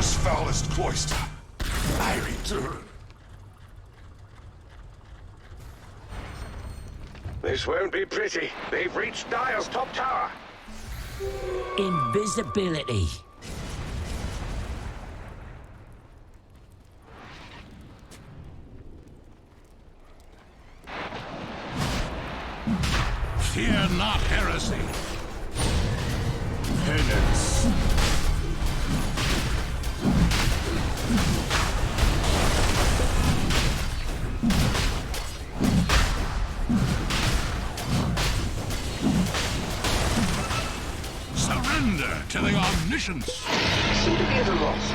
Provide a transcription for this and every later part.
This foulest cloister. I return. This won't be pretty. They've reached Dire's top tower. Invisibility. Fear not heresy. Penance. Surrender to the omniscience. Seem to be at a loss.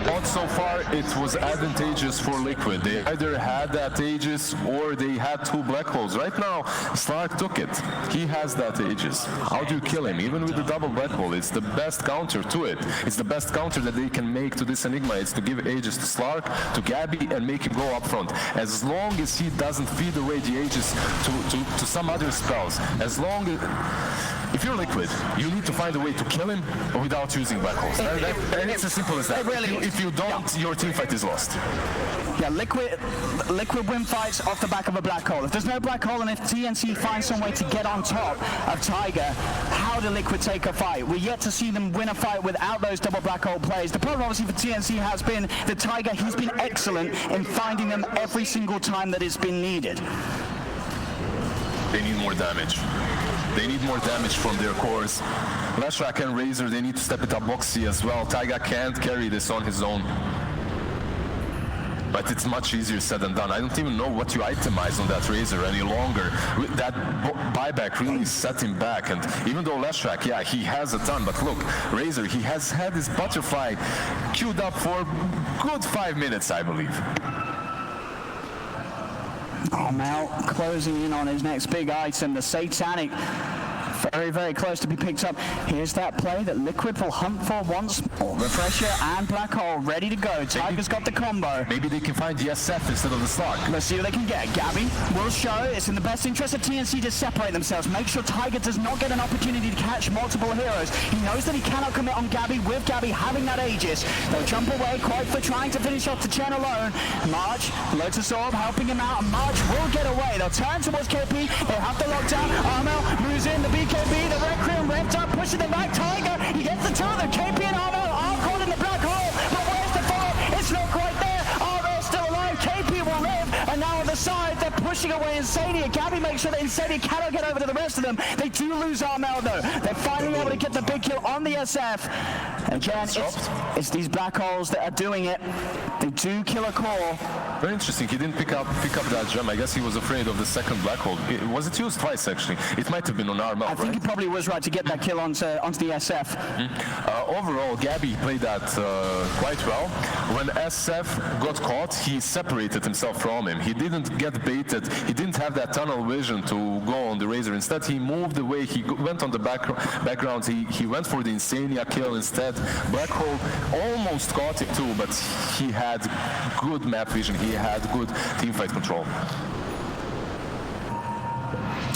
Odds so far, it was advantageous for Liquid. They either had that Aegis or they had two black holes. Right now, Slark took it. He has that Aegis. How do you kill him? Even with the double black hole, it's the best counter to it. It's the best counter that they can make to this Enigma. It's to give Aegis to Slark, to Gabby, and make him go up front. As long as he doesn't feed away the Aegis to some other spells, as long as... If you're Liquid, you need to find a way to kill him without using black holes. And it's as simple as that. If you don't, your team fight is lost. Yeah, Liquid win fights off the back of a black hole. If there's no black hole and if TNC finds some way to get on top of Tiger, how do Liquid take a fight? We're yet to see them win a fight without those double black hole plays. The problem obviously for TNC has been that Tiger, he's been excellent in finding them every single time that it's been needed. They need more damage. They need more damage from their cores. Leshrac and Razor, they need to step it up Boxy as well. Taiga can't carry this on his own. But it's much easier said than done. I don't even know what you itemize on that Razor any longer. That buyback really set him back. And even though Leshrac, yeah, he has a ton, but look, Razor, he has had his butterfly queued up for a good 5 minutes, I believe. Oh, Mel closing in on his next big item, the Satanic. Very, very close to be picked up. Here's that play that Liquid will hunt for once more. Refresher and Black Hole ready to go. Tiger's got the combo. Maybe they can find the SF instead of the Slark. Let's see what they can get. Gabby will show it's in the best interest of TNC to separate themselves. Make sure Tiger does not get an opportunity to catch multiple heroes. He knows that he cannot commit on Gabby with Gabby having that Aegis. They'll jump away quite for trying to finish off the Chen alone. March, Lotus Orb helping him out. March will get away. They'll turn towards KP. They have the lockdown. Armel moves in. The BKB, the Requiem revved up, pushing them back. Tiger, he gets the turn. KP and Armel are caught in the black hole. But where's the follow? It's not quite there. Armel's still alive. KP will live. And now on the side, they're pushing away Insania. Gabby makes sure that Insania cannot get over to the rest of them. They do lose Armel though. They're finally able to get the big kill on the SF. Again, it's these black holes that are doing it. They do kill a core. Very interesting. He didn't pick up that gem. I guess he was afraid of the second black hole. Was it used twice actually? It might have been on Armel, I think he probably was right to get that kill onto the SF. Overall, Gabby played that quite well. When SF got caught, he separated himself from him. He didn't get baited. He didn't have that tunnel vision to go on the Razor. Instead, he moved away. He went on the background. He went for the Insania kill instead. Black Hole almost caught him too, but he had good map vision. He had good teamfight control.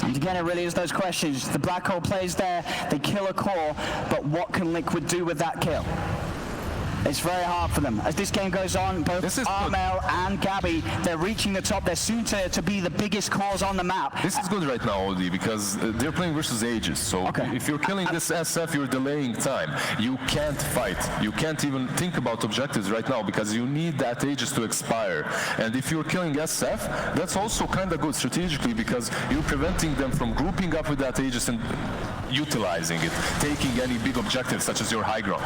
And again, it really is those questions. The black hole plays there, they kill a core, but what can Liquid do with that kill? It's very hard for them. As this game goes on, both Armel and Gabby, they're reaching the top. They're soon to be the biggest cores on the map. This is good right now, Odi, because they're playing versus Aegis. So if you're killing this SF, you're delaying time. You can't fight. You can't even think about objectives right now because you need that Aegis to expire. And if you're killing SF, that's also kind of good strategically because you're preventing them from grouping up with that Aegis and utilizing it, taking any big objectives such as your high ground.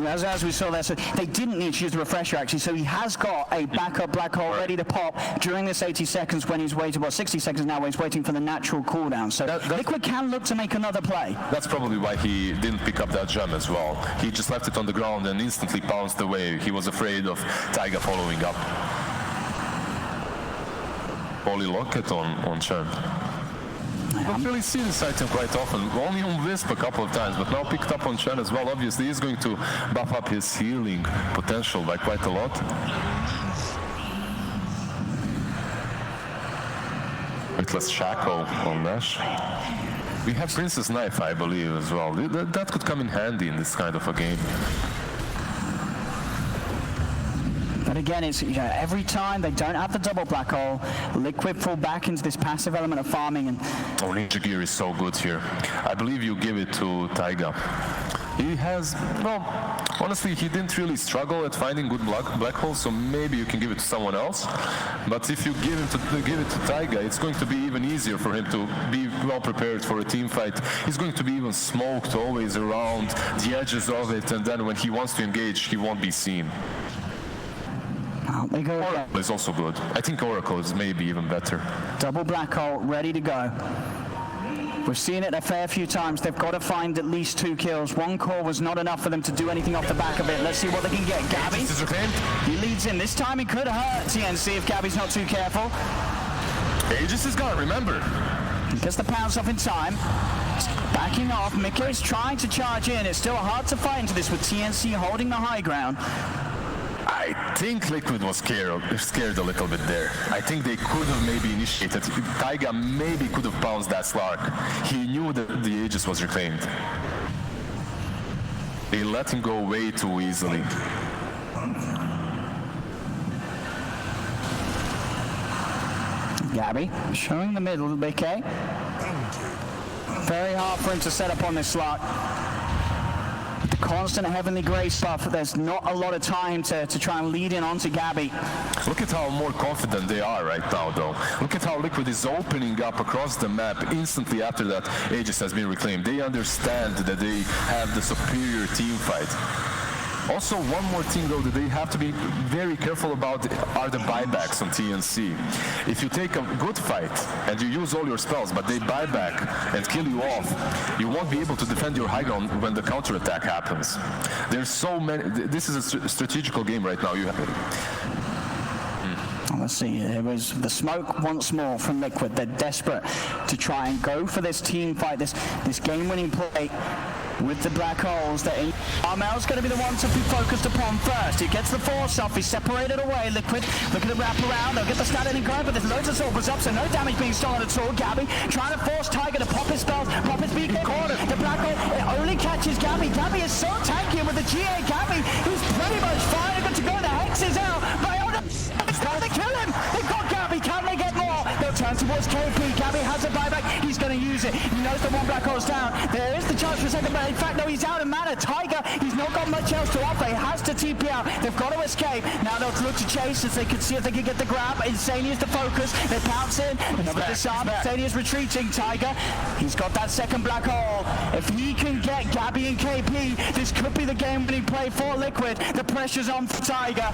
As we saw there, so they didn't need to use the refresher actually, so he has got a backup black hole ready to pop during this 80 seconds when he's waiting, well 60 seconds now when he's waiting for the natural cooldown. So Liquid can look to make another play. That's probably why he didn't pick up that gem as well. He just left it on the ground and instantly pounced away. He was afraid of Taiga following up. Poly Locket on Chen. I don't really see this item quite often, only on Wisp a couple of times, but now picked up on Chen as well. Obviously, he's going to buff up his healing potential by quite a lot. Witless Shackle on Nash. We have Princess Knife, I believe, as well. That could come in handy in this kind of a game. But again, it's, you know, every time they don't have the double black hole, Liquid fall back into this passive element of farming. And oh, Ninja Gear is so good here. I believe you give it to Taiga. He has, well, honestly, he didn't really struggle at finding good black holes, so maybe you can give it to someone else. But if you give it to Taiga, it's going to be even easier for him to be well prepared for a team fight. He's going to be even smoked always around the edges of it, and then when he wants to engage, he won't be seen. out they go. Oracle is also good. I think Oracle is maybe even better. Double black hole, ready to go. We've seen it a fair few times. They've got to find at least 2 kills. 1 core was not enough for them to do anything off the back of it. Let's see what they can get. Gabby, he leads in. This time he could hurt TNC if Gabby's not too careful. Aegis is gone, remember. He gets the pounce off in time. Backing off. Mika is trying to charge in. It's still hard to fight into this with TNC holding the high ground. I think Liquid was scared a little bit there. I think they could have maybe initiated. Taiga maybe could have pounced that Slark. He knew that the Aegis was reclaimed. They let him go way too easily. Gabby showing the middle, BK. Very hard for him to set up on this Slark. The constant Heavenly Grace buff, there's not a lot of time to try and lead in onto Gabby. Look at how more confident they are right now, though. Look at how Liquid is opening up across the map instantly after that Aegis has been reclaimed. They understand that they have the superior team fight. Also, one more thing, though, that they have to be very careful about are the buybacks on TNC. If you take a good fight and you use all your spells, but they buy back and kill you off, you won't be able to defend your high ground when the counterattack happens. There's so many. This is a strategical game right now. You have. Let's see, there was the smoke once more from Liquid. They're desperate to try and go for this team fight, this game-winning play with the black holes. Armel's going to be the one to be focused upon first. He gets the force off, he's separated away. Liquid looking to wrap around, they'll get the stat in guard, but there's loads of Sorbers up, so no damage being stolen at all. Gabby trying to force Tiger to pop his spells, pop his beacon. The black hole, it only catches Gabby. Gabby is so tanky with the GA. Gabby, who's pretty much fine, good to go. The Hex is out. It's time to kill him. They've got Gabby. Can they get more? They'll turn towards KP. Gabby has a buyback. He's going to use it. He knows the one black hole's down. There is the chance for a second, but in fact, no, he's out of mana. Tiger, he's not got much else to offer. He has to TP out. They've got to escape. Now they'll look to chase as they can see if they can get the grab. Insania's the focus. They pounce in. Another disarm. Insania's retreating. Tiger, he's got that second black hole. If he can get Gabby and KP, this could be the game-winning play for Liquid. The pressure's on for Tiger.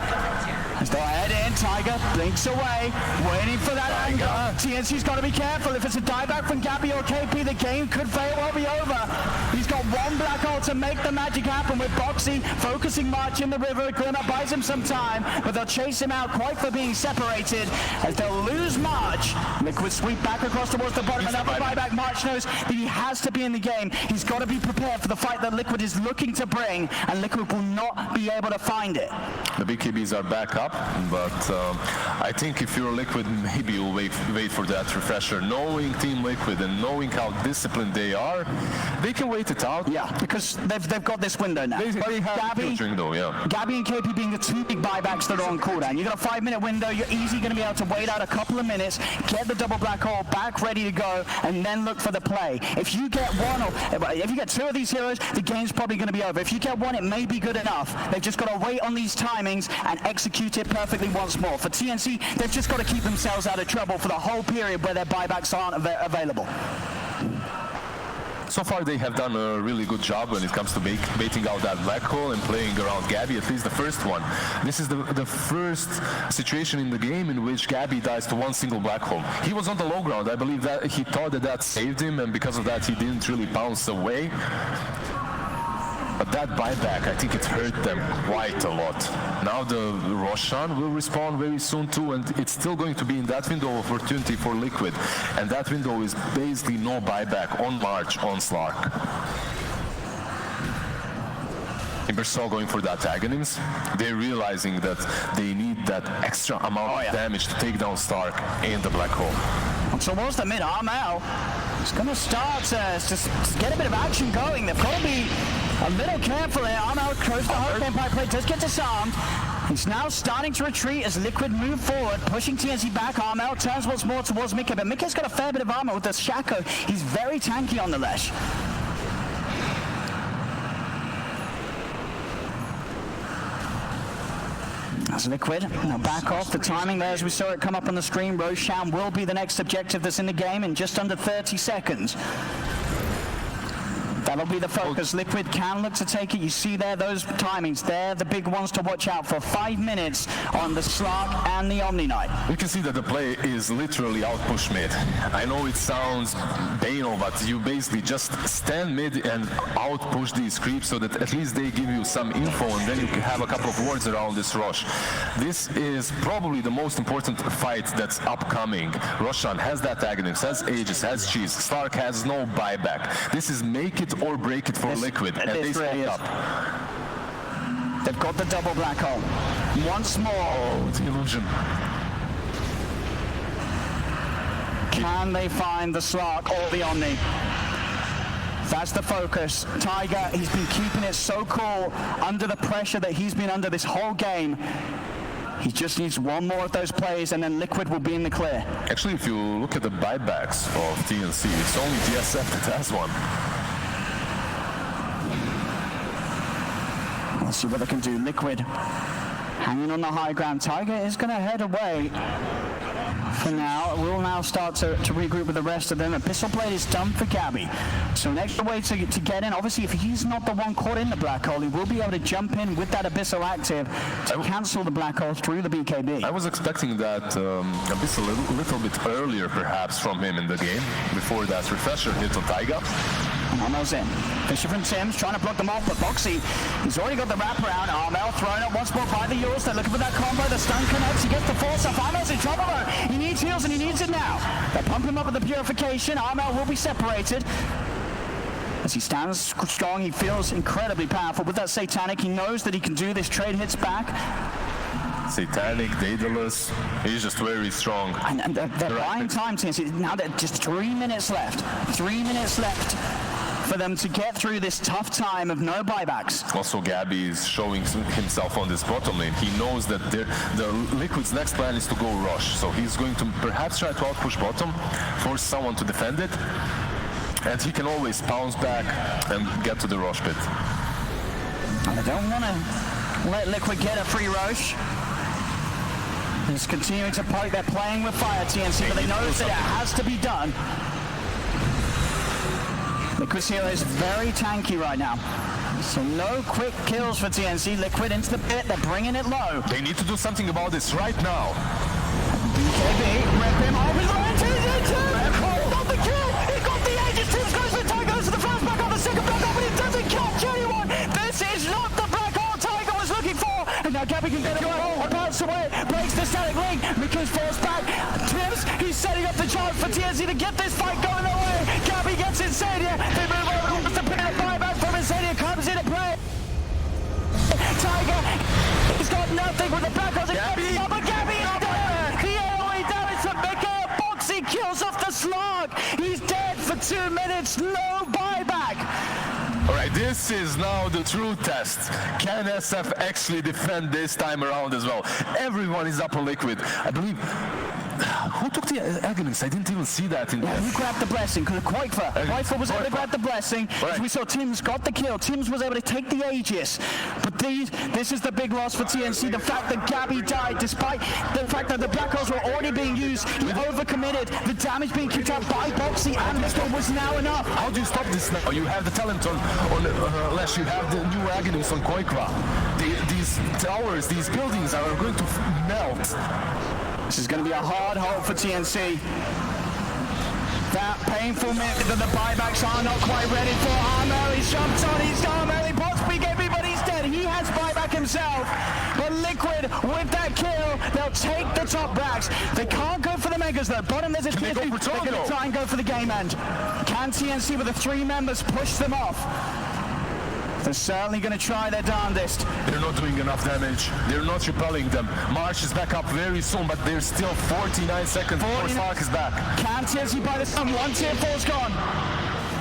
As they head in, Tiger blinks away, waiting for that anger. TNC's got to be careful. If it's a dieback from Gabby or KP, the game could very well be over. He's got one black hole to make the magic happen with Boxy focusing March in the river. Glimmer buys him some time, but they'll chase him out quite for being separated as they'll lose March. Liquid sweep back across towards the bottom. Another buyback. March knows that he has to be in the game. He's got to be prepared for the fight that Liquid is looking to bring, and Liquid will not be able to find it. The BKBs are back up, but I think if you're Liquid, maybe you'll wait for that refresher. Knowing Team Liquid and knowing how disciplined they are, they can wait it out. Yeah, because they've got this window now. They have Gabby, though, yeah. Gabby and KP being the 2 big buybacks that are on cooldown. You've got a 5-minute window. You're easily going to be able to wait out a couple of minutes, get the double black hole back ready to go, and then look for the play. If you get one, or if you get 2 of these heroes, the game's probably going to be over. If you get one, it may be good enough. They've just got to wait on these timings and execute it perfectly once more. For TNC, they've just got to keep themselves out of trouble for the whole period where their buybacks aren't available. So far they have done a really good job when it comes to baiting out that black hole and playing around Gabby, at least the first one. This is the first situation in the game in which Gabby dies to one single black hole. He was on the low ground. I believe that he thought that saved him, and because of that he didn't really bounce away. But that buyback, I think it hurt them quite a lot. Now the Roshan will respawn very soon too, and it's still going to be in that window of opportunity for Liquid. And that window is basically no buyback on March, on Slark. Imbecile going for the antagonists. They're realizing that they need that extra amount of damage to take down Stark in the black hole. Towards the mid, Armel is going to start to get a bit of action going. They've got to be a little careful here. Armel Goes the Hurricane Pipe Plate, does get disarmed. He's now starting to retreat as Liquid move forward, pushing TNC back. Armel turns once more towards Mika, but Mika's got a fair bit of armor with the Shaco. He's very tanky on the Lesh. That's Liquid. Now back off. The timing there, as we saw it come up on the screen. Roshan will be the next objective that's in the game in just under 30 seconds. That'll be the focus. Liquid can look to take it. You see there those timings. They're the big ones to watch out for. 5 minutes on the Slark and the Omni Knight. You can see that the play is literally out-push mid. I know it sounds banal, but you basically just stand mid and out-push these creeps so that at least they give you some info, and then you can have a couple of words around this rush. This is probably the most important fight that's upcoming. Roshan has that Aghanim, has Aegis, has Cheese. Slark has no buyback. This is make it or break it for Liquid, and they split up. They've got the double black hole. Once more. Oh, it's illusion. Can they find the Slark or the Omni? That's the focus. Tiger, he's been keeping it so cool under the pressure that he's been under this whole game. He just needs one more of those plays, and then Liquid will be in the clear. Actually, if you look at the buybacks of TNC, it's only DSF that has one. Let's see what they can do. Liquid hanging on the high ground. Tiger is going to head away for now. We'll now start to regroup with the rest of them. Abyssal Blade is done for Gabby. So an extra way to get in. Obviously, if he's not the one caught in the black hole, he will be able to jump in with that Abyssal active to cancel the black hole through the BKB. I was expecting that Abyssal a little bit earlier, perhaps, from him in the game, before that refresher hit on Taiga. Armel's in. Fisher from Sims trying to block them off, but Boxy, he's already got the wraparound. Armel thrown up once more by the Euros. They're looking for that combo. The stun connects. He gets the force off. Armel's in trouble though. He needs heals and he needs it now. They pump him up with the purification. Armel will be separated. As he stands strong, he feels incredibly powerful. With that Satanic, he knows that he can do this. Trade hits back. Satanic, Daedalus, he's just very strong. And they're buying time, TNC. Now they're just 3 minutes left. 3 minutes left for them to get through this tough time of no buybacks. Also, Gabby is showing himself on this bottom lane. He knows that the Liquid's next plan is to go rush. So he's going to perhaps try to outpush bottom, force someone to defend it, and he can always bounce back and get to the rush pit. And they don't want to let Liquid get a free rush. He's continuing to poke. They're playing with fire, TNC, but they know that it has to be done. Liquid's hero is very tanky right now. So no quick kills for TNC. Liquid into the pit. They're bringing it low. They need to do something about this right now. BKB, rip him off his line. He got the kill. He got the Aegis. Teams goes for the Tiger. Goes to the flashback on the second black hole, but he doesn't catch anyone. This is not the black hole Tiger was looking for. And now Gabby can get it away. Bounce away. Breaks the static link. Mika's falls back. Tims, he's setting up the charge for TNC to get this fight going their way. Gabby gets Insania. They move over to pin a buyback from Insania. Comes into play. Tiger, he's got nothing with the black hole. Gabby! But Gabby is dead. The AoE damage from Mika. Boxy kills off the Slug. He's dead for 2 minutes. No buyback. All right, this is now the true test. Can SF actually defend this time around as well? Everyone is up on Liquid. I believe... Who took the Aghanim? I didn't even see that in there. Who grabbed the blessing? Because Quaifa was able to grab the blessing. Right. We saw Tims got the kill. Tims was able to take the Aegis. But this is the big loss for TNC. The fact that Gabby died, despite the fact that the Black Holes were already being used, he overcommitted. The damage being kicked out by Boxy, and this one was now enough. How do you stop this now? You have the talent on Lesh, you have the new Aghanims on Koikwa. These towers, these buildings are going to melt. This is going to be a hard hold for TNC. That painful minute that the buybacks are not quite ready for. Armel, he's jumped on, he's Armel, he pots BKB, but he's dead. He has buyback himself. But Liquid, with that kill, they'll take the top backs. They can't go for the Megas though. Bottom there's a TNC. They're going to try and go for the game end. Can TNC with the 3 members push them off? They're certainly going to try their darndest. They're not doing enough damage. They're not repelling them. March is back up very soon, but there's still 49 seconds before Slark is back. Can TNC buy this time? 1 tier 4's gone.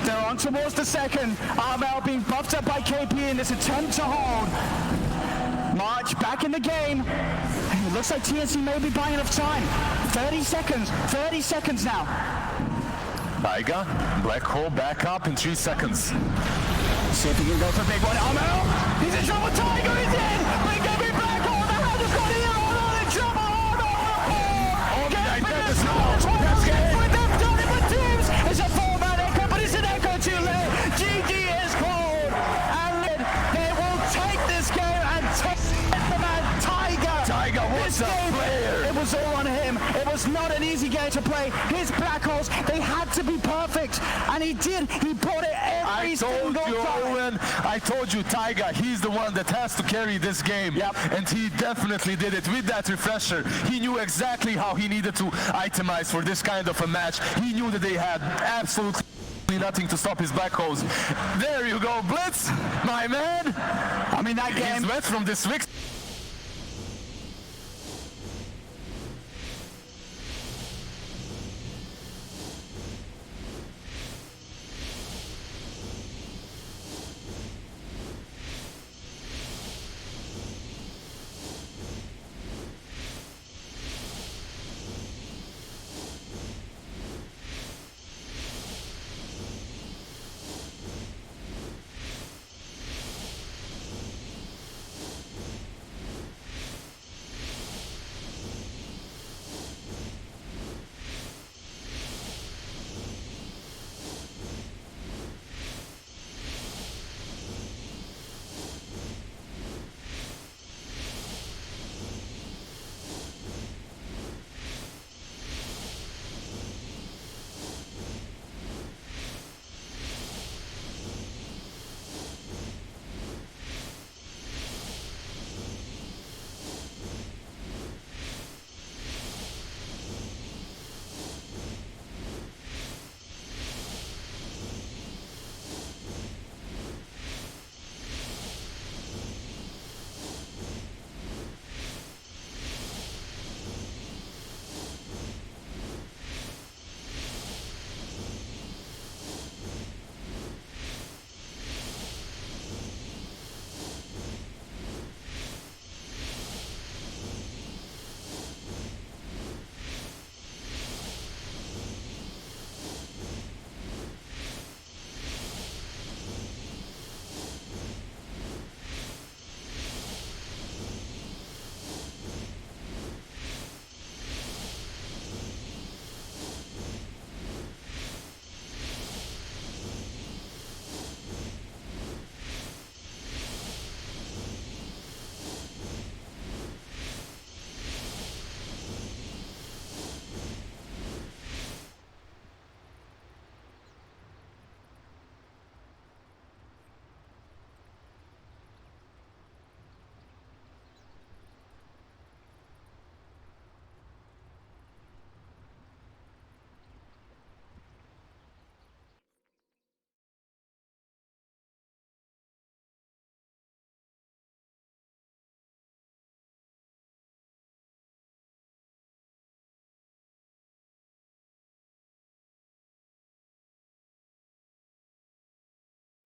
They're on towards the second. Armel being buffed up by KP in this attempt to hold. March back in the game. It looks like TNC may be buying enough time. 30 seconds now. Taiga, Black Hole back up in 3 seconds. See if he can go for a big one. Armel, he's in trouble. Tiger is in. Bring every Black Hole. The hand has got here. Hold on, in trouble. Hold on. Let's get it. They've done it with teams. It's a 4-man echo, but it's an echo too late. GG is called. And they will take this game and take the man Tiger. Tiger, what's a player? It was all on him. It was not an easy game to play. His Black Holes, they had to be perfect. And he did. He brought it every single time. Owen, I told you, Taiga, he's the one that has to carry this game. Yep. And he definitely did it with that refresher. He knew exactly how he needed to itemize for this kind of a match. He knew that they had absolutely nothing to stop his Black Holes. There you go, Blitz, my man. I mean, that game... He's wet from this fix.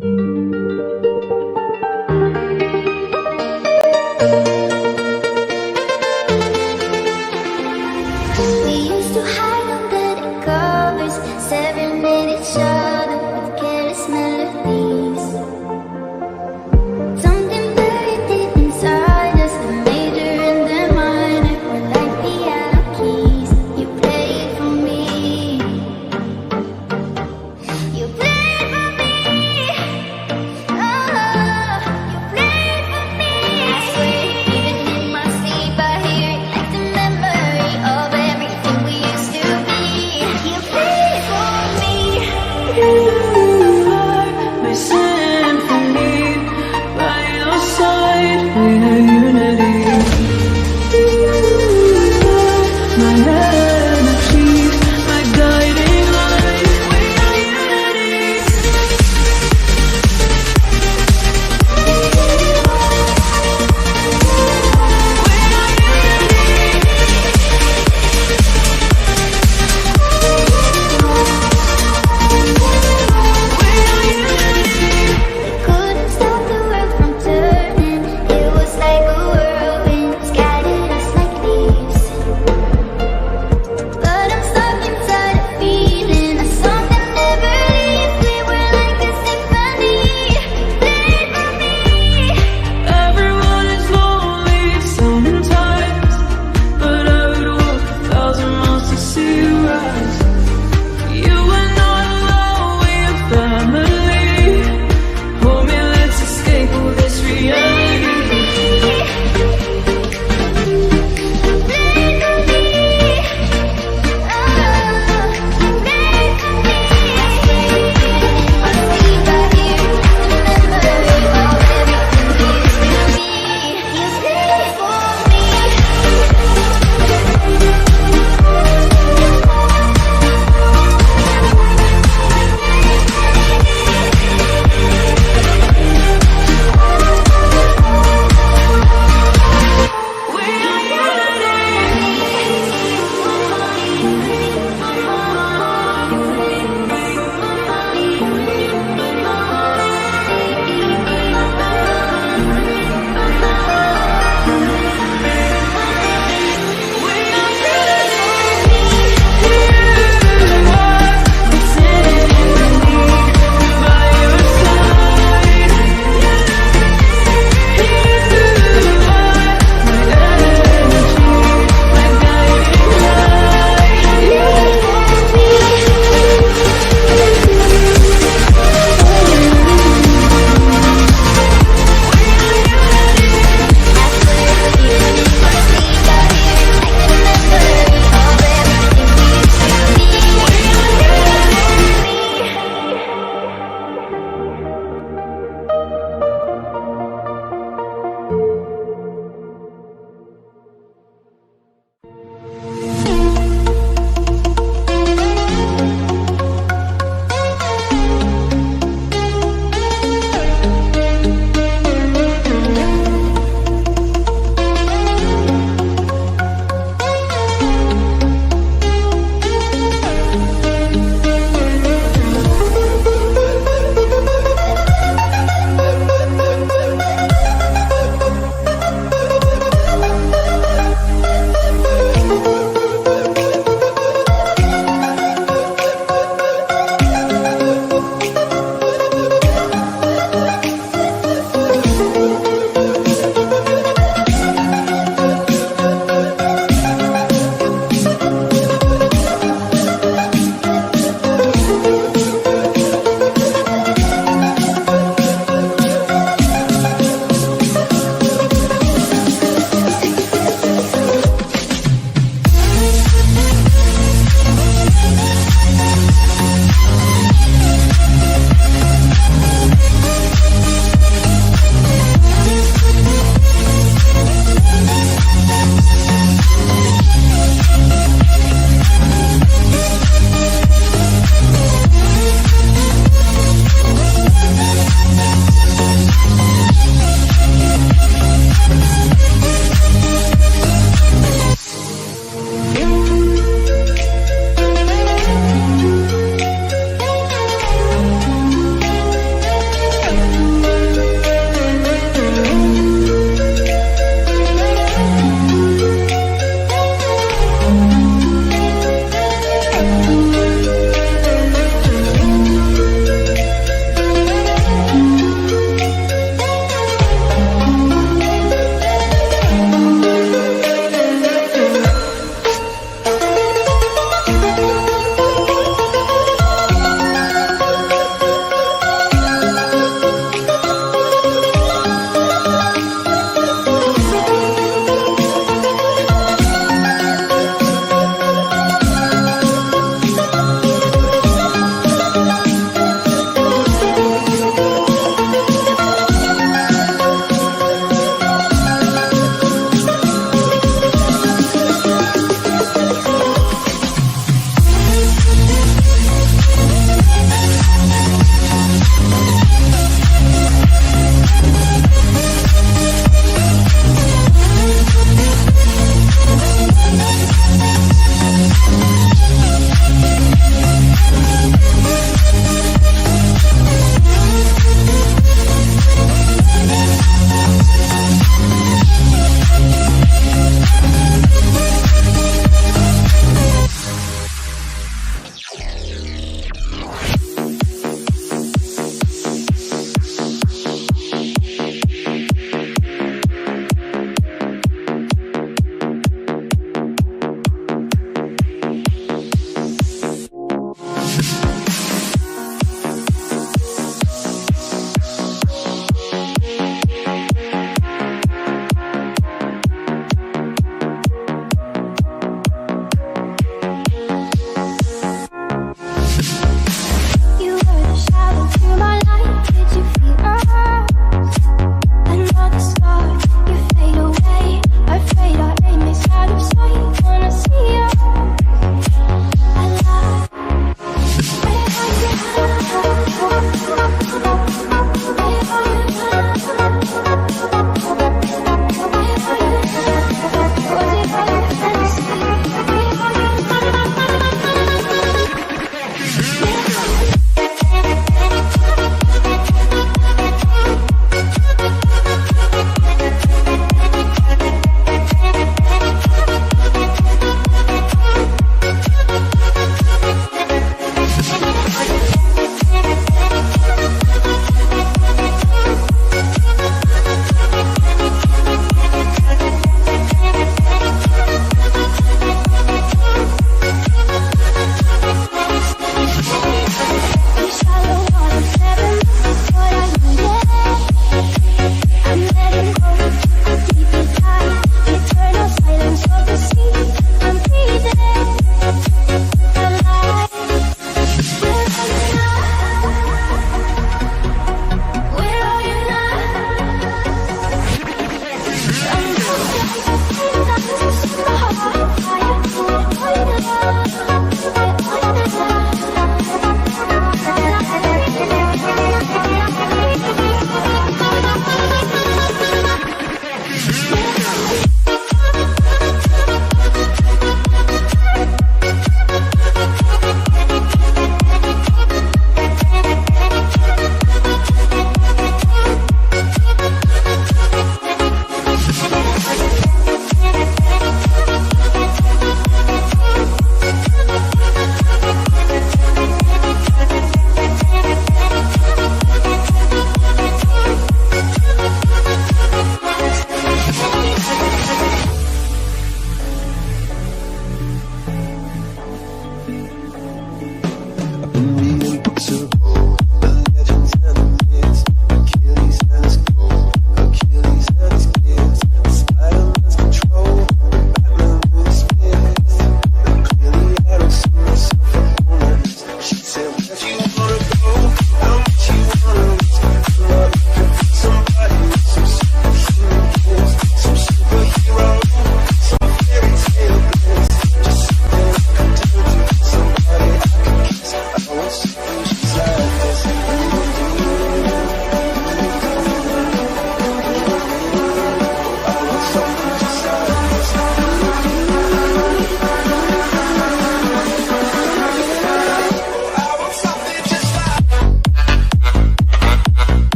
We used to hide under the covers, staring at each other with careless melodies. Something buried deep inside us, the major and the minor were like piano keys. You played for me. You played for me. Oh, you played for me. I swear, even in my sleep, I hear it like the memory of everything we used to be. You played for me. You are my symphony, by your side we are unity. You are my energy, my guiding light, we are unity. We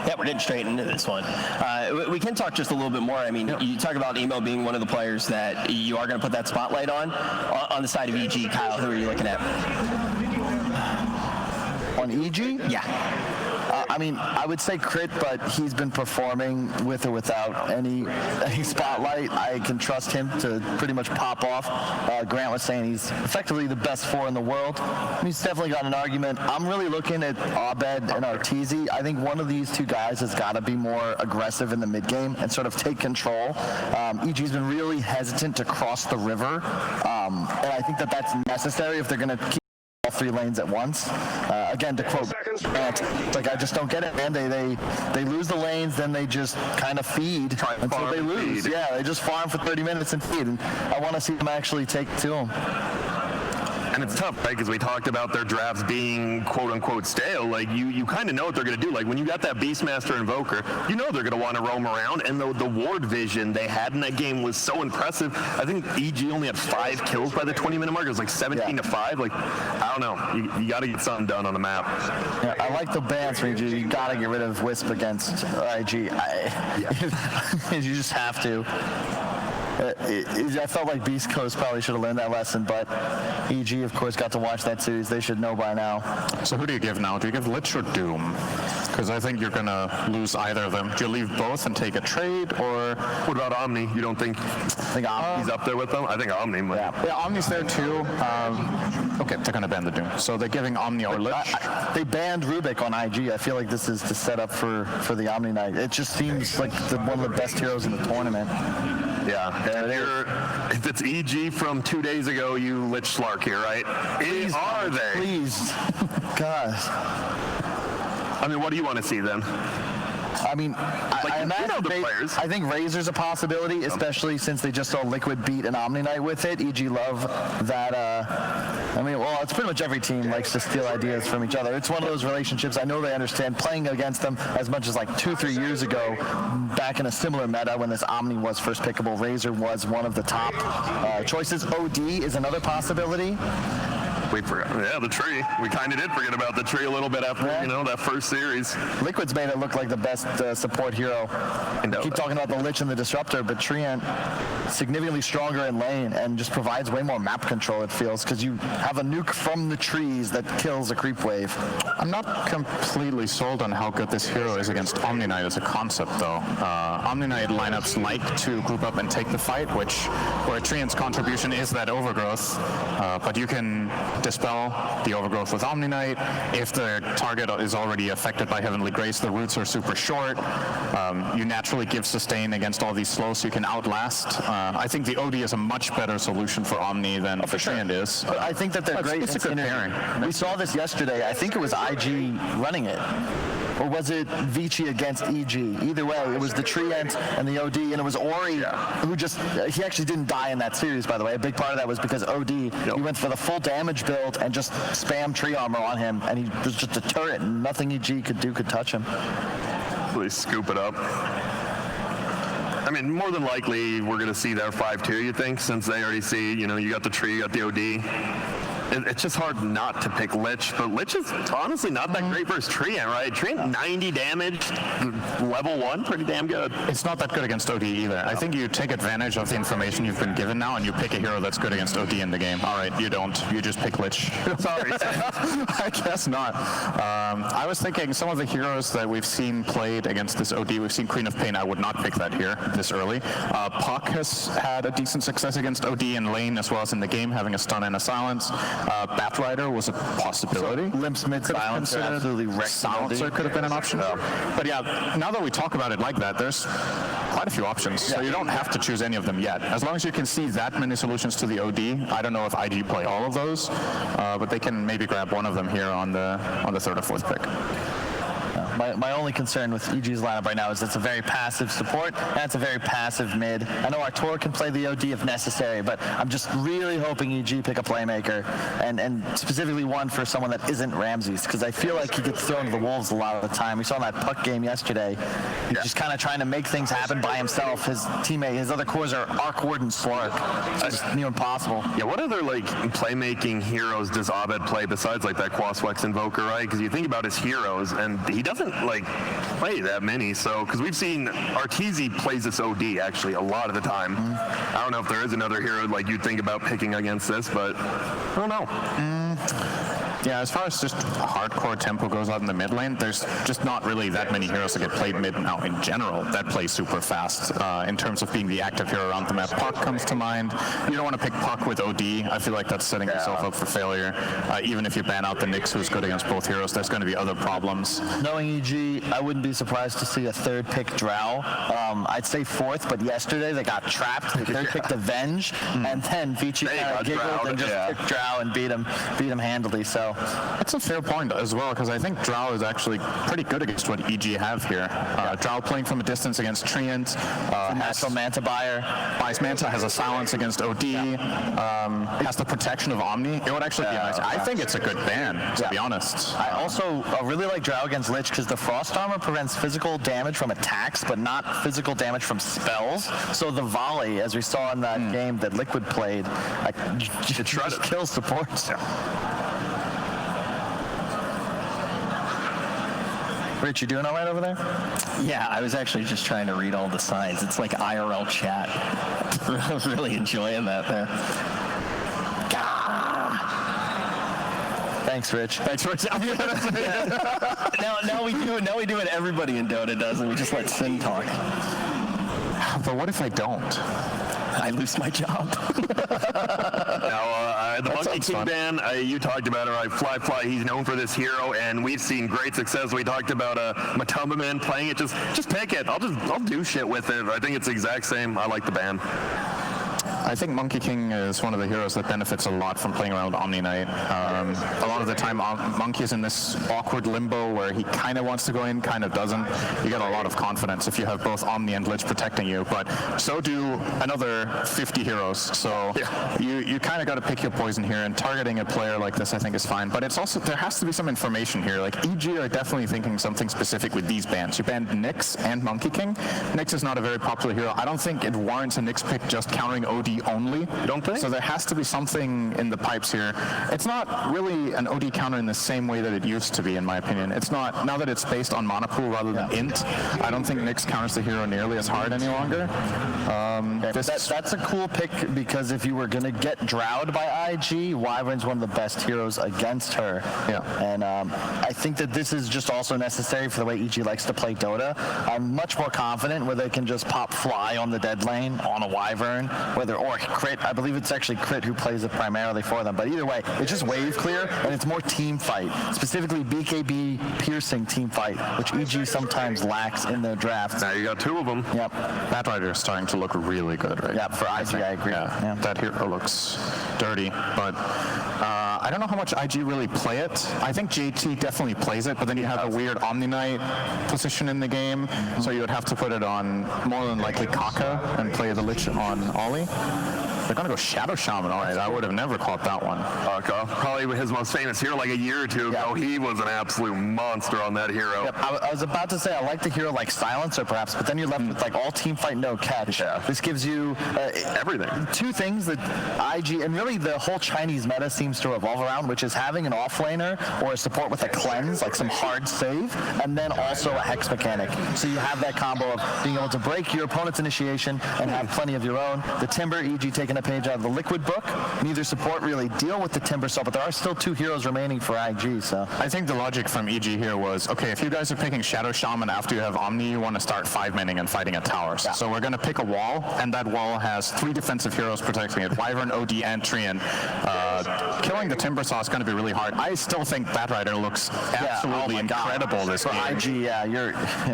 Yeah, we're getting straight into this one. We can talk just a little bit more. I mean, you talk about Emo being one of the players that you are going to put that spotlight on the side of EG. Kyle, who are you looking at? On EG? Yeah. I mean, I would say Crit, but he's been performing with or without any spotlight. I can trust him to pretty much pop off. Grant was saying he's effectively the best 4 in the world. He's definitely got an argument. I'm really looking at Abed and Arteezy. I think one of these two guys has got to be more aggressive in the mid game and sort of take control. EG's been really hesitant to cross the river, and I think that that's necessary if they're going to keep all 3 lanes at once. Again, to quote Grant, like, I just don't get it, man. They lose the lanes, then they just kind of feed until they lose. Yeah, they just farm for 30 minutes and feed, and I want to see them actually take to them. And it's tough, right? Because we talked about their drafts being quote-unquote stale. Like, you kind of know what they're going to do. Like, when you got that Beastmaster Invoker, you know they're going to want to roam around. And the ward vision they had in that game was so impressive. I think EG only had 5 kills by the 20-minute mark. It was like 17 to 5. Like, I don't know. You got to get something done on the map. Yeah, I like the bans for EG. You got to get rid of Wisp against IG. You just have to. I felt like Beast Coast probably should have learned that lesson, but EG, of course, got to watch that series. They should know by now. So who do you give now? Do you give Lich or Doom? Because I think you're going to lose either of them. Do you leave both and take a trade, or what about Omni? You don't think? I think Omni's up there with them? I think Omni might. Yeah, Omni's there too. Okay, they're going to ban the Doom. So they're giving Omni or Lich. They banned Rubik on IG. I feel like this is the setup for the Omni Knight. It just seems like one of the best heroes in the tournament. Yeah, if it's EG from 2 days ago, you Lich Slark here, right? Please, are they? Please. God. I mean, what do you want to see then? I mean, I imagine I think Razor's a possibility, especially since they just saw Liquid beat an Omni Knight with it. EG love that. I mean, well, it's pretty much every team likes to steal ideas from each other. It's one of those relationships I know they understand. Playing against them as much as like 2-3 years ago, back in a similar meta when this Omni was first pickable, Razor was one of the top choices. OD is another possibility. We forgot. Yeah, the tree. We kind of did forget about the tree a little bit after, that first series. Liquid's made it look like the best support hero. Keep talking about the Lich and the Disruptor, but Treant significantly stronger in lane and just provides way more map control, it feels, because you have a nuke from the trees that kills a creep wave. I'm not completely sold on how good this hero is against Omni Knight as a concept, though. Omni Knight lineups like to group up and take the fight, where Treant's contribution is that overgrowth, but you can dispel the overgrowth with Omni Knight. If the target is already affected by Heavenly Grace, the roots are super short. You naturally give sustain against all these slows, so you can outlast. I think the OD is a much better solution for Omni than Treant is. I think that they're great. It's a good pairing. We saw this yesterday. I think it was IG running it. Or was it Vici against EG? Either way, it was the Treant and the OD, and it was Ori who he actually didn't die in that series, by the way. A big part of that was because OD, he went for the full damage build and just spammed tree armor on him, and he was just a turret, and nothing EG could do could touch him. Really scoop it up. I mean, more than likely, we're going to see their 5-2, you think, since they already see, you got the tree, you got the OD. It's just hard not to pick Lich, but Lich is honestly not that great versus Treant, right? Treant 90 damage, level 1, pretty damn good. It's not that good against OD either. I think you take advantage of the information you've been given now, and you pick a hero that's good against OD in the game. All right, you don't. You just pick Lich. Sorry. I guess not. I was thinking some of the heroes that we've seen played against this OD, we've seen Queen of Pain. I would not pick that here this early. Puck has had a decent success against OD in lane as well as in the game, having a stun and a silence. Batrider was a possibility. So, Limps mid silencer, absolutely wrecked. Silencer could have been an option. But yeah, now that we talk about it like that, there's quite a few options. So you don't have to choose any of them yet. As long as you can see that many solutions to the OD, I don't know if IG play all of those, but they can maybe grab one of them here on the 3rd or 4th pick. My only concern with EG's lineup right now is it's a very passive support, and it's a very passive mid. I know Artur can play the OD if necessary, but I'm just really hoping EG pick a playmaker, and specifically one for someone that isn't Ramses, because I feel like he gets thrown to the wolves a lot of the time. We saw in that Puck game yesterday. He's just kind of trying to make things happen by himself. His other cores are Arc Ward and Slark. It's just impossible. Yeah, what other playmaking heroes does Abed play besides that Quaswex Invoker, right? Because you think about his heroes, and he doesn't play that many. So, because we've seen Arteezy plays this OD actually a lot of the time. I don't know if there is another hero like you'd think about picking against this, but I don't know. Yeah, as far as just hardcore tempo goes out in the mid lane, there's just not really that many heroes that get played mid now in general that play super fast in terms of being the active hero around the map. Puck comes to mind. You don't want to pick Puck with OD. I feel like that's setting yourself up for failure. Even if you ban out the Nyx, who's good against both heroes, there's going to be other problems. Knowing EG, I wouldn't be surprised to see a third pick Drow. I'd say fourth, but yesterday they got trapped. They third picked Avenge, and then Vici kind of giggled and just picked Drow and beat him handily. So that's a fair point as well, because I think Drow is actually pretty good against what EG have here. Drow playing from a distance against Treant. Natural Manta buyer. Buys Manta, has a silence against OD. Has the protection of Omni. It would actually be nice. I think it's a good ban, to be honest. I also really like Drow against Lich because the Frost Armor prevents physical damage from attacks, but not physical damage from spells. So the volley, as we saw in that game that Liquid played, just kills supports. Rich, you doing all right over there? Yeah, I was actually just trying to read all the signs. It's like IRL chat. I was really enjoying that there. Thanks, Rich. Thanks, Rich. Now we do it. Everybody in Dota does, and we just let Sin talk. But what if I don't? I lose my job. Now, the Monkey King ban, you talked about it, right? Fly, he's known for this hero, and we've seen great success. We talked about Matumba Man playing it. Just pick it. I'll do shit with it. I think it's the exact same. I like the ban. I think Monkey King is one of the heroes that benefits a lot from playing around Omni Knight. A lot of the time, Monkey is in this awkward limbo where he kind of wants to go in, kind of doesn't. You get a lot of confidence if you have both Omni and Lich protecting you, but so do another 50 heroes. So you kind of got to pick your poison here, and targeting a player like this I think is fine. But it's also, there has to be some information here. Like EG are definitely thinking something specific with these bans. You banned Nyx and Monkey King. Nyx is not a very popular hero. I don't think it warrants a Nyx pick just countering OD only. You don't think? So there has to be something in the pipes here. It's not really an OD counter in the same way that it used to be, in my opinion. It's not, now that it's based on mana pool rather than int, I don't think Nyx counters the hero nearly as hard any longer. That's a cool pick, because if you were going to get Drowed by IG, Wyvern's one of the best heroes against her. Yeah. And I think that this is just also necessary for the way EG likes to play Dota. I'm much more confident where they can just pop Fly on the dead lane on a Wyvern, or Crit. I believe it's actually Crit who plays it primarily for them. But either way, it's just wave clear, and it's more team fight. Specifically BKB piercing team fight, which EG sometimes lacks in their drafts. Now you got two of them. Yep. Batrider is starting to look really good, right? Yeah, for IG, I agree. Yeah. That hero looks dirty, but I don't know how much IG really play it. I think JT definitely plays it, but then you have a weird Omni Knight position in the game, so you would have to put it on more than likely Kaka and play the Lich on Ollie. They're going to go Shadow Shaman. All right, I would have never caught that one. Probably his most famous hero like a year or two ago. He was an absolute monster on that hero. Yep. I was about to say I like the hero like Silencer perhaps, but then you're left with like all team fight, no catch. Yeah. This gives you everything. Two things that IG, and really the whole Chinese meta seems to revolve around, which is having an offlaner or a support with a cleanse, like some hard save, and then also a hex mechanic. So you have that combo of being able to break your opponent's initiation and have plenty of your own. The Timber, EG taking a page out of the Liquid book. Neither support really deal with the Timber Saw, but there are still two heroes remaining for IG. So I think the logic from EG here was, okay, if you guys are picking Shadow Shaman after you have Omni, you want to start 5-manning and fighting at towers. Yeah. So we're going to pick a wall, and that wall has 3 defensive heroes protecting it, Wyvern, OD, and Treant. Killing the Timber Saw is going to be really hard. I still think Batrider looks absolutely incredible this for game. IG, you're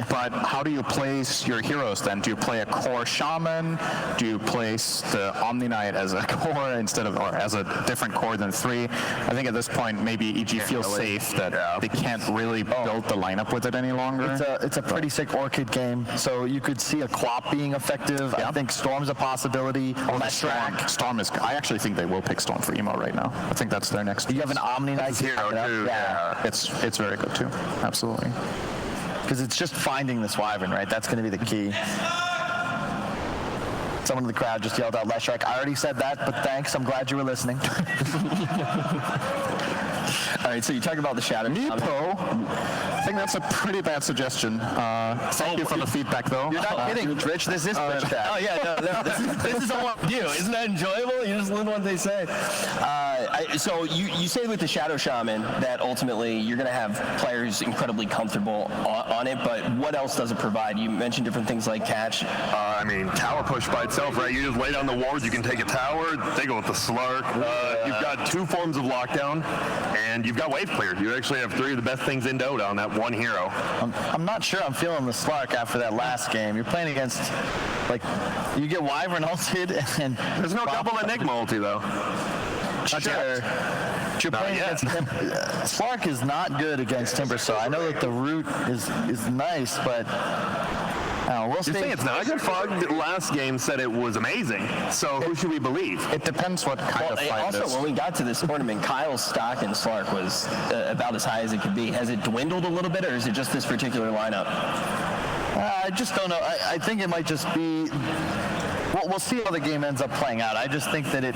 but how do you place your heroes then? Do you play a core Shaman? Do you place the Omni Knight as a core instead of, or as a different core than 3? I think at this point maybe EG feels safe that they can't really build the lineup with it any longer. It's a pretty sick Orchid game, so you could see a Quap being effective. I think Storm's a possibility. Storm is, I actually think they will pick Storm for emo right now. I think that's their next. You have an Omni Knight hero too. It's very good too. Absolutely. Because it's just finding this Wyvern, right? That's going to be the key. Someone in the crowd just yelled out Leshrac. I already said that, but thanks. I'm glad you were listening. All right, so you talk about the shadow. Meepo, I think that's a pretty bad suggestion. Thank you for the feedback, though. You're not kidding, Rich. This is Twitch chat. Oh yeah, no, this is all up to you. Isn't that enjoyable? You just live what they say. So you say with the Shadow Shaman that ultimately you're going to have players incredibly comfortable on it, but what else does it provide? You mentioned different things like catch. I mean, tower push by itself, right? You just lay down the wards, you can take a tower, they go with the Slark. You've got 2 forms of lockdown, and you've got wave clear. You actually have 3 of the best things in Dota on that one hero. I'm not sure I'm feeling the Slark after that last game. You're playing against, like, you get Wyvern ulted, and There's no double Enigma ulti, though. sure. You're playing against Slark is not good against Timber, so I know that the root is nice, but we'll You're see. saying it's not good? Fog last game said it was amazing. So who should we believe? It depends what kind of fight it Also, is. when we got to this tournament, Kyle's stock in Slark was about as high as it could be. Has it dwindled a little bit, or is it just this particular lineup? I just don't know. I think it might just be. We'll see how the game ends up playing out. I just think that it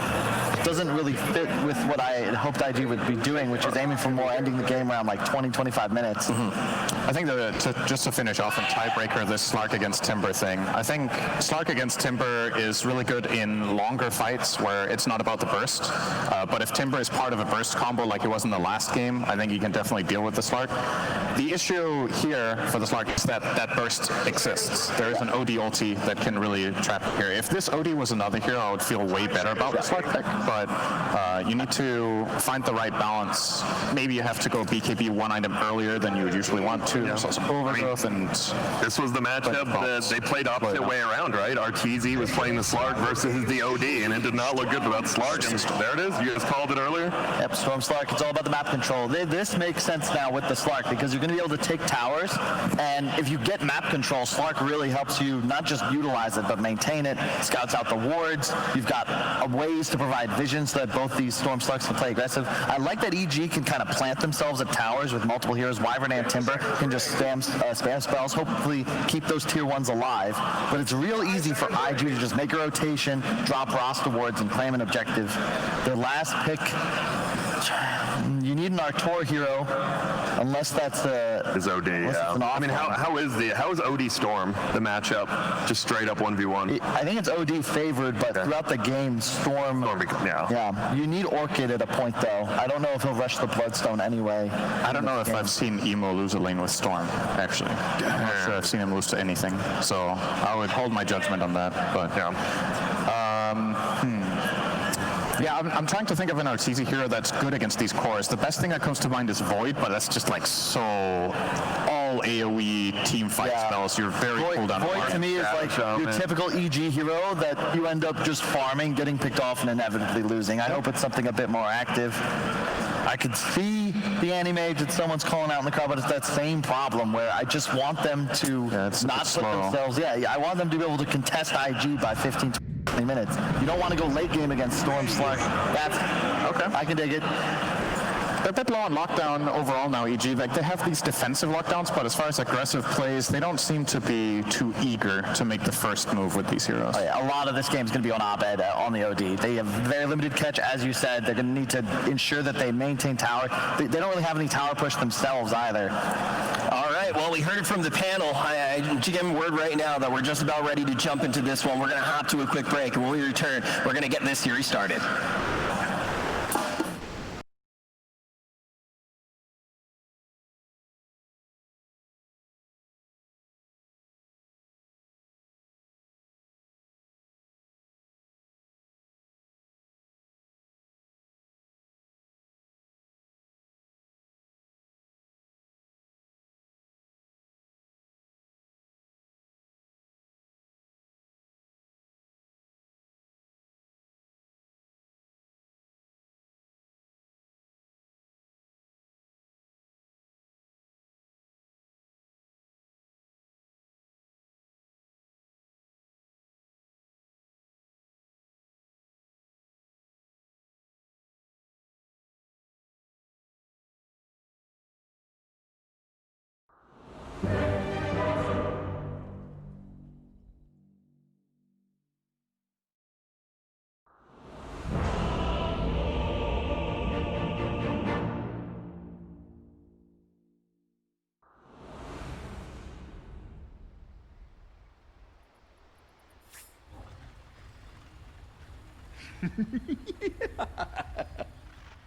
doesn't really fit with what I had hoped IG would be doing, which is aiming for more, ending the game around like 20, 25 minutes. I think just to finish off on tiebreaker, this Slark against Timber thing, I think Slark against Timber is really good in longer fights where it's not about the burst. But if Timber is part of a burst combo like it was in the last game, I think you can definitely deal with the Slark. The issue here for the Slark is that that burst exists. There is an OD ulti that can really trap here. If this OD was another hero, I would feel way better about the Slark pick, but you need to find the right balance. Maybe you have to go BKB one item earlier than you would usually want to. There's also overgrowth and... This was the matchup that they played opposite way around, right? Arteezy was playing the Slark versus the OD, and it did not look good for that Slark, and there it is. You guys called it earlier? Yep, Storm Slark, it's all about the map control. This makes sense now with the Slark because you're going to be able to take towers, and if you get map control, Slark really helps you not just utilize it, but maintain it, scouts out the wards. You've got ways to provide vision so that both these Storm Slarks can play aggressive. I like that EG can kind of plant themselves at towers with multiple heroes. Wyvern and Timber can just spam spells, hopefully keep those tier 1s alive. But it's real easy for IG to just make a rotation, drop roster wards, and claim an objective. Their last pick, you need an Artor hero, unless that's Is OD, yeah. I mean, how is OD Storm, the matchup, just straight up 1v1? I think it's OD favored, but throughout the game, Storm, yeah. You need Orchid at a point, though. I don't know if he'll rush the Bloodstone anyway. I don't know if I've seen Emo lose a lane with Storm, actually. I'm not sure I've seen him lose to anything, so I would hold my judgment on that, but yeah. Yeah, I'm trying to think of an Arteezy hero that's good against these cores. The best thing that comes to mind is Void, but that's just like so all AoE team fight spells. You're very cool down. Void to me is like your typical EG hero that you end up just farming, getting picked off, and inevitably losing. I hope it's something a bit more active. I could see the Animage that someone's calling out in the crowd, but it's that same problem where I just want them to not put themselves. I want them to be able to contest IG by 15, 20 minutes. You don't want to go late game against Storm Slark. That's okay. I can dig it. They're a bit low on lockdown overall now, EG. Like, they have these defensive lockdowns, but as far as aggressive plays, they don't seem to be too eager to make the first move with these heroes. Oh, yeah. A lot of this game is going to be on Abed on the OD. They have very limited catch, as you said. They're going to need to ensure that they maintain tower. They don't really have any tower push themselves either. All right, well, we heard it from the panel. I give them word right now that we're just about ready to jump into this one. We're going to hop to a quick break, and when we return, we're going to get this series started.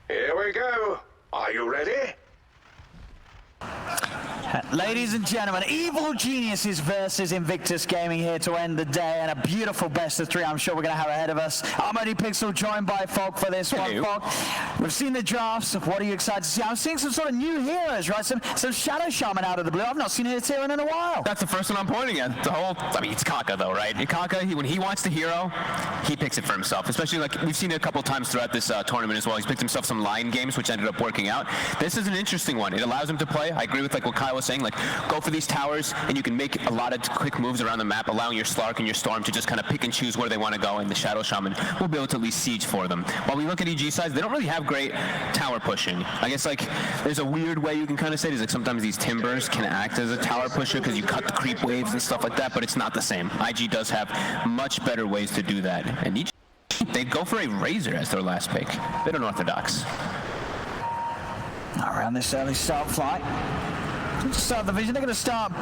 Here we go. Are you ready? Ladies and gentlemen, Evil Geniuses versus Invictus Gaming here to end the day, and a beautiful best of three I'm sure we're going to have ahead of us. I'm Only Pixel, joined by Fog for this one. Fog, we've seen the drafts. What are you excited to see? I'm seeing some sort of new heroes, right? Some Shadow Shaman out of the blue. I've not seen a hero in a while. That's the first one I'm pointing at. I mean, it's Kaka though, right? Kaka, when he wants the hero, he picks it for himself. Especially like we've seen it a couple times throughout this tournament as well. He's picked himself some line games, which ended up working out. This is an interesting one. It allows him to play. I agree with like what Kyle was saying. Like, go for these towers, and you can make a lot of quick moves around the map, allowing your Slark and your Storm to just kind of pick and choose where they want to go, and the Shadow Shaman will be able to at least siege for them. While we look at EG sides, they don't really have great tower pushing. I guess like there's a weird way you can kind of say it is like sometimes these Timbers can act as a tower pusher because you cut the creep waves and stuff like that, but it's not the same. IG does have much better ways to do that, and EG, they go for a Razor as their last pick. Bit unorthodox. Around this early start flight. To start the vision, they're going to start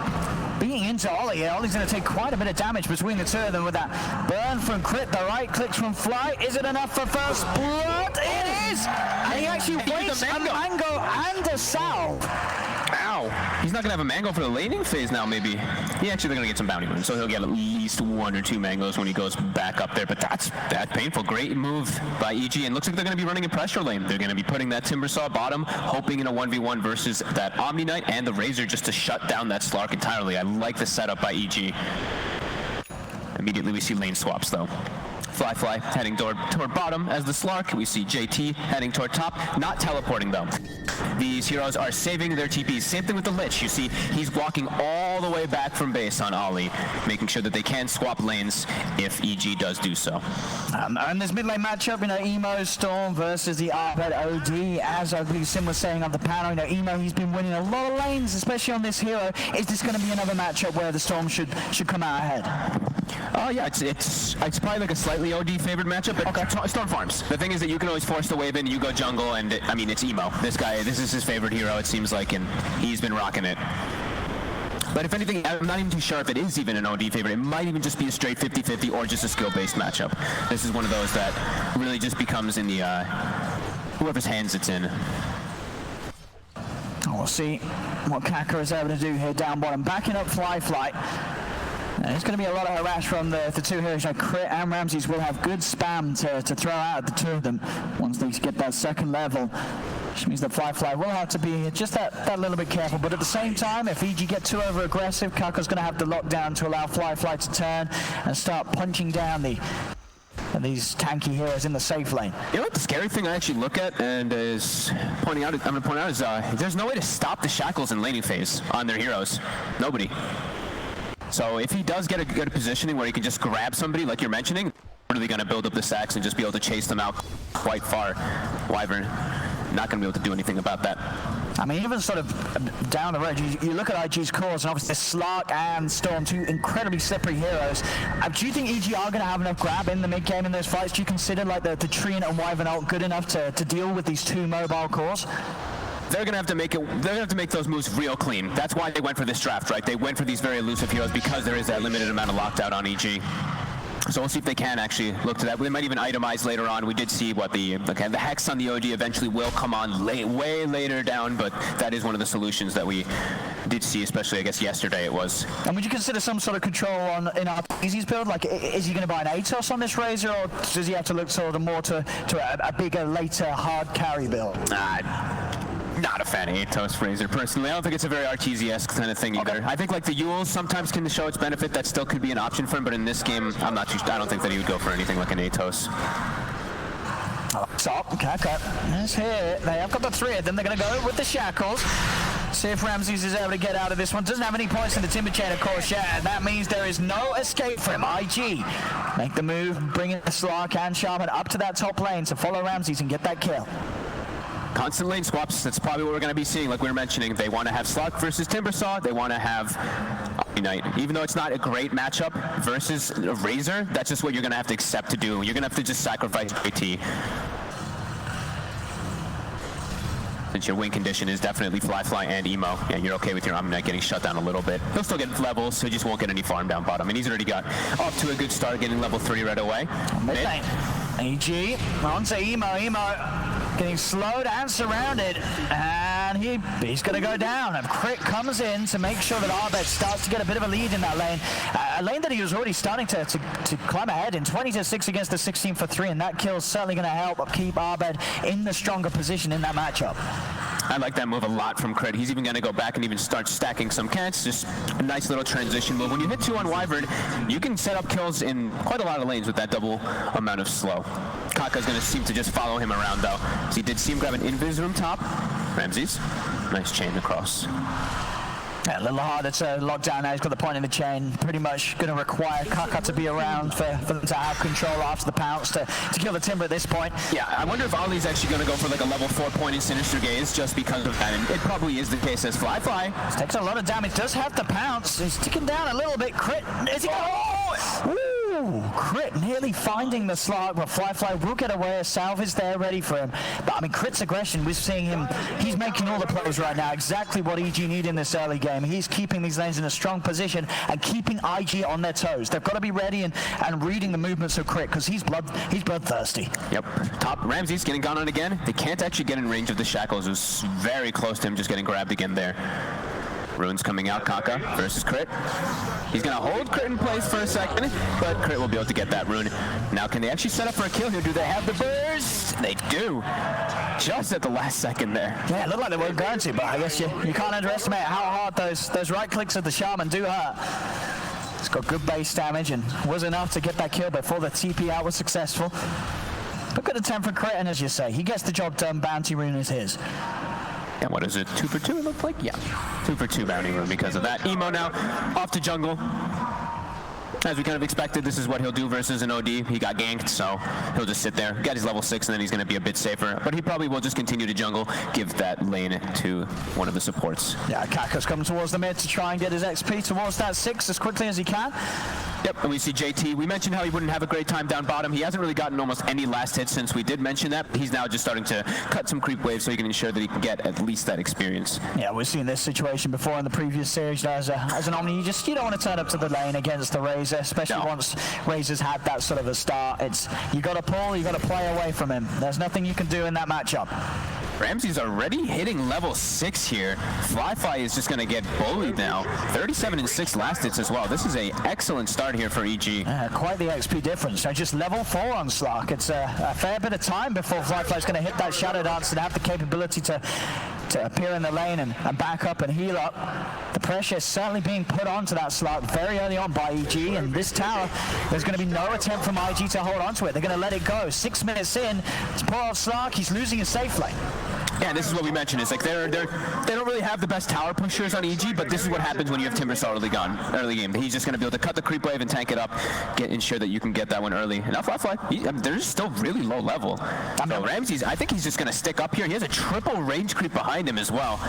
beating into Ollie here. Ollie's going to take quite a bit of damage between the two of them with that burn from Crit, the right clicks from Flight. Is it enough for first blood? It is! And he actually wastes a mango and a salve. Ow. He's not going to have a mango for the laning phase now, maybe. He actually, they're going to get some bounty runes, so he'll get at least 1 or 2 mangoes when he goes back up there, but that's painful. Great move by EG, and looks like they're going to be running a pressure lane. They're going to be putting that Timbersaw bottom, hoping in a 1v1 versus that Omni Knight and the Razor just to shut down that Slark entirely. I like the setup by EG. Immediately we see lane swaps though. Fly heading toward bottom as the Slark. We see JT heading toward top, not teleporting though. These heroes are saving their TPs. Same thing with the Lich. You see he's walking all the way back from base on Ollie, making sure that they can swap lanes if EG does do so. And this mid lane matchup, you know, Emo Storm versus the Arbed OD. As I believe Sim was saying on the panel, you know, Emo, he's been winning a lot of lanes, especially on this hero. Is this going to be another matchup where the Storm should come out ahead? Oh yeah, it's probably like a slightly OD favored matchup, but okay. Storm farms. The thing is that you can always force the wave in, you go jungle, and I mean, it's Emo. This is his favorite hero, it seems like, and he's been rocking it. But if anything, I'm not even too sure if it is even an OD favorite. It might even just be a straight 50-50 or just a skill-based matchup. This is one of those that really just becomes in the whoever's hands it's in. We'll see what Kaka is able to do here down bottom, backing up Flight. There's going to be a lot of harass from the two heroes. Like Crit and Ramses will have good spam to throw out at the two of them once they get that second level, which means that Fly will have to be just that little bit careful. But at the same time, if EG get too over aggressive, Kaka's going to have the lockdown to allow Fly to turn and start punching down these tanky heroes in the safe lane. You know what the scary thing I actually look at and is I'm going to point out is there's no way to stop the shackles in laning phase on their heroes. Nobody. So if he does get a good positioning where he can just grab somebody like you're mentioning, really going to build up the sacks and just be able to chase them out quite far. Wyvern not going to be able to do anything about that. I mean, even sort of down the road, you look at IG's cores, and obviously Slark and Storm, two incredibly slippery heroes. Do you think EG are going to have enough grab in the mid game in those fights? Do you consider like the Treant and Wyvern ult good enough to deal with these two mobile cores? They're gonna have to make it. They're gonna have to make those moves real clean. That's why they went for this draft, right? They went for these very elusive heroes because there is that limited amount of lockdown on EG. So we'll see if they can actually look to that. They might even itemize later on. We did see what the Hex on the OD eventually will come on way later down, but that is one of the solutions that we did see, especially I guess yesterday it was. And would you consider some sort of control in ARCANO's build? Like, is he going to buy an Atos on this Razor, or does he have to look sort of more to a bigger, later, hard carry build? Not a fan of Atos Razor personally. I don't think it's a very RTS kind of thing either. Okay. I think like the Yules sometimes can show its benefit. That still could be an option for him, but in this game, I don't think that he would go for anything like an Atos. So, Kaka, let's hear it. They have got the three of them. They're going to go with the shackles. See if Ramses is able to get out of this one. Doesn't have any points in the Timber Chain, of course, yeah. That means there is no escape for him. IG make the move, bringing the Slark and Shaman up to that top lane to follow Ramses and get that kill. Constant lane swaps, that's probably what we're going to be seeing, like we were mentioning. They want to have Slark versus Timbersaw. They want to have Omni Knight. Even though it's not a great matchup versus a Razor, that's just what you're going to have to accept to do. You're going to have to just sacrifice JT. Since your win condition is definitely Fly and Emo, and you're okay with your Omni Knight getting shut down a little bit. He'll still get levels, so he just won't get any farm down bottom. And he's already got off to a good start, getting level 3 right away. EG onto Emo getting slowed and surrounded, and he's going to go down. And Crit comes in to make sure that Arbed starts to get a bit of a lead in that lane, a lane that he was already starting to climb ahead in 20-6 against the 16 for 3, and that kill is certainly going to help keep Arbed in the stronger position in that matchup. I like that move a lot from Crit. He's even going to go back and even start stacking some cats. Just a nice little transition move. When you hit 2 on Wyvern, you can set up kills in quite a lot of lanes with that double amount of slow. Kaka's going to seem to just follow him around, though. So he did see him grab an invis room top. Ramses, nice chain across. Yeah, a little harder to lock down now. He's got the point in the chain. Pretty much going to require Kaka to be around for them to have control after the pounce to kill the Timber at this point. Yeah, I wonder if Ollie's actually going to go for like a level 4 point in Sinister Gaze just because of that. And it probably is the case as Fly. This takes a lot of damage. Does have the pounce. He's ticking down a little bit. Crit. Is he? Ooh, Crit nearly finding the slot, but Fly will get away. A salve is there ready for him. But I mean, Crit's aggression, we're seeing him, he's making all the plays right now. Exactly what EG need in this early game. He's keeping these lanes in a strong position and keeping IG on their toes. They've got to be ready and reading the movements of Crit because he's bloodthirsty. Yep. Top Ramses getting gone on again. They can't actually get in range of the shackles. It was very close to him just getting grabbed again there. Rune's coming out, Kaka versus Crit. He's going to hold Crit in place for a second, but Crit will be able to get that rune. Now, can they actually set up for a kill here? Do they have the burst? They do. Just at the last second there. Yeah, it looked like they weren't going to, but I guess you can't underestimate how hard those right clicks of the Shaman do hurt. It's got good base damage and was enough to get that kill before the TP out was successful. But good attempt from Crit, and as you say, he gets the job done. Bounty rune is his. And what is it, 2 for 2 it looked like? Yeah, 2 for 2 bounty room because of that. Emo now off to jungle. As we kind of expected, this is what he'll do versus an OD. He got ganked, so he'll just sit there, get his level 6, and then he's going to be a bit safer. But he probably will just continue to jungle, give that lane to one of the supports. Yeah, Kaka's coming towards the mid to try and get his XP towards that 6 as quickly as he can. Yep, and we see JT. We mentioned how he wouldn't have a great time down bottom. He hasn't really gotten almost any last hits since we did mention that. He's now just starting to cut some creep waves so he can ensure that he can get at least that experience. Yeah, we've seen this situation before in the previous series. As an Omni, you don't want to turn up to the lane against the Razor, especially once Razor's had that sort of a start. You got to pull, you got to play away from him. There's nothing you can do in that matchup. Ramsey's already hitting level 6 here. Fly is just going to get bullied now. 37 and 6 last hits as well. This is an excellent start here for EG. Quite the XP difference. So just level 4 on Slark. It's a fair bit of time before Fly's going to hit that Shadow Dance and have the capability to appear in the lane and back up and heal up. The pressure is certainly being put onto that Slark very early on by EG, and this tower, there's going to be no attempt from IG to hold onto it. They're going to let it go. 6 minutes in, it's poor old Slark. He's losing his safe lane. Yeah, this is what we mentioned. It's like they don't really have the best tower pushers on EG, but this is what happens when you have Timber so early game. He's just going to be able to cut the creep wave and tank it up, ensure that you can get that one early. And now Fly, they're still really low level. So Ramses, I think he's just going to stick up here. He has a triple range creep behind him as well.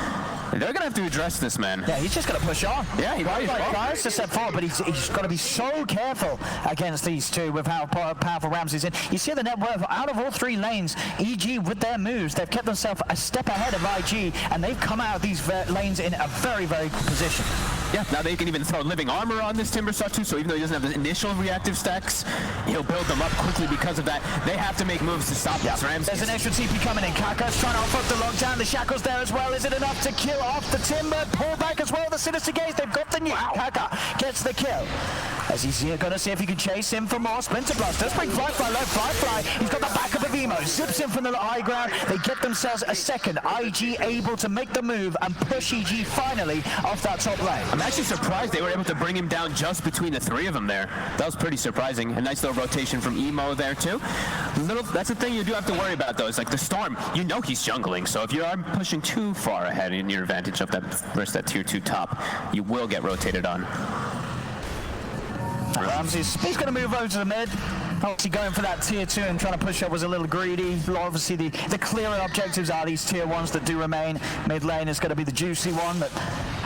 They're going to have to address this, man. Yeah, he's just going to push on. Yeah, he tries to step forward, but he's got to be so careful against these two with how powerful Ramses is. You see the net worth out of all 3 lanes. EG with their moves, they've kept themselves a step ahead of IG, and they've come out of these lanes in a very, very good position. Yeah, now they can even throw living armor on this Timber Saw too, so even though he doesn't have the initial reactive stacks, he'll build them up quickly because of that. They have to make moves to stop this Ramses. There's an extra TP coming in. Kaka's trying to off the lockdown. The Shackle's there as well. Is it enough to kill off the Timber? Pull back as well. The Sinister Gaze, they've got the new. Kaka gets the kill. As he's going to see if he can chase him for more. Splinter Blast does bring Fly low. Fly, he's got the backup of Emo. Zips in from the high ground. They get themselves a second. IG able to make the move and push EG finally off that top lane. I'm actually surprised they were able to bring him down just between the 3 of them there. That was pretty surprising. A nice little rotation from Emo there too. That's the thing you do have to worry about though. It's like the Storm, you know he's jungling, so if you are pushing too far ahead in your advantage of that versus that tier 2 top, you will get rotated on. Ramses, he's going to move over to the mid. Obviously going for that tier 2 and trying to push up was a little greedy. Obviously the clearer objectives are these tier 1s that do remain. Mid lane is going to be the juicy one that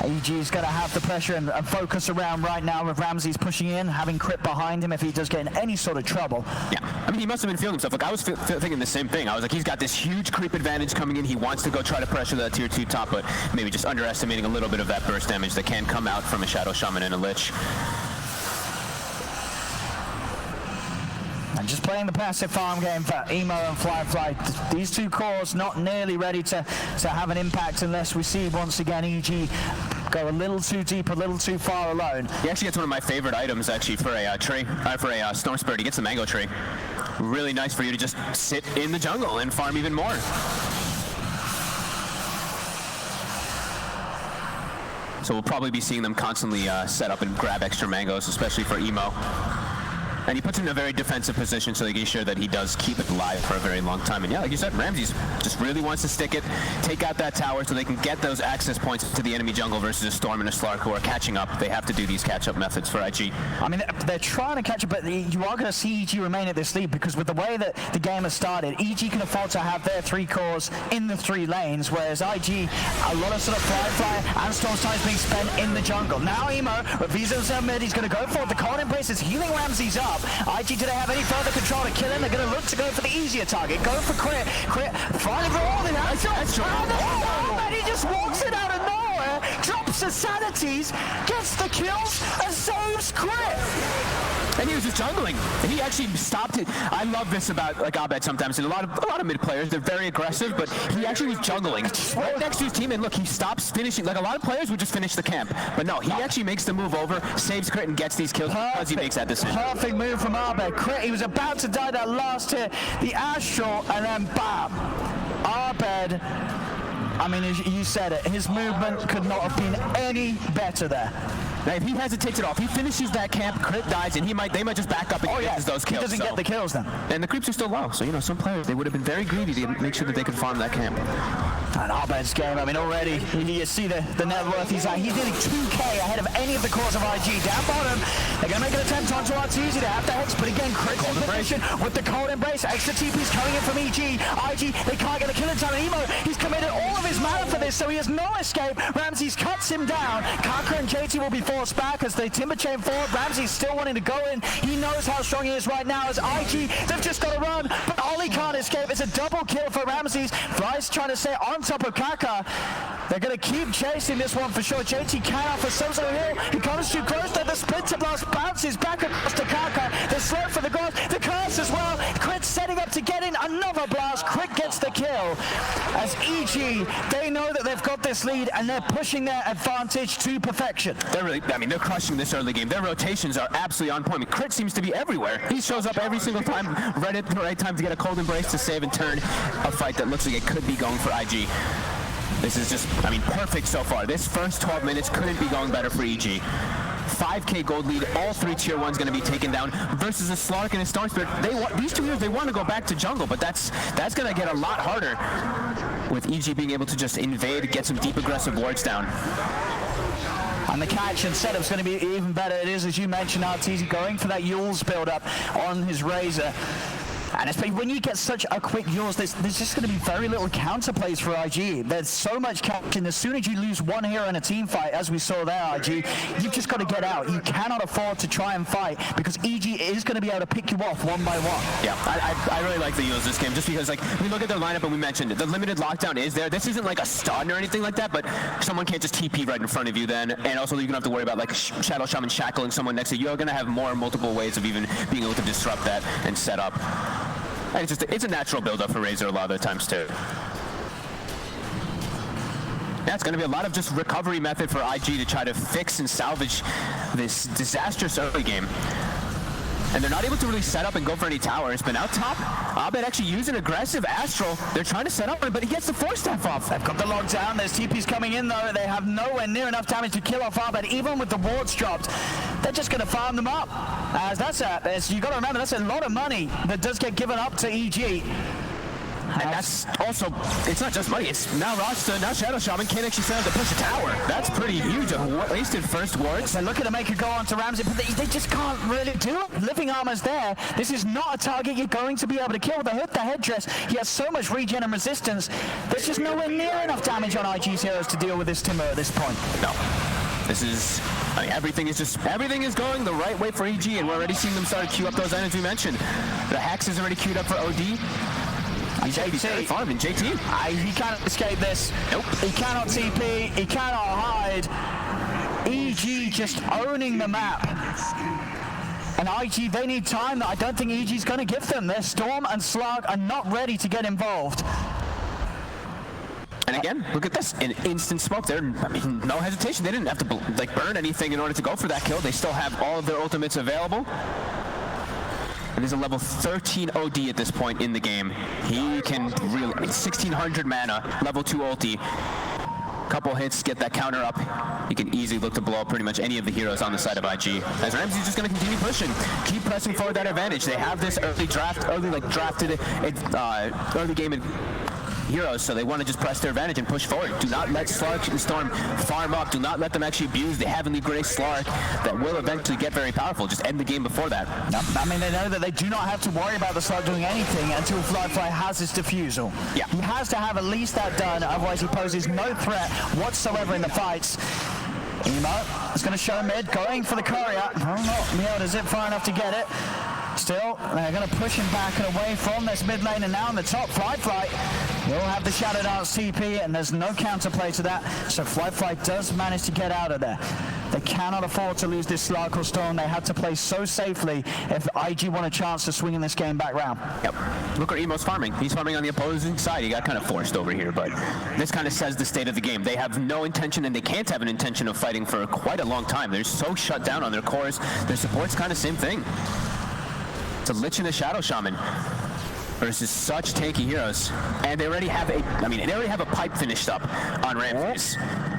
AEG is going to have the pressure and focus around right now with Ramses pushing in, having Crit behind him if he does get in any sort of trouble. Yeah, I mean he must have been feeling himself. Like I was thinking the same thing. I was like, he's got this huge creep advantage coming in. He wants to go try to pressure that tier 2 top, but maybe just underestimating a little bit of that burst damage that can come out from a Shadow Shaman and a Lich. And just playing the passive farm game for Emo and Firefly. These two cores not nearly ready to have an impact unless we see once again EG go a little too deep, a little too far alone. He actually gets one of my favorite items actually for a tree, for a Storm Spirit. He gets the mango tree. Really nice for you to just sit in the jungle and farm even more. So we'll probably be seeing them constantly set up and grab extra mangoes, especially for Emo. And he puts him in a very defensive position so they can ensure that he does keep it alive for a very long time. And yeah, like you said, Ramses just really wants to stick it, take out that tower so they can get those access points to the enemy jungle versus a Storm and a Slark who are catching up. They have to do these catch-up methods for IG. I mean, they're trying to catch up, but you are going to see EG remain at this lead because with the way that the game has started, EG can afford to have their 3 cores in the 3 lanes, whereas IG, a lot of sort of Firefly and Storm's time is being spent in the jungle. Now Emo, with Vizo's mid, he's going to go for it. The Cold Embrace is healing Ramses up. IG, do they have any further control to kill him? They're going to look to go for the easier target. Go for Crit. Crit, finally for all the headshots. And he just walks it out of nowhere, drops the sanities, gets the kills, and saves Crit. And he was just jungling. And he actually stopped it. I love this about like Abed sometimes. And a lot of mid players, they're very aggressive, but he actually was jungling right next to his team. And look, he stops finishing. Like a lot of players would just finish the camp, but no, he actually makes the move over, saves Crit, and gets these kills because he makes that decision. Perfect move from Abed. Crit, he was about to die that last hit, the Astral, and then bam, Abed. I mean, as you said it, his movement could not have been any better there. Now, if he hesitates it off, he finishes that camp, Crit dies, and they might just back up and get those kills. He doesn't get the kills then. And the creeps are still low, so, you know, some players, they would have been very greedy to make sure that they could farm that camp. And Abed's game, I mean, already, you see the net worth he's at. He's nearly 2K ahead of any of the cores of IG. Down bottom, they're going to make an attempt onto Arteezy. They have the Hex, but again, Crit's in position with the Cold Embrace. Extra TP's coming in from EG. IG, they can't get a kill in time. And Emo, he's committed all of his mana for this, so he has no escape. Ramses cuts him down. Kaka and JT will be forced back as they timber chain forward. Ramses still wanting to go in. He knows how strong he is right now as IG, they've just got to run, but Ollie can't escape. It's a double kill for Ramses. Fly's trying to stay on top of Kaka. They're going to keep chasing this one for sure. JT can offer some sort of hill. He comes too close there. The Splinter Blast bounces back across to Kaka. The slow for the gods. The curse as well. Crit setting up to get in another blast. Crit gets the kill. As EG, they know that they've got this lead and they're pushing their advantage to perfection. They're really, I mean, they're crushing this early game. Their rotations are absolutely on point. I mean, Crit seems to be everywhere. He shows up every single time, right at the right time to get a Cold Embrace to save and turn a fight that looks like it could be going for IG. This is just, I mean, perfect so far. This first 12 minutes couldn't be going better for EG. 5K gold lead, all 3 tier 1s going to be taken down versus a Slark and a Storm Spirit. These 2 heroes, they want to go back to jungle, but that's going to get a lot harder with EG being able to just invade, get some deep aggressive wards down. And the catch and setup's going to be even better. It is, as you mentioned, Arteezy going for that Yule's build-up on his Razor. And especially when you get such a quick Yule's, there's just going to be very little counterplays for IG. There's so much catch, and as soon as you lose one hero in a team fight, as we saw there, IG, you've just got to get out. You cannot afford to try and fight because EG is going to be able to pick you off one by one. Yeah, I really like the Yules this game just because, like, we look at their lineup and we mentioned it. The limited lockdown is there. This isn't like a stun or anything like that, but someone can't just TP right in front of you then. And also you don't have to worry about, like, Shadow Shaman shackling someone next to you. You're going to have multiple ways of even being able to disrupt that and set up. And it's a natural build-up for Razor a lot of the times too. Yeah, it's going to be a lot of just recovery method for IG to try to fix and salvage this disastrous early game. And they're not able to really set up and go for any towers, but out top, Abed actually used an aggressive Astral. They're trying to set up, but he gets the Force Staff off. They've got the lockdown. There's TPs coming in, though. They have nowhere near enough damage to kill off Abed, even with the wards dropped. They're just going to farm them up. As you got to remember, that's a lot of money that does get given up to EG. And that's also, it's not just money, it's now Rasta, now Shadow Shaman can't actually set up to push a tower. That's pretty huge. A wasted first wards. They're looking to make a go onto Ramsey, but they just can't really do it. Living Armor's there. This is not a target you're going to be able to kill. The headdress, he has so much regen and resistance. There's just nowhere near enough damage on IG's heroes to deal with this Timber at this point. No. This is, I mean, everything is going the right way for EG, and we're already seeing them start to queue up those items we mentioned. The Hex is already queued up for OD. JT. He cannot escape this. Nope. He cannot TP. He cannot hide. EG just owning the map. And IG, they need time that I don't think EG's going to give them. Their Storm and Slug are not ready to get involved. And again, look at this, an instant smoke there. I mean, no hesitation. They didn't have to like burn anything in order to go for that kill. They still have all of their ultimates available. And there's a level 13 OD at this point in the game. He can really, 1600 mana, level 2 ulti. Couple hits, get that counter up. He can easily look to blow up pretty much any of the heroes on the side of IG. As Ramsey's just going to continue pushing, keep pressing forward that advantage. They have this early drafted early game heroes, so they want to just press their advantage and push forward. Do not let Slark and Storm farm up. Do not let them actually abuse the Heavenly Grace Slark that will eventually get very powerful. Just end the game before that. I mean, they know that they do not have to worry about the Slark doing anything until Flyfly has his defusal. Yeah. He has to have at least that done, otherwise he poses no threat whatsoever in the fights. Emo is going to show mid, going for the courier. Not be able to zip far enough to get it. Still, they're going to push him back and away from this mid lane, and now on the top, Flyfly will have the Shadow Dance TP, and there's no counterplay to that, so Flyfly does manage to get out of there. They cannot afford to lose this Slark or Storm. They had to play so safely if IG want a chance to swing in this game back round. Yep. Look where Emo's farming. He's farming on the opposing side. He got kind of forced over here, but this kind of says the state of the game. They have no intention, and they can't have an intention of fighting for quite a long time. They're so shut down on their cores. Their support's kind of same thing. It's a Lich and a Shadow Shaman versus such tanky heroes, and they already have a pipe finished up on Ramses.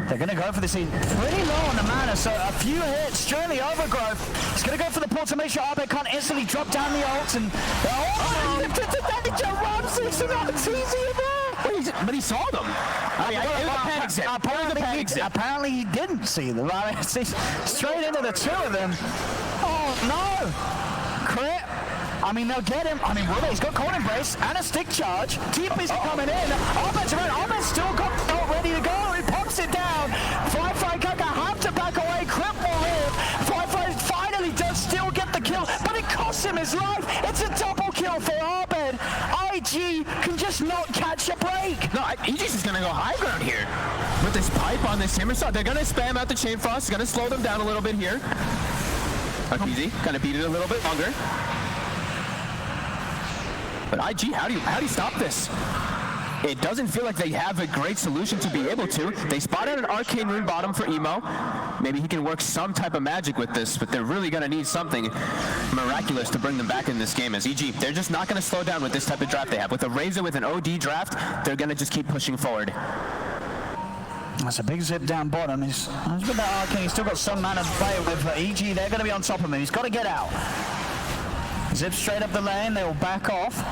They're going to go for this scene pretty low on the mana, so a few hits during the overgrowth. He's going to go for the portal. Make sure Arbet can't instantly drop down the ult, and Ramses is not easy But he saw them. Apparently he didn't see them. Right? Straight into the two of them. Oh no! Crit. I mean, they'll get him. I mean, will they? He's got Cold Embrace and a stick charge. TP's coming in. Arbet's around. Arbet's still got the ult ready to go. He pops it down. Flyfly Kaka have to back away. Crit will live. Flyfly finally does still get the kill, but it costs him his life. It's a double kill for Arbet. IG can just not catch a break. No, EG's just going to go high ground here. With this pipe on this Timbersaw, they're going to spam out the Chain Frost. It's going to slow them down a little bit here. Easy. Kind of beat it a little bit longer. But IG, how do you stop this? It doesn't feel like they have a great solution to be able to. They spotted an Arcane Rune bottom for Emo. Maybe he can work some type of magic with this, but they're really going to need something miraculous to bring them back in this game. As EG, they're just not going to slow down with this type of draft they have. With a Razor with an OD draft, they're going to just keep pushing forward. That's a big zip down bottom. He's with that Arcane. He's still got some mana to play with. But EG, they're going to be on top of him. He's got to get out. Zip straight up the lane. They will back off.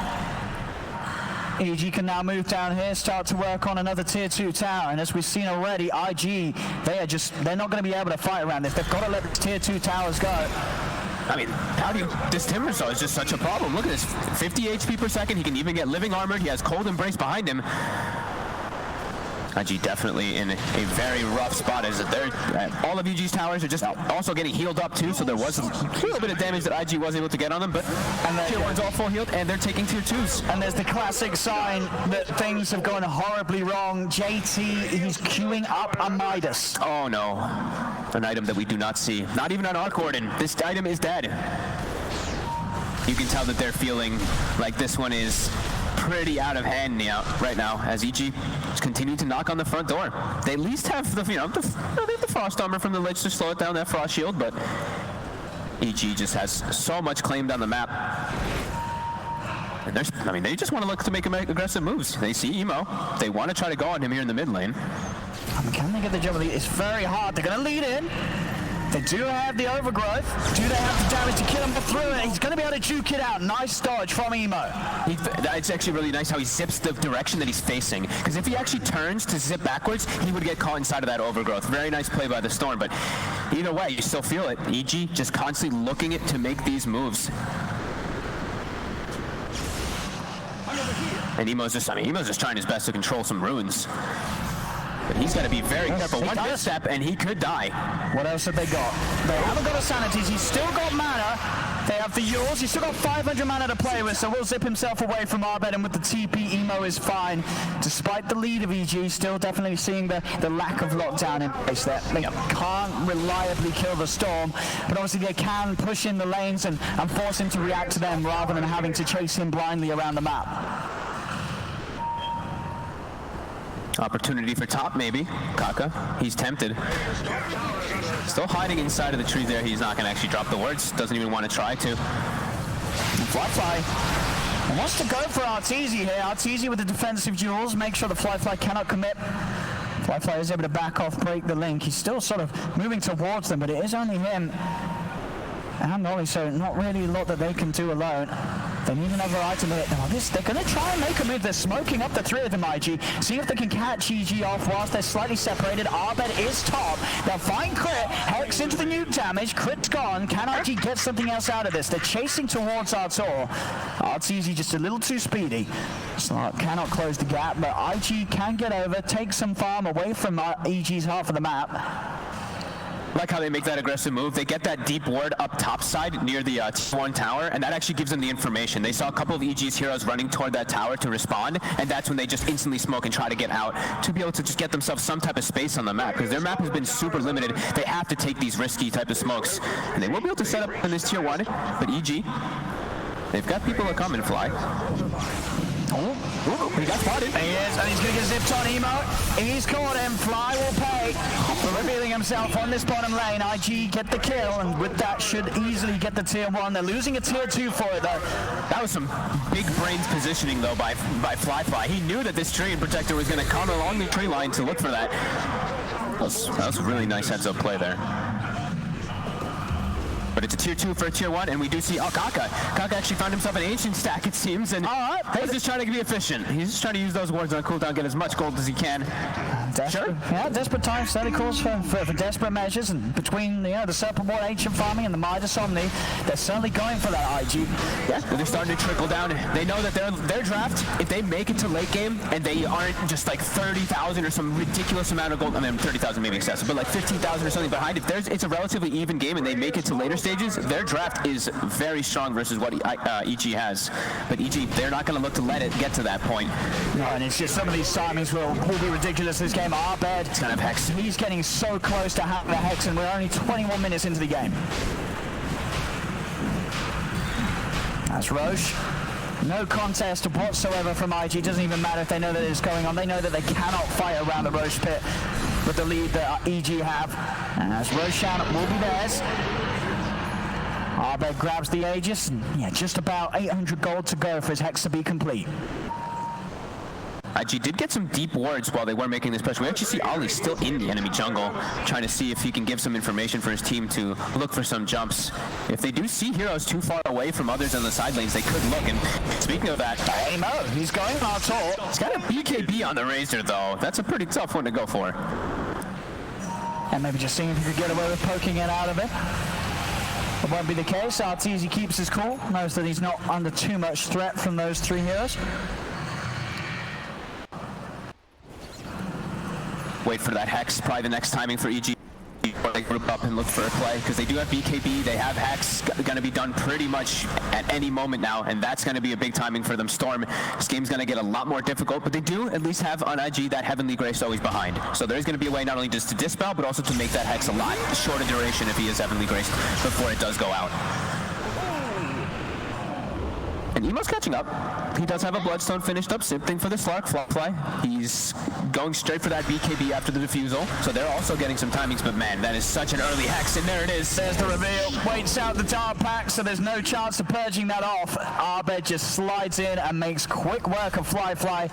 EG can now move down here, start to work on another tier 2 tower. And as we've seen already, IG, they're not going to be able to fight around this. They've got to let the tier 2 towers go. I mean, this Timbersaw is just such a problem. Look at this, 50 HP per second. He can even get Living Armored. He has Cold Embrace behind him. IG definitely in a very rough spot as all of UG's towers are just also getting healed up too, so there was a little bit of damage that IG was able to get on them, but tier 1's all full healed and they're taking tier 2s. And there's the classic sign that things have gone horribly wrong. JT, he's queuing up a Midas. Oh no, an item that we do not see. Not even on Arc Warden. This item is dead. You can tell that they're feeling like this one is pretty out of hand right now, as EG is continuing to knock on the front door. They at least have the Frost Armor from the Lich to slow it down, that Frost Shield, but EG just has so much claimed on the map. And they just want to look to make aggressive moves. They see Emo. They want to try to go on him here in the mid lane. Can they get the jump? It's very hard. They're going to lead in. They do have the overgrowth. Do they have the damage to kill him through it? He's going to be able to juke it out. Nice dodge from Emo. It's actually really nice how he zips the direction that he's facing. Because if he actually turns to zip backwards, he would get caught inside of that overgrowth. Very nice play by the Storm, but either way, you still feel it. EG just constantly looking to make these moves. And Emo's just trying his best to control some runes. But he's got to be very careful. One misstep and he could die. What else have they got? They haven't got a Sanities. He's still got mana. They have the Yules. He's still got 500 mana to play with, so will zip himself away from Arbed, and with the TP, Emo is fine. Despite the lead of EG, still definitely seeing the lack of lockdown in place there. They can't reliably kill the Storm, but obviously they can push in the lanes and force him to react to them rather than having to chase him blindly around the map. Opportunity for top, maybe. Kaka, he's tempted. Still hiding inside of the tree there. He's not going to actually drop the wards. Doesn't even want to try to. Fly wants to go for Arteezy here. Arteezy with the defensive duels. Make sure the Fly cannot commit. Fly is able to back off, break the link. He's still sort of moving towards them, but it is only him and Ollie, so not really a lot that they can do alone. They need another item. They're going to try and make a move. They're smoking up the three of them, IG. See if they can catch EG off whilst they're slightly separated. Arbed is top. They'll find Crit. Hex into the nuke damage. Crit's gone. Can IG get something else out of this? They're chasing towards Artur. Arteezy just a little too speedy. Slark cannot close the gap, but IG can get over, take some farm away from EG's half of the map. Like how they make that aggressive move. They get that deep ward up top side near the T1 tower, and that actually gives them the information. They saw a couple of EG's heroes running toward that tower to respond, and that's when they just instantly smoke and try to get out to be able to just get themselves some type of space on the map, because their map has been super limited. They have to take these risky type of smokes, and they will be able to set up in this tier 1, but EG, they've got people that come and fly. Oh, he got spotted. He is, and he's going to get zipped on Emo. He's caught him. Fly will pay for revealing himself on this bottom lane. IG get the kill, and with that should easily get the tier 1. They're losing a tier 2 for it, though. That was some big brains positioning, though, by Fly. He knew that this tree and protector was going to come along the tree line to look for that. That was a really nice heads-up play there. But it's a tier 2 for a tier 1, and we do see Kaka. Kaka actually found himself an ancient stack, it seems, and he's just trying to be efficient. He's just trying to use those wards on cooldown, get as much gold as he can. Desperate, yeah, desperate times certainly calls for desperate measures, and between the Serpent Board ancient farming and the Midas Omni, they're certainly going for that IG. Yeah, they're starting to trickle down. They know that their draft, if they make it to late game and they aren't just like 30,000 or some ridiculous amount of gold, I mean 30,000 maybe excessive, but like 15,000 or something behind, if it's a relatively even game and they make it to later stages, their draft is very strong versus what EG has. But EG, they're not going to look to let it get to that point. No, and it's just some of these timings will be ridiculous this game. Arbed, it's kind of Hex. He's getting so close to having a Hex, and we're only 21 minutes into the game. That's Roche. No contest whatsoever from IG. Doesn't even matter if they know that it's going on. They know that they cannot fight around the Roche pit with the lead that EG have. And as Roshan will be theirs. Arbed grabs the Aegis, and yeah, just about 800 gold to go for his Hex to be complete. IG did get some deep wards while they were making this push. We actually see Ollie still in the enemy jungle, trying to see if he can give some information for his team to look for some jumps. If they do see heroes too far away from others on the side lanes, they could look. And speaking of that, Amo, he's going on top. He's got a BKB on the Razor, though. That's a pretty tough one to go for. And maybe just seeing if he could get away with poking it out of it. It won't be the case. Arteezy keeps his cool, knows that he's not under too much threat from those three heroes. Wait for that Hex, probably the next timing for EG. They group up and look for a play, because they do have BKB, they have Hex, going to be done pretty much at any moment now, and that's going to be a big timing for them. Storm, this game's going to get a lot more difficult, but they do at least have on IG that Heavenly Grace always behind. So there's going to be a way not only just to dispel, but also to make that Hex a lot shorter duration if he is Heavenly Grace before it does go out. And Emo's catching up. He does have a Bloodstone finished up, same thing for the Slark Fly. He's going straight for that BKB after the defusal, so they're also getting some timings, but man, that is such an early Hex, and there it is. There's the reveal. Waits out the tower pack, so there's no chance of purging that off. Arbed just slides in and makes quick work of Fly.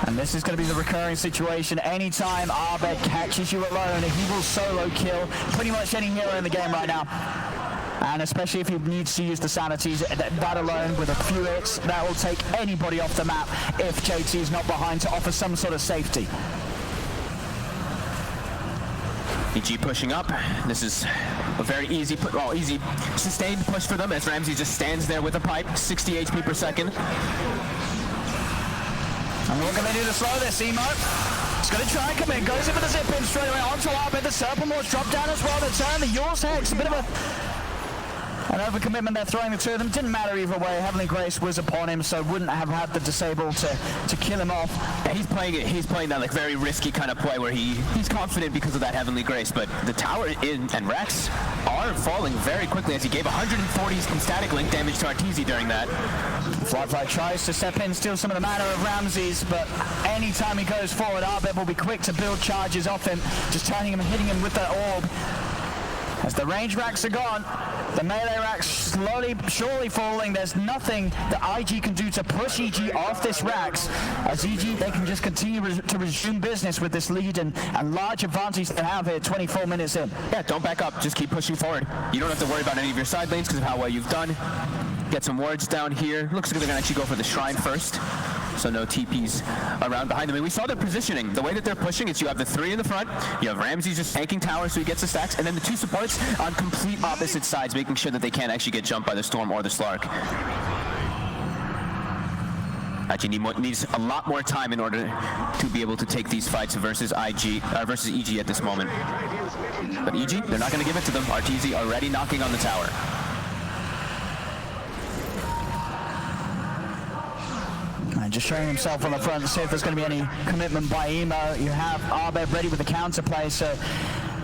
And this is going to be the recurring situation. Anytime Arbed catches you alone, he will solo kill pretty much any hero in the game right now. And especially if he needs to use the sanities, that alone with a few hits, that will take anybody off the map if JT is not behind to offer some sort of safety. EG pushing up. This is a very easy sustained push for them as Ramsey just stands there with a pipe, 60 HP per second. And what can they do to slow this, Emo? He's going to try and come in, goes in for the zip in straight away onto Arbed. The Serpent Ward's dropped down as well. The turn, the Yours Hex, a bit of a An overcommitment there, throwing the two of them. Didn't matter either way. Heavenly Grace was upon him, so wouldn't have had the disable to kill him off. Yeah, he's playing that like very risky kind of play where he's confident because of that Heavenly Grace, but the tower and Rex are falling very quickly as he gave 140 static link damage to Arteezy during that. Fly tries to step in, steal some of the mana of Ramses, but anytime he goes forward, Arbed will be quick to build charges off him, just turning him and hitting him with the orb. As the range racks are gone, the melee racks slowly, surely falling. There's nothing that IG can do to push EG off this racks. As EG, they can just continue to resume business with this lead and large advantage they have here, 24 minutes in. Yeah, don't back up. Just keep pushing forward. You don't have to worry about any of your side lanes because of how well you've done. Get some wards down here. Looks like they're going to actually go for the Shrine first. So no TPs around behind them. And we saw their positioning. The way that they're pushing is you have the three in the front, you have Ramsey just tanking tower so he gets the stacks, and then the two supports on complete opposite sides, making sure that they can't actually get jumped by the Storm or the Slark. Actually needs a lot more time in order to be able to take these fights versus EG at this moment. But EG, they're not going to give it to them. Arteezy already knocking on the tower. Just showing himself on the front to see if there's going to be any commitment by Emo. You have Arbed ready with the counterplay, so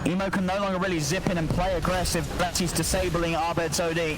Emo can no longer really zip in and play aggressive. That's he's disabling Arbed's OD.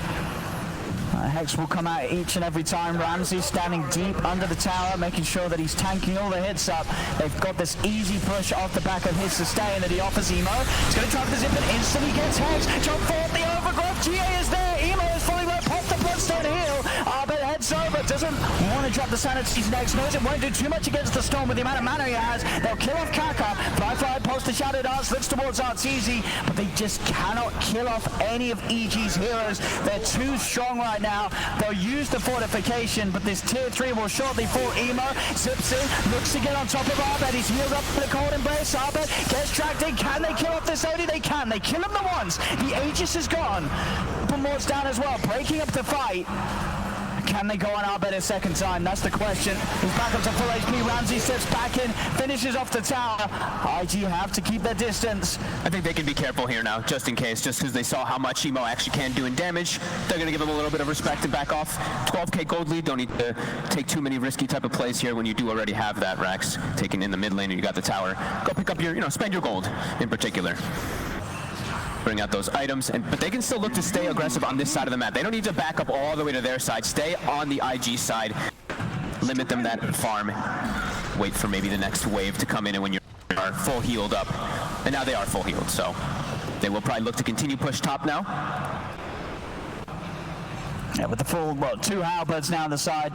Hex will come out each and every time. Ramsey standing deep under the tower, making sure that he's tanking all the hits up. They've got this easy push off the back of his sustain that he offers Emo. He's going to try for the zip and instantly gets Hex. Jump forward, the overgrowth. GA is there. Emo is fully low. Pop the bloodstone heal. Arbed heads over. Doesn't want to drop the sanities next. Knows it won't do too much against the Storm with the amount of mana he has. They'll kill off Kaka. Fly post the Shadow Dance. Looks towards Arteezy, but they just cannot kill off any of EG's heroes. They're too strong right now. They'll use the fortification, but this tier 3 will shortly fall. Emo zips in, looks to get on top of Arbed. He's healed up for the cold embrace. Arbed gets tracked in. Can they kill off this OD? They can. They kill him the once. The Aegis is gone. Pummel's down as well, breaking up the fight. Can they go on Arbed a second time? That's the question. He's back up to full HP. Ramsey steps back in, finishes off the tower. IG have to keep their distance. I think they can be careful here now, just in case, just because they saw how much Emo actually can do in damage. They're going to give him a little bit of respect and back off. 12k gold lead, don't need to take too many risky type of plays here when you do already have that, Rax. Taken in the mid lane and you got the tower. Go pick up your, spend your gold in particular. Bring out those items, but they can still look to stay aggressive on this side of the map. They don't need to back up all the way to their side. Stay on the IG side. Limit them that farm. Wait for maybe the next wave to come in and when you are full healed up. And now they are full healed, so they will probably look to continue push top now. Yeah, with the full, two halberds now on the side.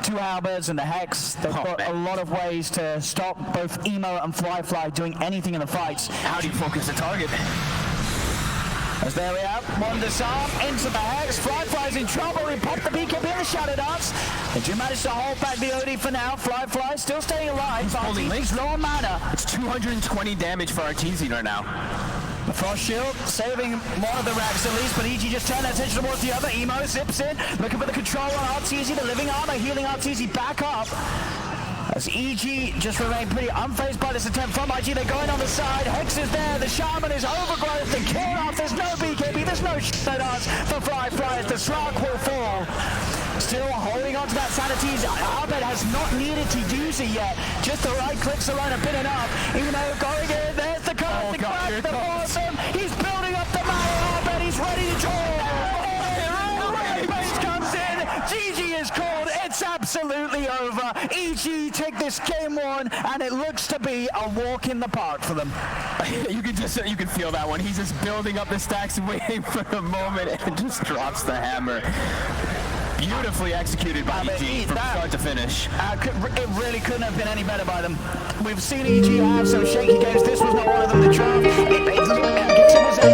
Two halberds and the Hex. They've got a lot of ways to stop both Emo and Fly doing anything in the fights. How do you focus the target? As there we have, one disarm into the Hex. Fly's in trouble. He popped the BKB in the Shadow Dance. They do manage to hold back the OD for now. Fly still staying alive. He's low on mana. It's 220 damage for Arteezy right now. The Frost Shield saving one of the racks at least, but EG just turned their attention towards the other. Emo zips in, looking for the control on Arteezy. The living armor healing Arteezy back up. As EG just remain pretty unfazed by this attempt from IG. They're going on the side. Hex is there. The Shaman is overgrowth and killed off. There's no BKB. There's no Shadow Dance for Fly as the Slark will fall. Still holding on to that sanities. Arbed has not needed to use it yet. Just the right clicks alone have been enough. Even though going in, there's the cut, the crack, the awesome. He's building up the mana. Arbed, he's ready to draw. Base comes in. GG is called. It's absolutely over. EG take this game one, and it looks to be a walk in the park for them. You can feel that one. He's just building up the stacks, waiting for the moment, and just drops the hammer. Beautifully executed by EG from start to finish. It really couldn't have been any better by them. We've seen EG have some shaky games. This was not one of them. The draft, it was excellent. They played it so well.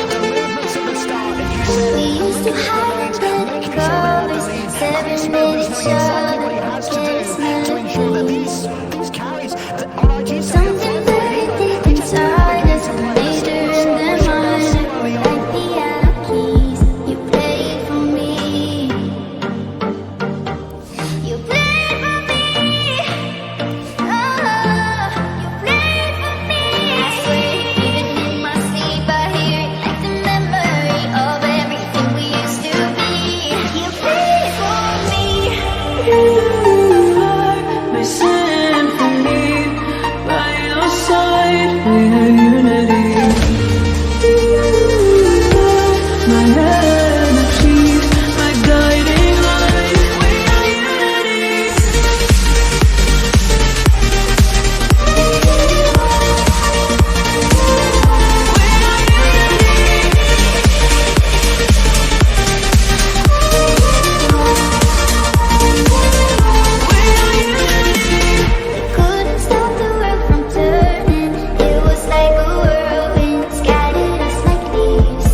The movements at the start, as you said, We used to hide in the covers, 7 minutes exactly what he has to do to ensure that these carries on IG something very deep inside us, later in their mind, like piano keys. You played for me. You played for me. Oh, you played for me. I swear, even in my energy, my guiding light. We are unity. Couldn't stop the world from turning. It was like a whirlwind, scattered us like leaves.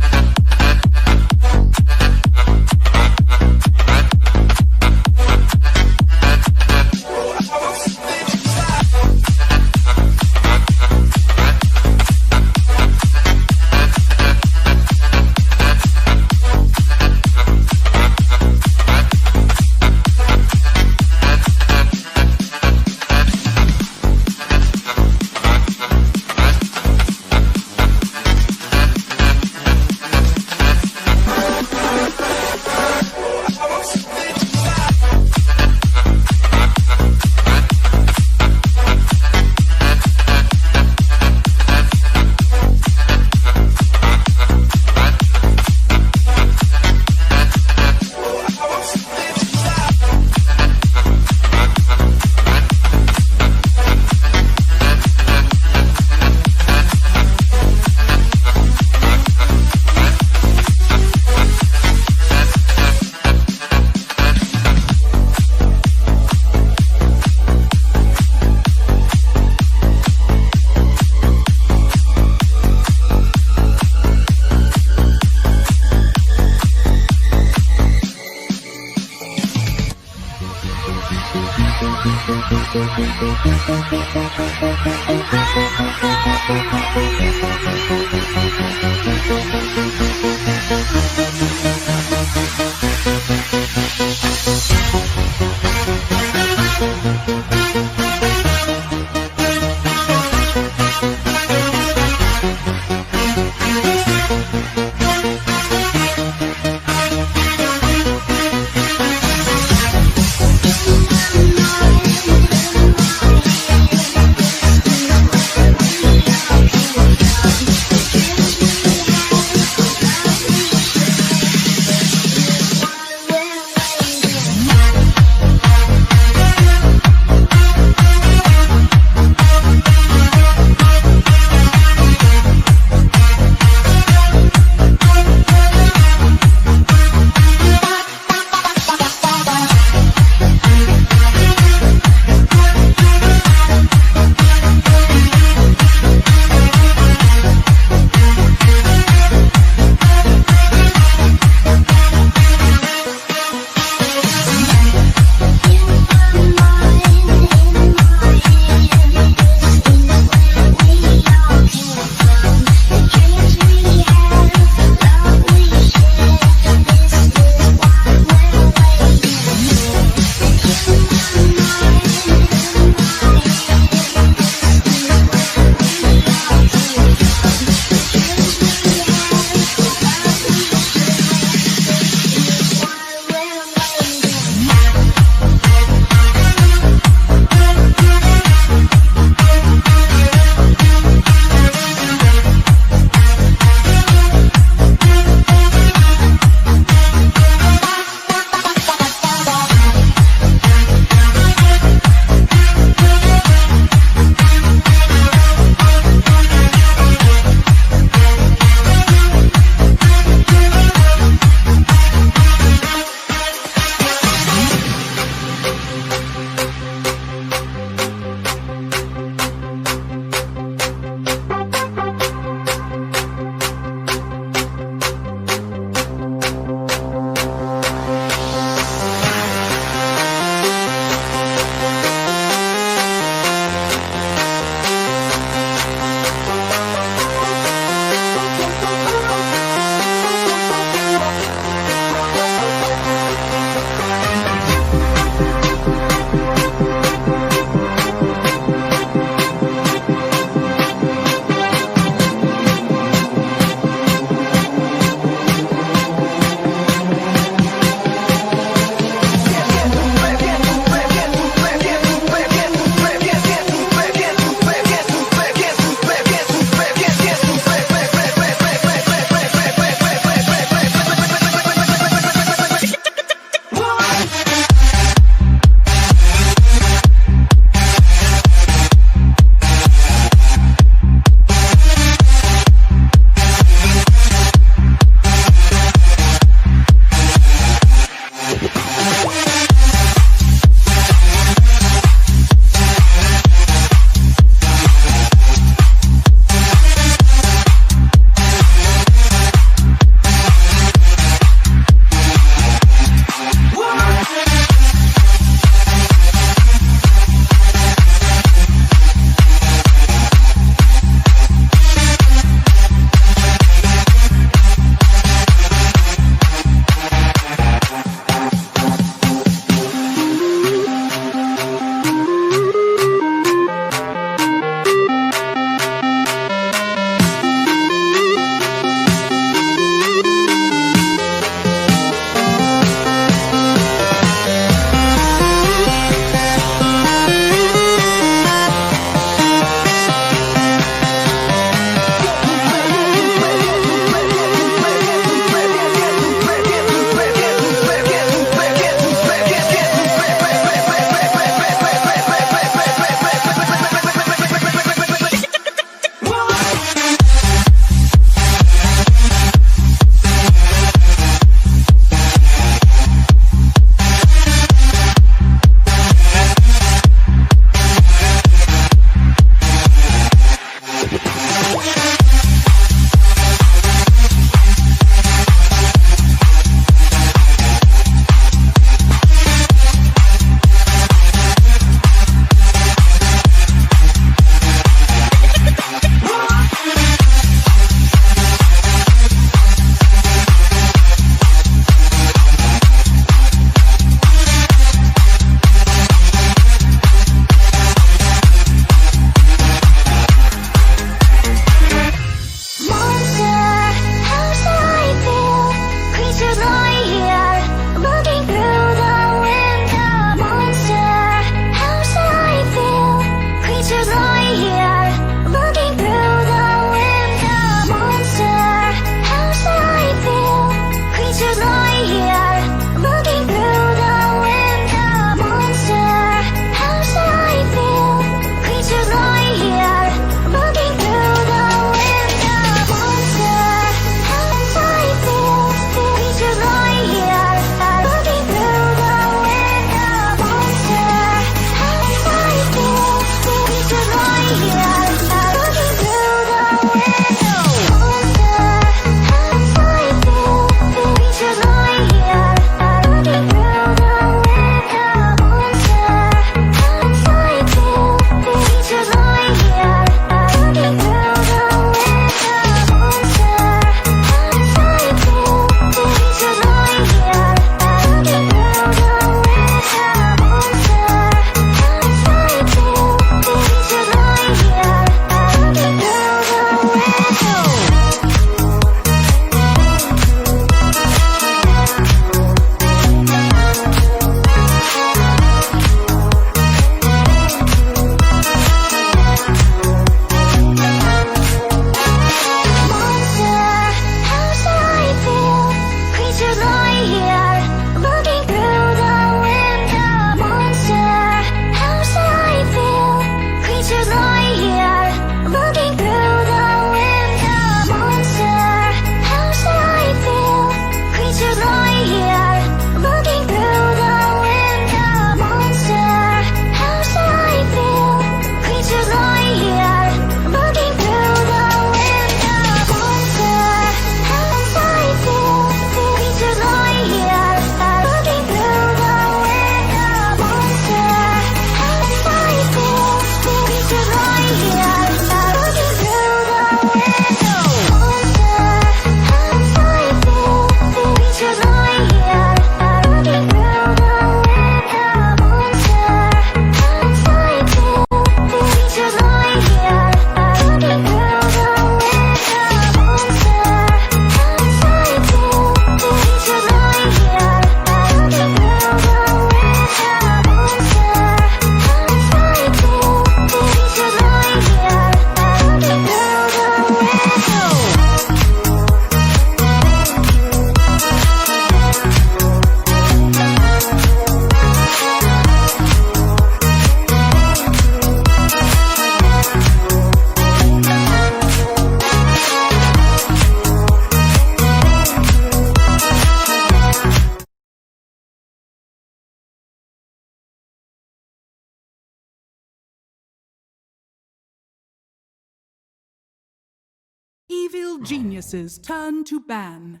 Evil geniuses turn to ban.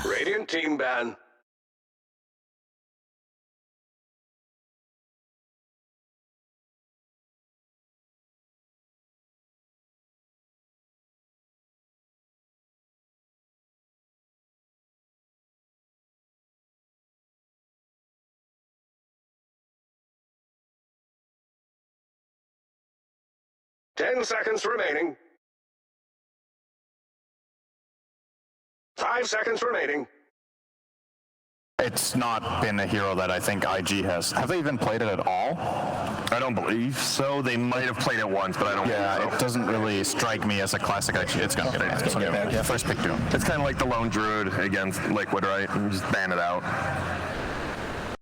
Radiant team ban. Ten seconds remaining. 5 seconds remaining. It's not been a hero that I think IG has. Have they even played it at all? I don't believe so. They might have played it once, but I don't Yeah, believe so. it doesn't really strike me as a classic IG. It's gonna get banned. It's gonna get banned. Yeah, first pick Doom. It's kind of like the Lone Druid against Liquid, right? You just ban it out.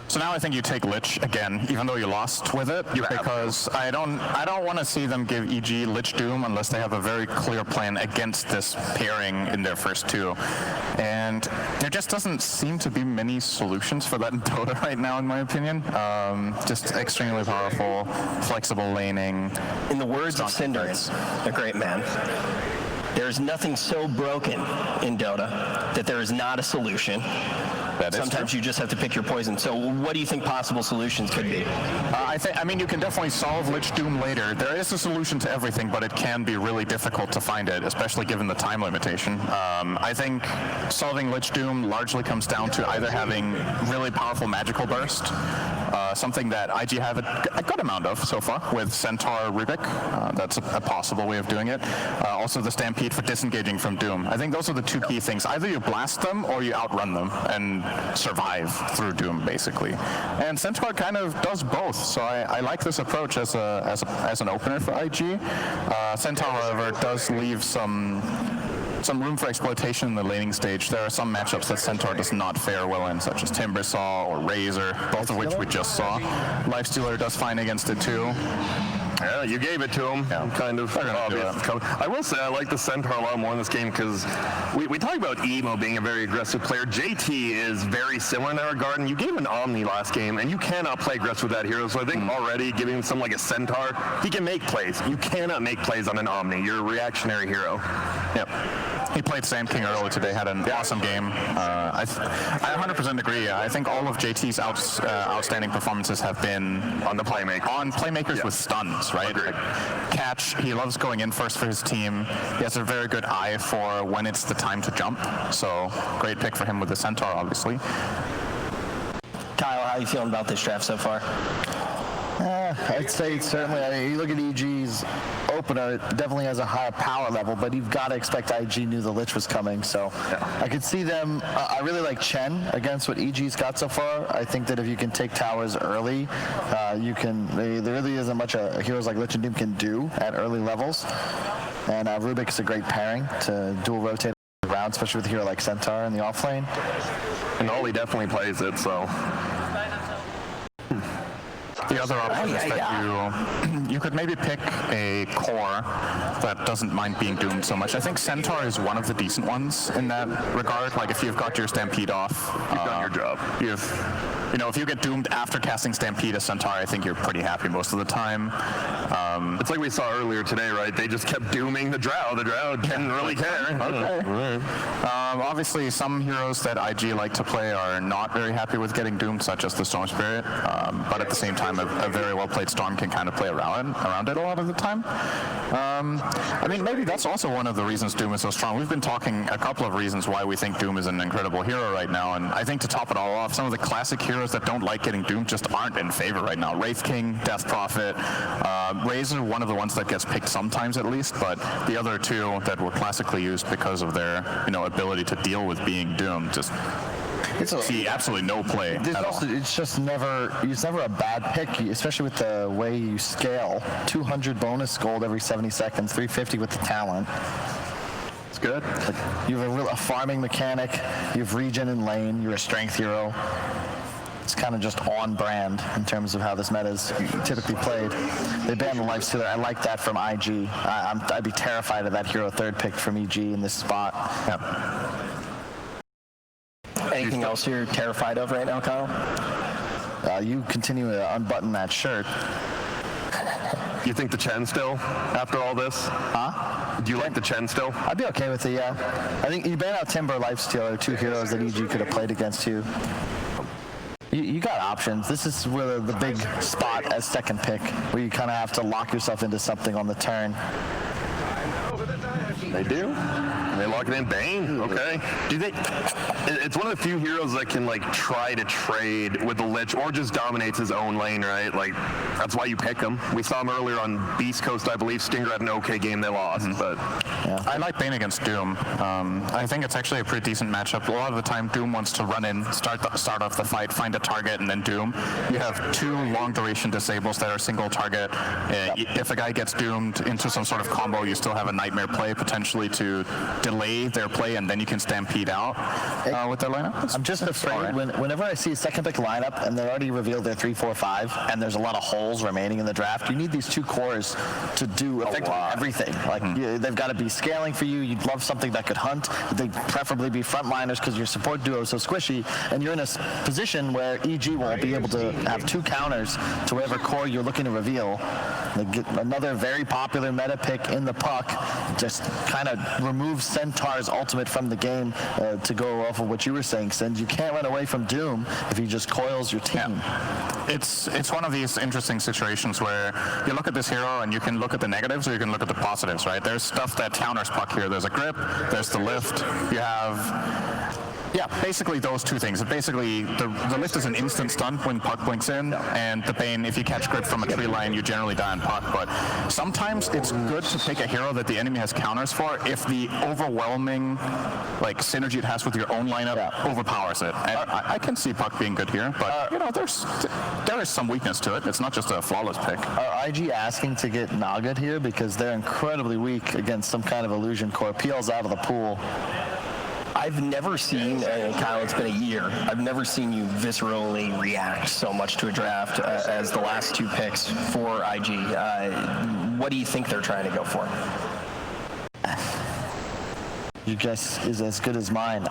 So now I think you take Lich again, even though you lost with it, because I don't want to see them give EG Lich Doom unless they have a very clear plan against this pairing in their first two. And there just doesn't seem to be many solutions for that in Dota right now, in my opinion. Just extremely powerful, flexible laning. In the words of Cinderin, a great man, there's nothing so broken in Dota that there is not a solution. Sometimes you just have to pick your poison. So what do you think possible solutions could be? I mean, you can definitely solve Lich Doom later. There is a solution to everything, but it can be really difficult to find it, especially given the time limitation. I think solving Lich Doom largely comes down to either having really powerful magical burst, something that IG have a good amount of so far with Centaur Rubik. That's a possible way of doing it. Also the Stampede for disengaging from Doom. I think those are the two key things. Either you blast them or you outrun them and survive through Doom, basically. And Centaur kind of does both, so I like this approach as an opener for IG. Centaur, however, does leave some room for exploitation in the laning stage. There are some matchups that Centaur does not fare well in, such as Timbersaw or Razor, both of which we just saw. Lifestealer does fine against it too. Yeah, you gave it to him. Yeah. Kind of obvious. I will say I like the Centaur a lot more in this game because we talk about Emo being a very aggressive player. JT is very similar in that regard, and you gave him an Omni last game, and you cannot play aggressive with that hero. So I think already giving him something like a Centaur, he can make plays. You cannot make plays on an Omni. You're a reactionary hero. Yep. He played Sand King earlier today, had an awesome game. I 100% agree. I think all of JT's outstanding performances have been on the playmaker. On playmakers with stuns, right? Like, catch, he loves going in first for his team. He has a very good eye for when it's the time to jump. So great pick for him with the Centaur, obviously. Kyle, how are you feeling about this draft so far? I'd say certainly, I mean, you look at EG's opener, it definitely has a higher power level, but you've got to expect IG knew the Lich was coming, so I could see them. I really like Chen against what EG's got so far. I think that if you can take towers early, you can, there really isn't much heroes like Lich and Doom can do at early levels, and Rubik is a great pairing to dual rotate around, especially with a hero like Centaur in the offlane. And Oli definitely plays it, so. The other option is that you could maybe pick a core that doesn't mind being doomed so much. I think Centaur is one of the decent ones in that regard. Like if you've got your Stampede off, you've done your job. If you get doomed after casting Stampede as Centaur, I think you're pretty happy most of the time. It's like we saw earlier today, right? They just kept dooming the Drow. The Drow didn't really care. Okay. Right. Obviously, some heroes that IG like to play are not very happy with getting doomed, such as the Storm Spirit. But at the same time, a very well-played Storm can kind of play around it a lot of the time. I mean, maybe that's also one of the reasons Doom is so strong. We've been talking a couple of reasons why we think Doom is an incredible hero right now, and I think to top it all off, some of the classic heroes that don't like getting doomed just aren't in favor right now. Wraith King, Death Prophet, Razor, one of the ones that gets picked sometimes at least, but the other two that were classically used because of their ability to deal with being doomed just see absolutely no play at all. It's never a bad pick, especially with the way you scale. 200 bonus gold every 70 seconds, 350 with the talent. It's good. You have a farming mechanic, you have regen in lane, you're a strength hero. It's kind of just on brand in terms of how this meta is typically played. They banned the Lifestealer. I like that from IG. I'd be terrified of that hero third pick from EG in this spot. Yep. Anything else you're terrified of right now, Kyle? you continue to unbutton that shirt. You think the Chen still, after all this? Huh? Do you like the Chen still? I'd be okay with it, yeah. I think you ban out Timber, Lifesteal are two heroes that EG could have played against you. You got options. This is where the big spot as second pick, where you kind of have to lock yourself into something on the turn. They do. They lock it in. Bane. Okay. Do they? It's one of the few heroes that can like try to trade with the Lich or just dominates his own lane, right? Like that's why you pick him. We saw him earlier on Beast Coast, I believe. Stinger had an okay game. They lost, but yeah. I like Bane against Doom. I think it's actually a pretty decent matchup. A lot of the time, Doom wants to run in, start off the fight, find a target, and then Doom. You have two long duration disables that are single target. If a guy gets doomed into some sort of combo, you still have a Nightmare play potentially to delay their play, and then you can stampede out with their lineup. I'm just afraid whenever I see a second pick lineup and they already revealed their 3-4-5 and there's a lot of holes remaining in the draft, you need these two cores to do effectively everything. Like they've got to be scaling for you. You'd love something that could hunt. They'd preferably be frontliners because your support duo is so squishy, and you're in a position where EG won't be able to have two counters to whatever core you're looking to reveal. They get another very popular meta pick in the puck, just kind of removes Centaur's ultimate from the game to go off of what you were saying, Sins. You can't run away from Doom if he just coils your team. Yeah. It's one of these interesting situations where you look at this hero and you can look at the negatives or you can look at the positives, right? There's stuff that counters puck here. There's a grip, there's the lift, you have... Yeah, basically those two things. Basically, the lift is an instant stun when puck blinks in, and the Bane, if you catch grip from a tree line, you generally die on puck. But sometimes it's good to pick a hero that the enemy has counters for if the overwhelming synergy it has with your own lineup overpowers it. And I can see puck being good here, but there is some weakness to it. It's not just a flawless pick. Are IG asking to get Nagad here because they're incredibly weak against some kind of illusion core? PL's out of the pool. I've never seen, Kyle, it's been a year, I've never seen you viscerally react so much to a draft as the last two picks for IG. What do you think they're trying to go for? Your guess is as good as mine.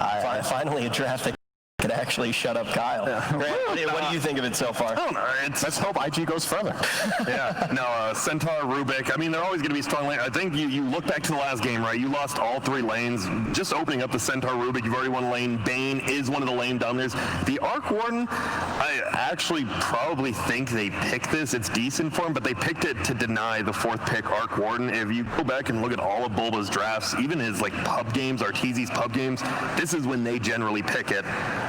Finally a draft that could actually shut up Kyle. Yeah. Grant, what do you think of it so far? I don't know. Let's hope IG goes further. Yeah. No, Centaur, Rubik. I mean, they're always going to be strong lane. I think you look back to the last game, right? You lost all three lanes. Just opening up the Centaur, Rubik, you've already won a lane. Bane is one of the lane dominators. The Arc Warden, I actually probably think they picked this. It's decent for him, but they picked it to deny the fourth pick Arc Warden. If you go back and look at all of Bulba's drafts, even his pub games, Arteezy's pub games, this is when they generally pick it.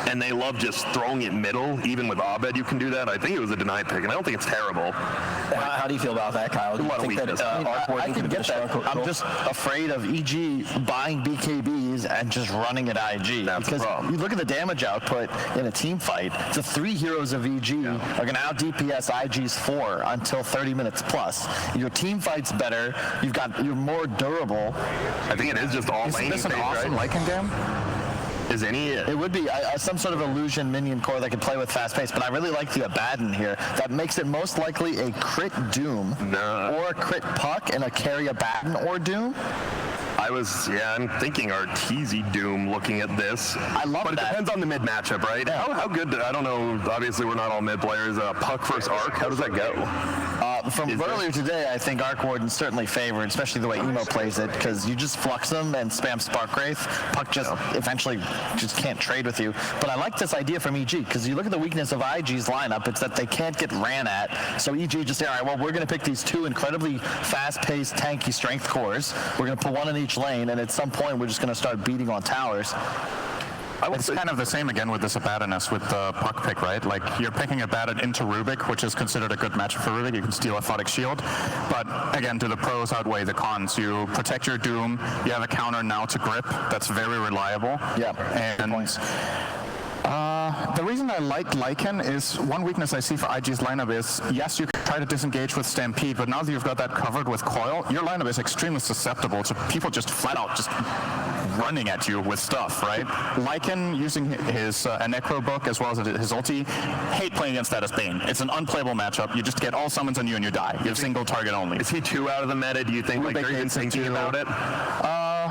And they love just throwing it middle. Even with Abed, you can do that. I think it was a denied pick, and I don't think it's terrible. How do you feel about that, Kyle? Do you think that I can get that. I'm just afraid of EG buying BKBs and just running at IG. That's because the problem. you look at the damage output in a team fight. The three heroes of EG are going to out DPS IG's 4 until 30 minutes plus. Your team fight's better. You're more durable. I think it is just all laning. Is this an awesome Lycan game? Is any? It would be some sort of illusion minion core that could play with fast pace, but I really like the Abaddon here. That makes it most likely a crit Doom or a crit Puck and a carry Abaddon or Doom. I'm thinking Arteezy Doom looking at this. I love but that. It depends on the mid matchup, right? Yeah. How good, I don't know, obviously we're not all mid players. Puck versus Arc, how does that go? From earlier today, I think Arc Warden's certainly favored, especially the way Emo plays it, because you just flux them and spam Spark Wraith. Puck just eventually just can't trade with you. But I like this idea from EG, because you look at the weakness of IG's lineup, it's that they can't get ran at. So EG just say, all right, well, we're going to pick these two incredibly fast-paced, tanky strength cores. We're going to put one in each lane, and at some point, we're just going to start beating on towers. It's kind of the same again with this Abaddoness with the puck pick, right? Like you're picking Abaddon into Rubik, which is considered a good matchup for Rubik. You can steal Aphotic Shield. But again, do the pros outweigh the cons? You protect your Doom. You have a counter now to Grip that's very reliable. Yeah. And the reason I like Lycan is one weakness I see for IG's lineup is, yes, you can try to disengage with Stampede, but now that you've got that covered with Coil, your lineup is extremely susceptible to people just flat out just running at you with stuff, right? Lycan using his Necro book as well as his ulti, hate playing against that as Bane. It's an unplayable matchup. You just get all summons on you and you die. You have single target only. Is he too out of the meta, do you think? Like, are you even thinking about it?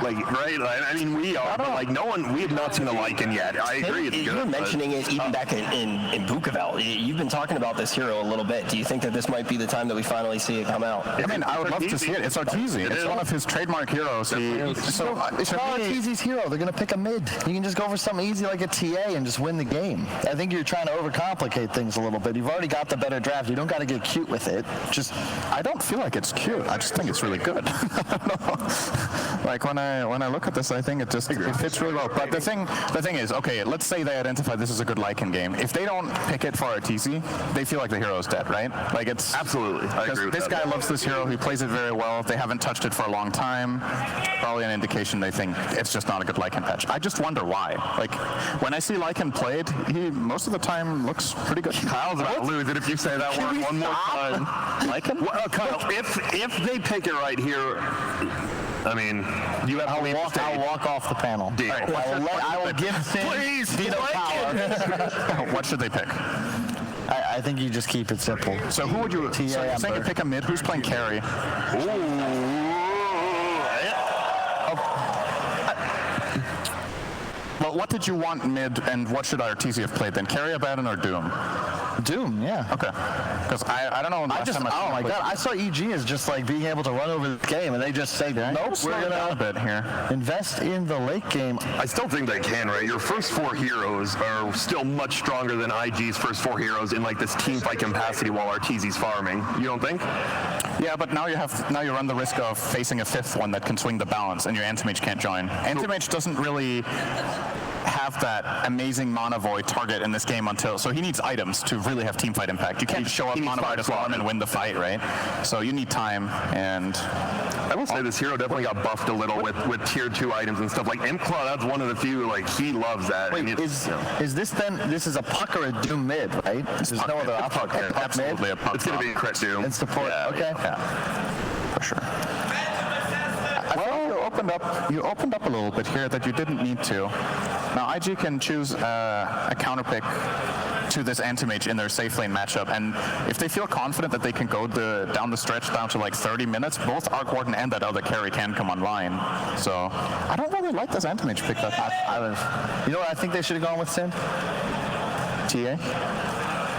Like, right? I mean, we are, but like, no one, we have not seen a Lycan yet. I agree, it's good. You were mentioning it even back in Bukovel. You've been talking about this hero a little bit. Do you think that this might be the time that we finally see it come out? I mean, I would love to see it. It's Arteezy. It's one of his trademark heroes. It's not Arteezy's hero. They're going to pick a mid. You can just go for something easy like a TA and just win the game. I think you're trying to overcomplicate things a little bit. You've already got the better draft. You don't got to get cute with it. Just, I don't feel like it's cute. I just think it's really good. Like when I look at this, I think it fits really well. But the thing is, okay, let's say they identify this is a good Lycan game. If they don't pick it for Arteezy, they feel like the hero's dead, right? Like it's absolutely. I agree with this that. guy loves this hero. He plays it very well. They haven't touched it for a long time. Probably an indication they think it's just not a good Lycan patch. I just wonder why. Like when I see Lycan played, he most of the time looks pretty good. Kyle's about to lose it if you say that word one more time. Lycan? Well, Kyle, if they pick it right here, I mean, you have I'll walk off the panel. Deal. I will give Sin veto power. What should they pick? I think you just keep it simple. So who would you? So you're saying you pick a mid? Who's playing carry? Well, what did you want mid, and what should Arteezy have played then? Carry, Abaddon, or Doom? Doom, yeah. Okay. Because I don't know. Oh my god, I saw EG as just like being able to run over the game, and they just say, nope, we're gonna a bit here. Invest in the late game. I still think they can, right? Your first four heroes are still much stronger than IG's first four heroes in like this team fight capacity while Arteezy's farming. You don't think? Yeah, but now you run the risk of facing a fifth one that can swing the balance, and your anti-mage can't join. Anti-mage doesn't really have that amazing mana void target in this game so he needs items to really have team fight impact. You can't show up mana void as one and win the fight, right? So you need time, and I will say this hero definitely got buffed a little with tier 2 items and stuff. Like Imclaw, that's one of the few, like he loves that. Wait, is this then, this is a puck or a Doom mid, right? There's no other option. Absolutely a puck. It's going to be a crit Doom. And support, okay. Yeah, for sure. Well, you opened up a little bit here that you didn't need to. Now IG can choose a counter pick to this anti-mage in their safe lane matchup, and if they feel confident that they can go down the stretch down to like 30 minutes, both Arc Warden and that other carry can come online. So I don't really like this anti-mage pick that you know what I think they should have gone with, Sin? TA?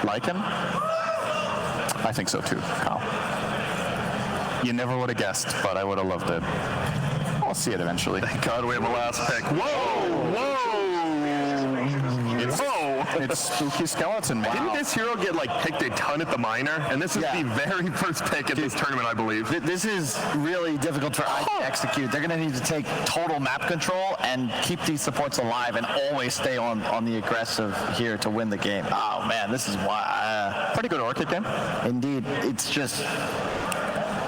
Lycan? I think so too, Kyle. You never would have guessed, but I would have loved it. I'll see it eventually. Thank God we have a last pick. Whoa! It's Spooky Skeleton, man. Didn't this hero get like picked a ton at the minor? And this is the very first pick at this tournament, I believe. This is really difficult for IG to execute. They're going to need to take total map control and keep these supports alive and always stay on the aggressive here to win the game. Oh man, this is why. Pretty good Orchid game. Indeed, it's just.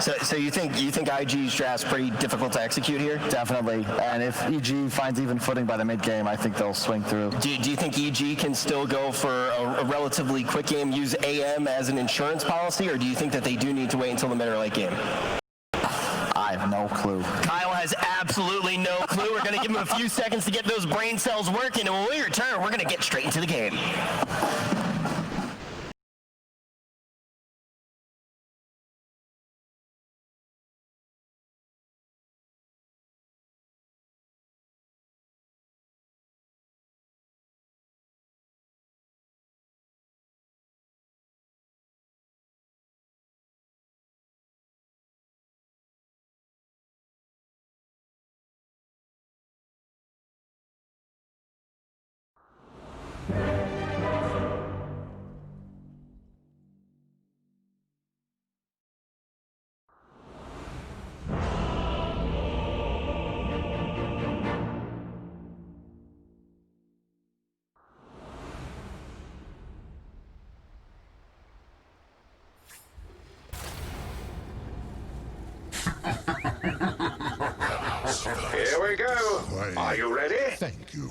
So you think IG's draft's pretty difficult to execute here? Definitely. And if EG finds even footing by the mid game, I think they'll swing through. Do you think EG can still go for a relatively quick game, use AM as an insurance policy, or do you think that they do need to wait until the mid or late game? I have no clue. Kyle has absolutely no clue. We're going to give him a few seconds to get those brain cells working, and when we return, we're going to get straight into the game. Here we go. Are you ready? Thank you.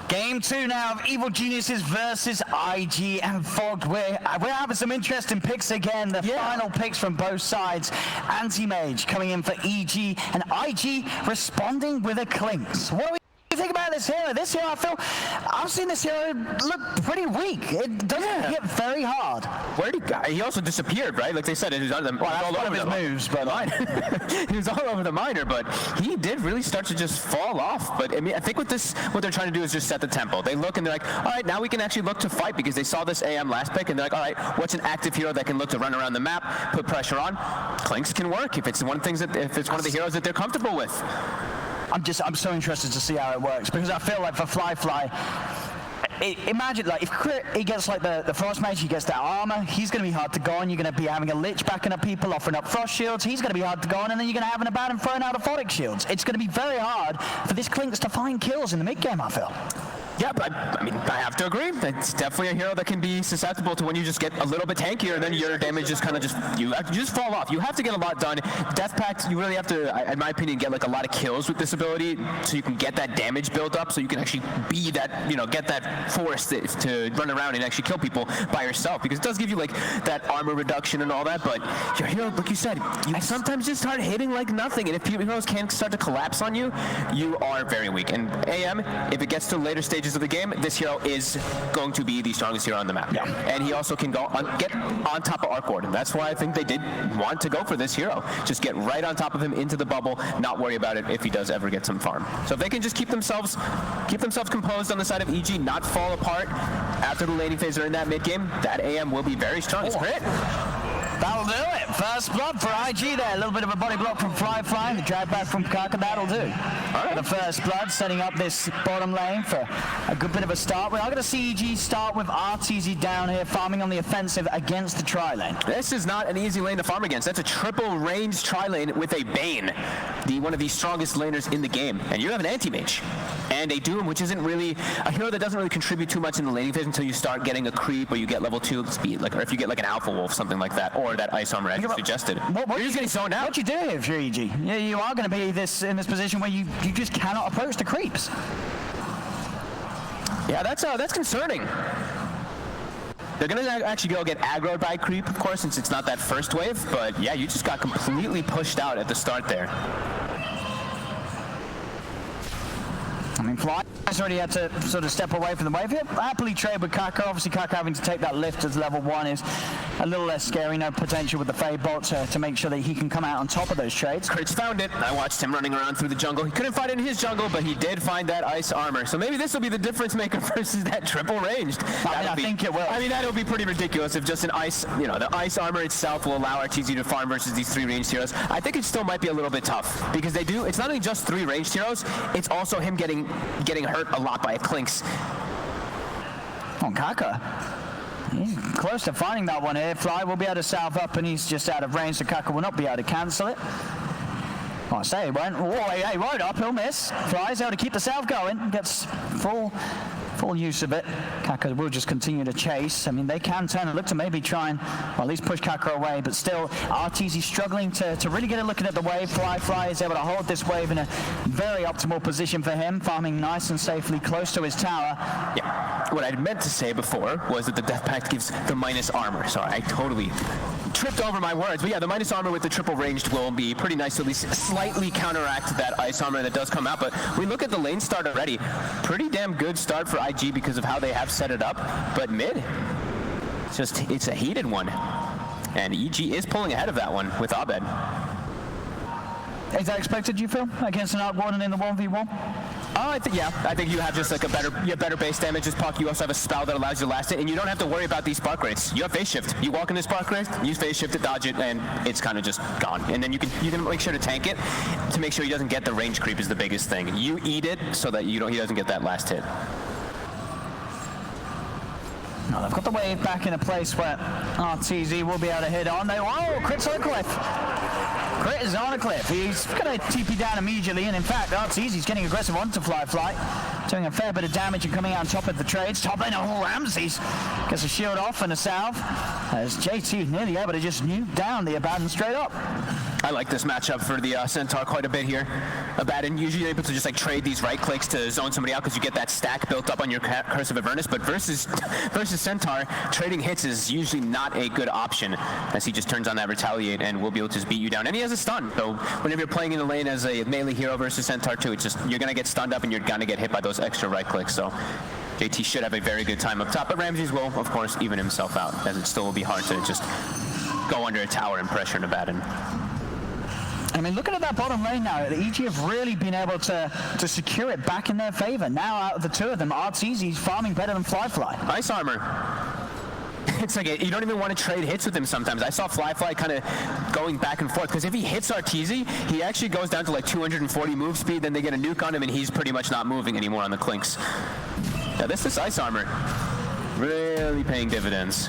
Game 2 now of Evil Geniuses versus IG and Fog. We're having some interesting picks again. The final picks from both sides. Anti-Mage coming in for EG and IG responding with a Clinks. What do we think about this hero, I feel, I've seen this hero look pretty weak. It doesn't hit very hard. Where'd he go? He also disappeared, right? Like they said, he was on the, well, that's one of his moves, but he was all over the minor, but he did really start to just fall off. But I mean, I think with this, what they're trying to do is just set the tempo. They look and they're like, all right, now we can actually look to fight because they saw this AM last pick and they're like, all right, what's an active hero that can look to run around the map, put pressure on? Clinks can work if it's one of the heroes that they're comfortable with. I'm so interested to see how it works because I feel like for Fly, imagine like if he gets like the Frost Mage, he gets that armor, he's going to be hard to go on. You're going to be having a Lich backing up people, offering up Frost Shields. He's going to be hard to go on, and then you're going to have an Abaddon throwing out Aphotic Shields. It's going to be very hard for this Clinks to find kills in the mid game, I feel. Yeah, but I mean, I have to agree. It's definitely a hero that can be susceptible to when you just get a little bit tankier, and then your damage just kind of you just fall off. You have to get a lot done. Death Pact, you really have to, in my opinion, get like a lot of kills with this ability, so you can get that damage built up, so you can actually be that, get that force to run around and actually kill people by yourself, because it does give you like that armor reduction and all that. But your hero, like you said, you sometimes just start hitting like nothing, and if heroes can start to collapse on you, you are very weak. And AM, if it gets to later stages of the game, this hero is going to be the strongest hero on the map. Yeah. And he also can get on top of Arc Ward. And that's why I think they did want to go for this hero. Just get right on top of him into the bubble, not worry about it if he does ever get some farm. So if they can just keep themselves composed on the side of EG, not fall apart after the laning phase or in that mid game, that AM will be very strong. It's great. That'll do it. First blood for IG there. A little bit of a body block from Fly, and the drag back from Kaka. That'll do. All right. The first blood setting up this bottom lane for a good bit of a start. We're not going to see EG start with RTZ down here, farming on the offensive against the tri-lane. This is not an easy lane to farm against. That's a triple range tri-lane with a Bane, one of the strongest laners in the game. And you have an anti-mage and a Doom, which isn't really a hero that doesn't really contribute too much in the laning phase until you start getting a creep or you get level 2 speed, or if you get like an Alpha Wolf, something like that, or that Ice Armor as you suggested. You're just getting zoned out. What you do if you're EG? You are going to be in this position where you just cannot approach the creeps. Yeah, that's concerning. They're going to actually go get aggroed by creep, of course, since it's not that first wave. But yeah, you just got completely pushed out at the start there. I mean, Fly has already had to sort of step away from the wave here. Happily trade with Kaka. Obviously, Kaka having to take that lift as level 1 is a little less scary. No potential with the Fade Bolt to make sure that he can come out on top of those trades. Critch found it. I watched him running around through the jungle. He couldn't find it in his jungle, but he did find that Ice Armor. So maybe this will be the difference maker versus that triple ranged. I think it will. I mean, that'll be pretty ridiculous if just an Ice, the Ice Armor itself will allow RTZ to farm versus these 3 ranged heroes. I think it still might be a little bit tough because it's not only just 3 ranged heroes, it's also him getting hurt a lot by a Clinks. Oh, Kaka. He's close to finding that one here. Fly will be able to salve up, and he's just out of range, so Kaka will not be able to cancel it. Oh, I say he won't. Oh, he won't up. He'll miss. Fly's able to keep the salve going. Gets full use of it. Kaka will just continue to chase. I mean, they can turn and look to maybe try and, or at least push Kaka away, but still, RTZ struggling to really get a look at the wave. Fly is able to hold this wave in a very optimal position for him, farming nice and safely close to his tower. Yeah, what I meant to say before was that the Death Pact gives the minus armor. Sorry, I totally tripped over my words. But yeah, the minus armor with the triple ranged will be pretty nice to at least slightly counteract that Ice Armor that does come out. But we look at the lane start already. Pretty damn good start for IG because of how they have set it up. But mid, it's a heated one. And EG is pulling ahead of that one with Abed. Is that expected, you feel, against an Arc Warden in the 1v1? I think you have just like a better base damage as Puck. You also have a spell that allows you to last it, and you don't have to worry about these spark rates. You have phase shift. You walk in this spark rate, use phase shift to dodge it, and it's kind of just gone. And then you can make sure to tank it to make sure he doesn't get the range creep is the biggest thing. You eat it so that he doesn't get that last hit. Now they've got the wave back in a place where RTZ will be able to hit on. Crit's on a cliff. Crit is on a cliff. He's going to TP down immediately, and in fact, RTZ's getting aggressive onto Fly, doing a fair bit of damage and coming out on top of the trades. Top lane, Ramses gets a shield off and a salve, as JT nearly able to just nuke down the Abaddon straight up. I like this matchup for the Centaur quite a bit here. Abaddon usually able to just like trade these right clicks to zone somebody out because you get that stack built up on your Curse of Avernus, but versus Centaur, trading hits is usually not a good option as he just turns on that Retaliate and will be able to just beat you down. And he has a stun, so whenever you're playing in the lane as a melee hero versus Centaur too, it's just you're going to get stunned up and you're going to get hit by those extra right clicks. So JT should have a very good time up top, but Ramses will, of course, even himself out as it still will be hard to just go under a tower and pressure an Abaddon. I mean, looking at that bottom lane now, the EG have really been able to secure it back in their favor. Now, out of the two of them, Arteezy's farming better than Flyfly. Ice armor. It's like you don't even want to trade hits with him sometimes. I saw Flyfly kind of going back and forth because if he hits Arteezy, he actually goes down to like 240 move speed, then they get a nuke on him and he's pretty much not moving anymore on the Clinks. Yeah, this is ice armor. Really paying dividends.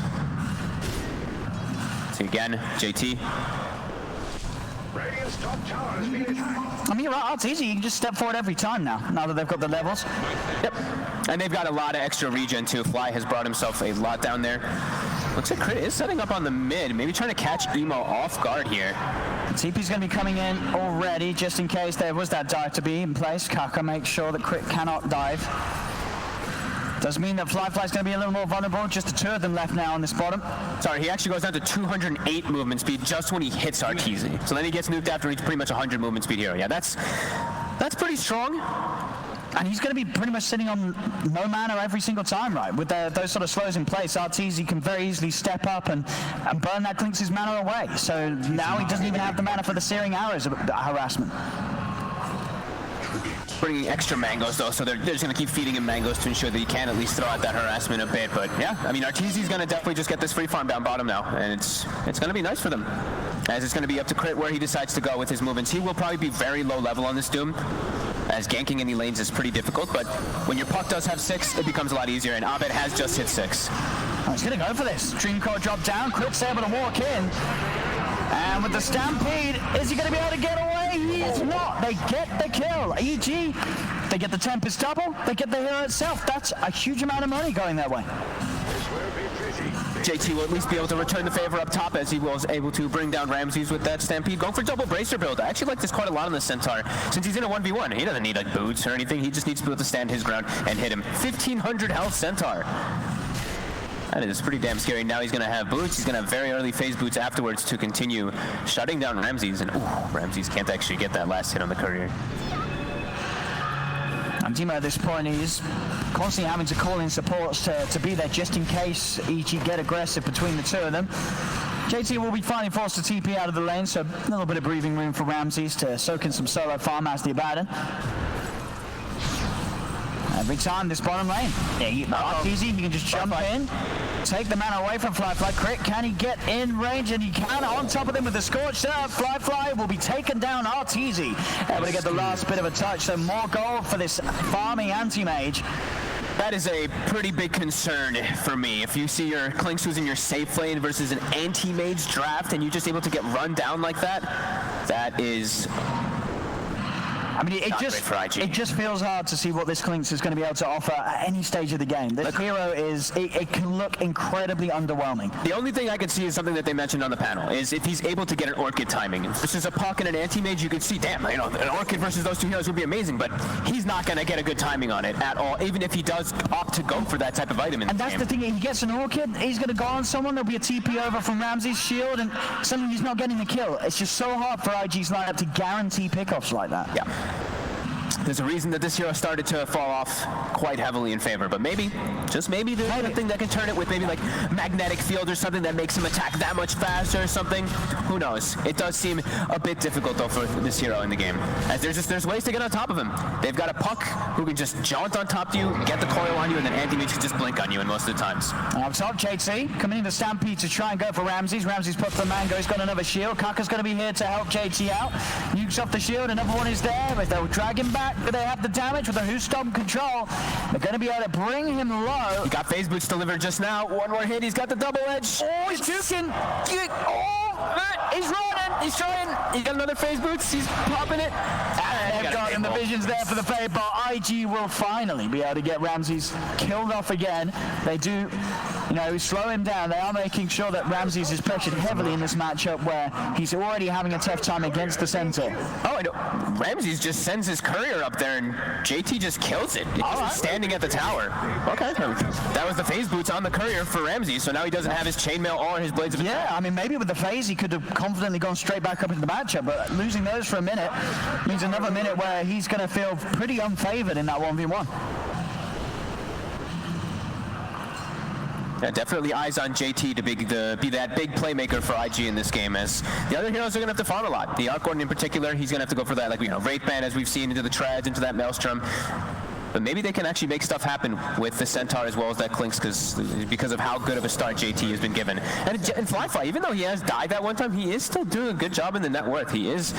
See again, JT. I mean, you're right, Arteezy, you can just step forward every time now that they've got the levels. Yep. And they've got a lot of extra regen too. Fly has brought himself a lot down there. Looks like Crit is setting up on the mid, maybe trying to catch Emo off guard here. TP's going to be coming in already, just in case there was that dive to be in place. Kaka makes sure that Crit cannot dive. Does mean that Flyfly's going to be a little more vulnerable. Just the two of them left now on this bottom. Sorry, he actually goes down to 208 movement speed just when he hits Arteezy. So then he gets nuked after he's pretty much 100 movement speed hero. Yeah, that's pretty strong. And he's going to be pretty much sitting on no mana every single time, right? With those sort of slows in place, Arteezy can very easily step up and burn that Clinks' mana away. So now he doesn't even have the mana for the Searing Arrows harassment. Bringing extra mangoes though, so they're just going to keep feeding him mangoes to ensure that he can at least throw out that harassment a bit. But yeah, I mean, Arteezy's going to definitely just get this free farm down bottom now, and it's going to be nice for them. As it's going to be up to Crit where he decides to go with his movements. He will probably be very low level on this Doom, as ganking any lanes is pretty difficult, but when your puck does have 6, it becomes a lot easier, and Abed has just hit 6. Oh, he's going to go for this. Dream Core drop down, Crit's able to walk in. And with the Stampede, is he going to be able to get away? He is not. They get the kill. EG, they get the Tempest double, they get the hero itself. That's a huge amount of money going that way. JT will at least be able to return the favor up top as he was able to bring down Ramses with that Stampede. Going for double bracer build. I actually like this quite a lot on the Centaur. Since he's in a 1v1, he doesn't need like boots or anything. He just needs to be able to stand his ground and hit him. 1500 health Centaur. That is pretty damn scary. Now he's going to have boots. He's going to have very early phase boots afterwards to continue shutting down Ramses. And Ramses can't actually get that last hit on the courier. And Demo at this point is constantly having to call in supports to be there just in case EG get aggressive between the two of them. JT will be finally forced to TP out of the lane, so a little bit of breathing room for Ramses to soak in some solo farm as the Abaddon. Every time this bottom lane, easy, he can just jump in, take the mana away from Flyfly. Crit, can he get in range? And he can, on top of them with the Scorched Earth. Flyfly will be taken down. Arteezy able to get the last bit of a touch, so more gold for this farming anti-mage. That is a pretty big concern for me. If you see your Clinks who's in your safe lane versus an anti-mage draft and you're just able to get run down like that, that is... I mean, it just feels hard to see what this Clinks is going to be able to offer at any stage of the game. This hero it can look incredibly underwhelming. The only thing I could see is something that they mentioned on the panel, is if he's able to get an Orchid timing. This is a Puck and an Anti-Mage, you could see, damn, you know, an Orchid versus those two heroes would be amazing, but he's not going to get a good timing on it at all, even if he does opt to go for that type of item in the game. And that's the thing, he gets an Orchid, he's going to go on someone, there'll be a TP over from Ramses' shield, and suddenly he's not getting the kill. It's just so hard for IG's lineup to guarantee pickoffs like that. Yeah. There's a reason that this hero started to fall off quite heavily in favor, but maybe, just maybe, there's something that can turn it with maybe like magnetic field or something that makes him attack that much faster or something. Who knows? It does seem a bit difficult though for this hero in the game, as there's ways to get on top of him. They've got a Puck who can just jaunt on top of you, get the coil on you, and then Anti-Mage can just blink on you in most of the times. Up top, JT coming in the Stampede to try and go for Ramses. Ramses puts the mango, he's got another shield. Kaka's going to be here to help JT out. Nukes off the shield, another one is there, but they'll drag him back. But they have the damage with the Who Stomp control. They're going to be able to bring him low. He got phase boots delivered just now. One more hit. He's got the double edge. Oh, he's juking. Oh, he's running. He's trying. He got another phase boots. He's popping it. They've got and the vision's there for the Fade, but IG will finally be able to get Ramses killed off again. They do, you know, slow him down. They are making sure that Ramses is pressured heavily in this matchup where he's already having a tough time against the center. Oh, I know. Ramses just sends his courier up there, and JT just kills it. He's standing at the tower. Okay. That was the phase boots on the courier for Ramses, so now he doesn't have his chainmail or his blades of attack. Yeah, I mean, maybe with the phase he could have confidently gone straight back up into the matchup, but losing those for a minute means another minute where he's going to feel pretty unfavored in that 1v1. Yeah, definitely eyes on JT to be that big playmaker for IG in this game, as the other heroes are going to have to farm a lot. The Arc Warden in particular, he's going to have to go for that, like, you know, Wraith Band, as we've seen, into the Treads, into that Maelstrom. But maybe they can actually make stuff happen with the Centaur as well as that Clinks, because of how good of a start JT has been given. And Flyfly, even though he has died that one time, he is still doing a good job in the net worth. He is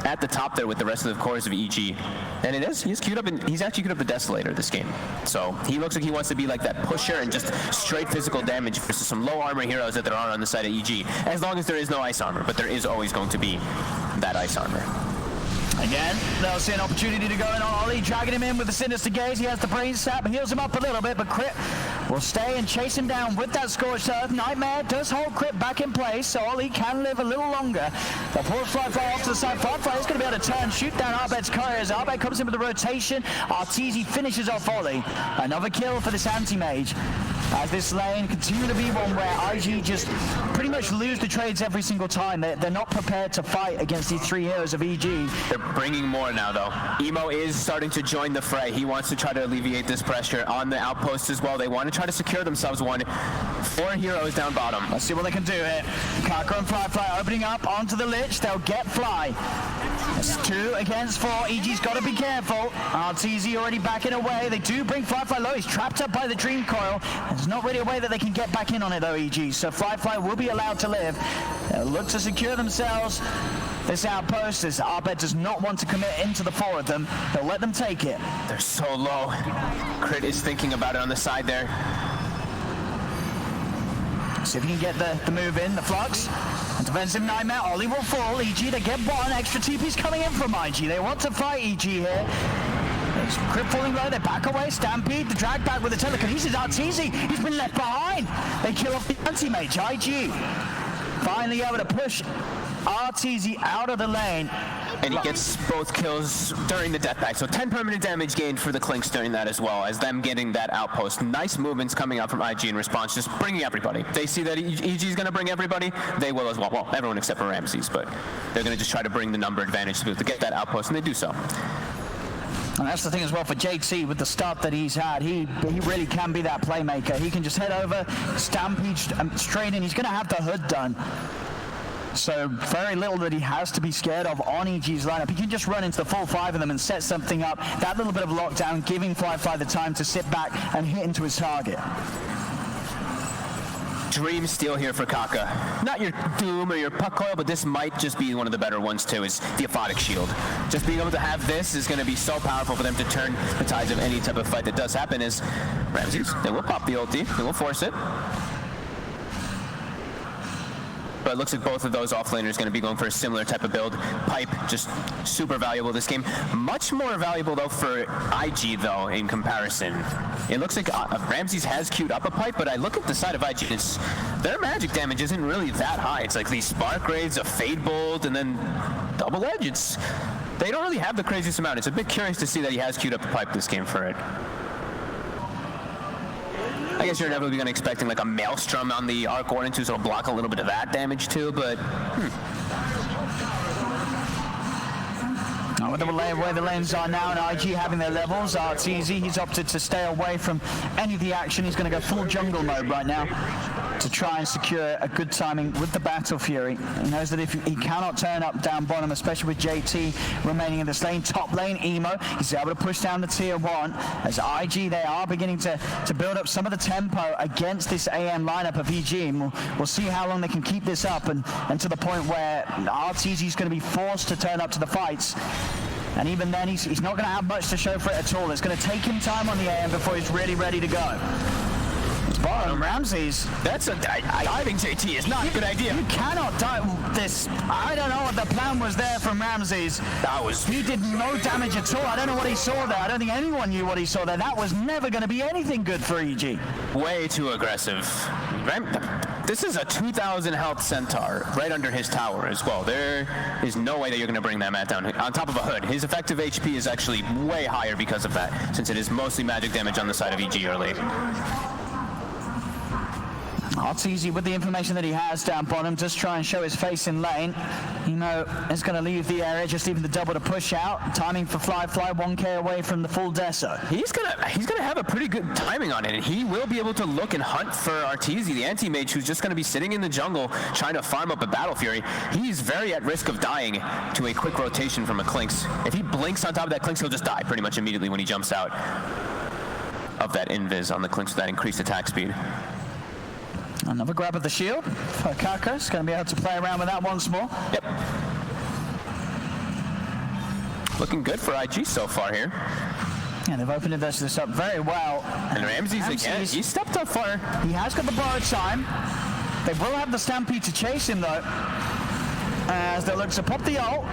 at the top there with the rest of the cores of EG. And he's queued up, he's actually queued up the Desolator this game. So he looks like he wants to be like that pusher and just straight physical damage versus some low armor heroes that there are on the side of EG. As long as there is no ice armor, but there is always going to be that ice armor. Again, they'll see an opportunity to go in on Ollie, dragging him in with the Sinister Gaze. He has the Brain Sap, heals him up a little bit, but Crit will stay and chase him down with that Scorched Earth. Nightmare does hold Crit back in place, so Ollie can live a little longer. They'll pull Flyfly off to the side. Flyfly is going to be able to turn, shoot down Arbet's courier as Arbet comes in with the rotation. Arteezy finishes off Ollie. Another kill for this anti-mage. As this lane continue to be one where IG just pretty much lose the trades every single time. They're not prepared to fight against these three heroes of EG. They're bringing more now, though. Emo is starting to join the fray. He wants to try to alleviate this pressure on the outposts as well. They want to try to secure themselves one. 4 heroes down bottom. Let's see what they can do here. Kaka and Flyfly opening up onto the Lich. They'll get Fly. It's 2 against 4. EG's got to be careful. Arteezy already backing away. They do bring Flyfly low. He's trapped up by the Dream Coil. There's not really a way that they can get back in on it, though, EG. So Flyfly will be allowed to live. They'll look to secure themselves this outpost, as Arbet does not want to commit into the 4 of them. They'll let them take it. They're so low. Crit is thinking about it on the side there. See if you can get the move in, the Flux. And defensive Nightmare, Ollie will fall. EG, they get 1. Extra TP's coming in from IG. They want to fight EG here. It's Crit falling low, they back away. Stampede, the drag back with the telekinesis. Arteezy, he's been left behind. They kill off the anti-mage, IG. Finally able to push Arteezy out of the lane. And he gets both kills during the death pack. So 10 permanent damage gained for the Clinks during that as well, as them getting that outpost. Nice movements coming out from IG in response, just bringing everybody. They see that EG is going to bring everybody, they will as well. Well, everyone except for Ramses, but they're going to just try to bring the number advantage to be able to get that outpost, and they do so. And that's the thing as well for JT with the start that he's had. He really can be that playmaker. He can just head over, Stampede straight in. He's going to have the hood done. So very little that he has to be scared of on EG's lineup. He can just run into the full 5 of them and set something up. That little bit of lockdown, giving Flyfly the time to sit back and hit into his target. Dream steal here for Kaka. Not your Doom or your Puck Coil, but this might just be one of the better ones too, is the Aphotic Shield. Just being able to have this is going to be so powerful for them to turn the tides of any type of fight that does happen. Is Ramses, they will pop the ulti, they will force it. But it looks like both of those offlaners going to be going for a similar type of build. Pipe, just super valuable this game. Much more valuable, though, for IG, though, in comparison. It looks like Ramses has queued up a Pipe, but I look at the side of IG, their magic damage isn't really that high. It's like these Spark Raids, a Fade Bolt, and then Double Edge. They don't really have the craziest amount. It's a bit curious to see that he has queued up a Pipe this game for it. I guess you're inevitably going to expecting like a Maelstrom on the Arc Warden too, so it'll block a little bit of that damage too, but With the way the lanes are now and IG having their levels, Arteezy, he's opted to stay away from any of the action. He's going to go full jungle mode right now to try and secure a good timing with the Battle Fury. He knows that if he cannot turn up down bottom, especially with JT remaining in this lane, top lane, Emo, he's able to push down the tier 1. As IG, they are beginning to build up some of the tempo against this AM lineup of EG. And we'll see how long they can keep this up and to the point where Arteezy is going to be forced to turn up to the fights. And even then, he's not going to have much to show for it at all. It's going to take him time on the AM before he's really ready to go. bottom. Ramses. That's a diving JT is not a good idea. You cannot dive this. I don't know what the plan was there from Ramses. He did no damage at all. I don't know what he saw there. I don't think anyone knew what he saw there. That was never going to be anything good for EG. Way too aggressive. This is a 2,000 health Centaur right under his tower as well. There is no way that you're going to bring that mat down on top of a hood. His effective HP is actually way higher because of that, since it is mostly magic damage on the side of EG early. Arteezy, with the information that he has down bottom, just try and show his face in lane. You know, is going to leave the area, just leaving the double to push out. Timing for Fly 1K away from the full Deso. He's gonna have a pretty good timing on it, and he will be able to look and hunt for Arteezy, the anti-mage, who's just going to be sitting in the jungle trying to farm up a Battle Fury. He's very at risk of dying to a quick rotation from a Clinks. If he blinks on top of that Clinks, he'll just die pretty much immediately when he jumps out of that invis on the Clinks with that increased attack speed. Another grab of the shield. Kaka's going to be able to play around with that once more. Yep. Looking good for IG so far here. Yeah, they've opened this up very well. And Ramses again, he stepped up far. He has got the borrowed time. They will have the Stampede to chase him though, as they look to pop the ult.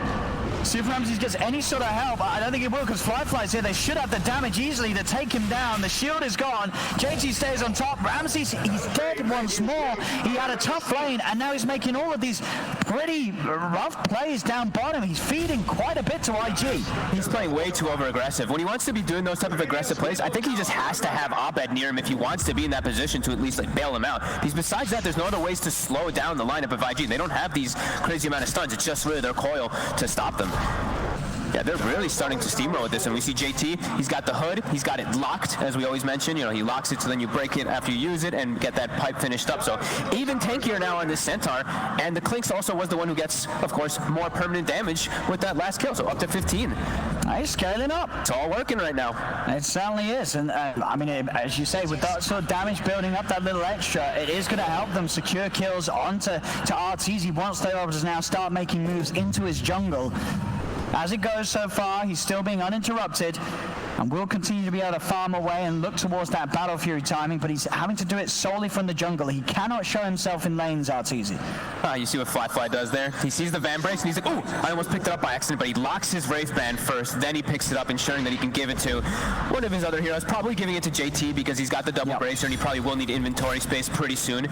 See if Ramses gets any sort of help. I don't think he will, because Fly's here. They should have the damage easily to take him down. The shield is gone. JT stays on top. Ramses, he's dead once more. He had a tough lane, and now he's making all of these pretty rough plays down bottom. He's feeding quite a bit to IG. He's playing way too over-aggressive. When he wants to be doing those type of aggressive plays, I think he just has to have Abed near him if he wants to be in that position to at least like bail him out. Because besides that, there's no other ways to slow down the lineup of IG. They don't have these crazy amount of stuns. It's just really their coil to stop them. Yeah, they're really starting to steamroll with this, and we see JT, he's got the hood, he's got it locked, as we always mention. You know, he locks it so then you break it after you use it and get that pipe finished up. So even tankier now on this Centaur, and the Clinks also was the one who gets, of course, more permanent damage with that last kill, so up to 15. He's scaling up. It's all working right now. It certainly is, and I mean, as you say, with that sort of damage building up that little extra, it is going to help them secure kills onto Arteezy once they are able to now start making moves into his jungle. As it goes so far, he's still being uninterrupted and will continue to be able to farm away and look towards that Battle Fury timing, but he's having to do it solely from the jungle. He cannot show himself in lanes, Arteezy. You see what Fly does there? He sees the Van Brace and he's like, oh, I almost picked it up by accident, but he locks his Wraith Band first, then he picks it up, ensuring that he can give it to one of his other heroes, probably giving it to JT because he's got the double bracer and he probably will need inventory space pretty soon.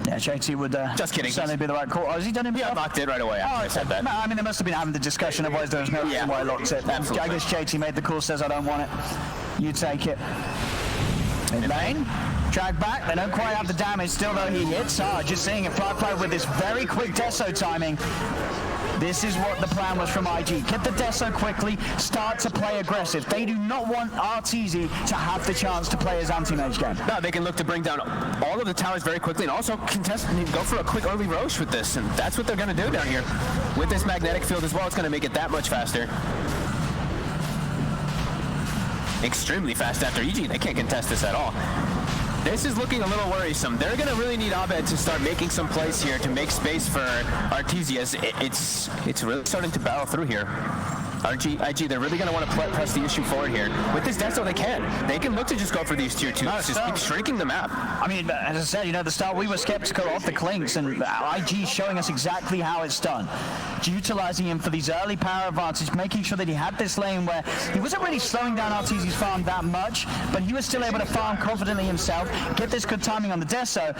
Yeah, JT would just kidding. Certainly be the right call. Oh, has he done himself? Yeah, locked it right away after I said that. No, I mean, they must have been having the discussion, otherwise there was no reason why he locked it. Absolutely. I guess JT made the call, says, I don't want it. You take it. In lane. Drag back. They don't quite have the damage. Still, though, he hits hard. Just seeing it Fly with this very quick Deso timing. This is what the plan was from IG. Get the Deso quickly, start to play aggressive. They do not want Arteezy to have the chance to play his anti-mage game. No, they can look to bring down all of the towers very quickly and also contest and go for a quick early Roche with this. And that's what they're going to do down here. With this magnetic field as well, it's going to make it that much faster. Extremely fast after EG. They can't contest this at all. This is looking a little worrisome. They're going to really need Abed to start making some plays here to make space for Arteezy, as it's really starting to battle through here. IG, they're really going to want to press the issue forward here. With this Deso, they can. They can look to just go for these tier 2s, just keep shrinking the map. I mean, as I said, you know, at the start we were skeptical of the Clinks, and IG showing us exactly how it's done. Utilizing him for these early power advantage, making sure that he had this lane where he wasn't really slowing down Arteezy's farm that much, but he was still able to farm confidently himself, get this good timing on the Deso,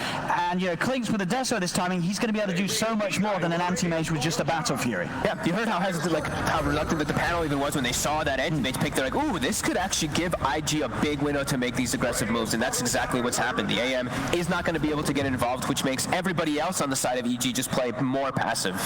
and, you know, Clinks with the Deso this timing, he's going to be able to do so much more than an anti-mage with just a Battle Fury. Yeah, you heard how hesitant, like, how reluctant that the panel even was when they saw that anti-mage pick. They're like, ooh, this could actually give IG a big window to make these aggressive moves, and that's exactly what's happened. The AM is not going to be able to get involved, which makes everybody else on the side of EG just play more passive.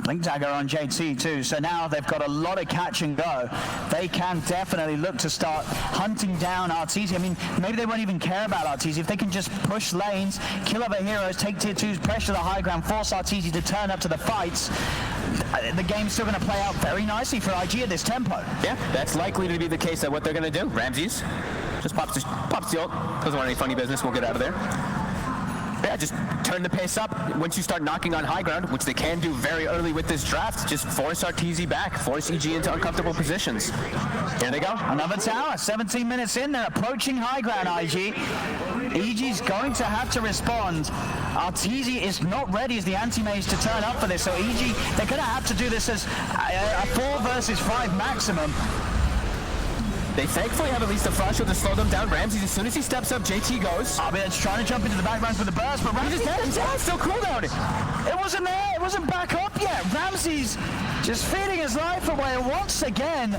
Blink Dagger on JT too, so now they've got a lot of catch and go. They can definitely look to start hunting down Arteezy. I mean, maybe they won't even care about Arteezy. If they can just push lanes, kill other heroes, take tier 2s, pressure the high ground, force Arteezy to turn up to the fights, the game's still going to play out very nicely for IG at this tempo. Yeah, that's likely to be the case. That what they're going to do. Ramses just pops the ult. Doesn't want any funny business. We'll get out of there. Yeah, yeah, just turn the pace up. Once you start knocking on high ground, which they can do very early with this draft, just force RTZ back, force EG into uncomfortable positions. Here they go. Another tower, 17 minutes in, they're approaching high ground, IG. EG's going to have to respond. RTZ is not ready as the anti-mage to turn up for this, so EG, they're going to have to do this as a 4 versus 5 maximum. They thankfully have at least a flash shield to slow them down. Ramses, as soon as he steps up, JT goes. It's trying to jump into the background for the burst, but Ramses is dead. Still cooldown. It wasn't there. It wasn't back up yet. Ramses just feeding his life away once again.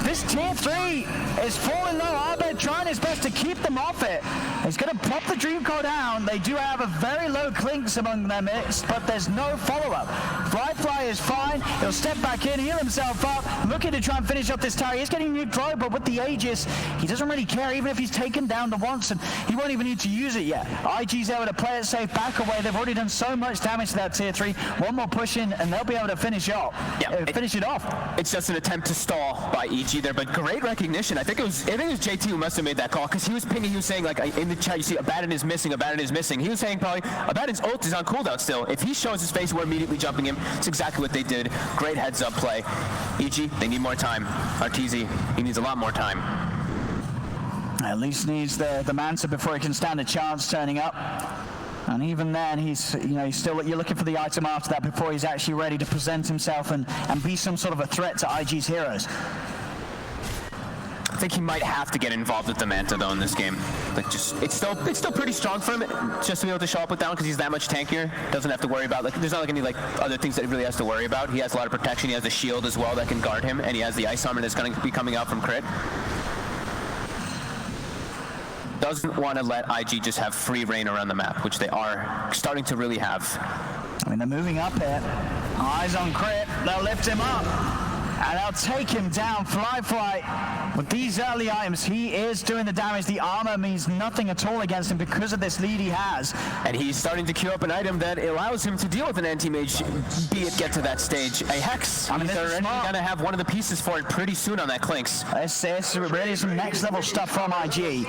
This tier 3 is falling low. Abed trying his best to keep them off it. He's going to pop the Dream Core down. They do have a very low clinks among their midst, but there's no follow-up. Fly is fine. He'll step back in, heal himself up, looking to try and finish up this tower. He's getting nuked low, but with the Aegis, he doesn't really care, even if he's taken down the once, and he won't even need to use it yet. IG's able to play it safe, back away. They've already done so much damage to that tier 3. One more push in, and they'll be able to finish it off. Finish it off. It's just an attempt to stall by EG there, but great recognition. I think it was JT who must have made that call, because he was pinging, he was saying, like, in the chat, you see Abaddon is missing, Abaddon is missing. He was saying probably Abaddon's ult is on cooldown still. If he shows his face, we're immediately jumping him. It's exactly what they did. Great heads up play. EG, they need more time. RTZ, he needs a lot more time. At least needs the Manta before he can stand a chance turning up. And even then, he's still, you're looking for the item after that before he's actually ready to present himself and be some sort of a threat to IG's heroes. I think he might have to get involved with the Manta though in this game. Like, it's still pretty strong for him just to be able to show up with down because he's that much tankier. Doesn't have to worry about, like, there's not like any other things that he really has to worry about. He has a lot of protection. He has a shield as well that can guard him, and he has the ice armor that's going to be coming out from crit. Doesn't want to let IG just have free reign around the map, which they are starting to really have. I mean, they're moving up here. Eyes on crit. They'll lift him up. And they'll take him down. Fly. With these early items, he is doing the damage. The armor means nothing at all against him because of this lead he has. And he's starting to queue up an item that allows him to deal with an anti-mage, be it get to that stage. A Hex. I mean, they're already going to have one of the pieces for it pretty soon on that Clinks. This really some next level stuff from IG.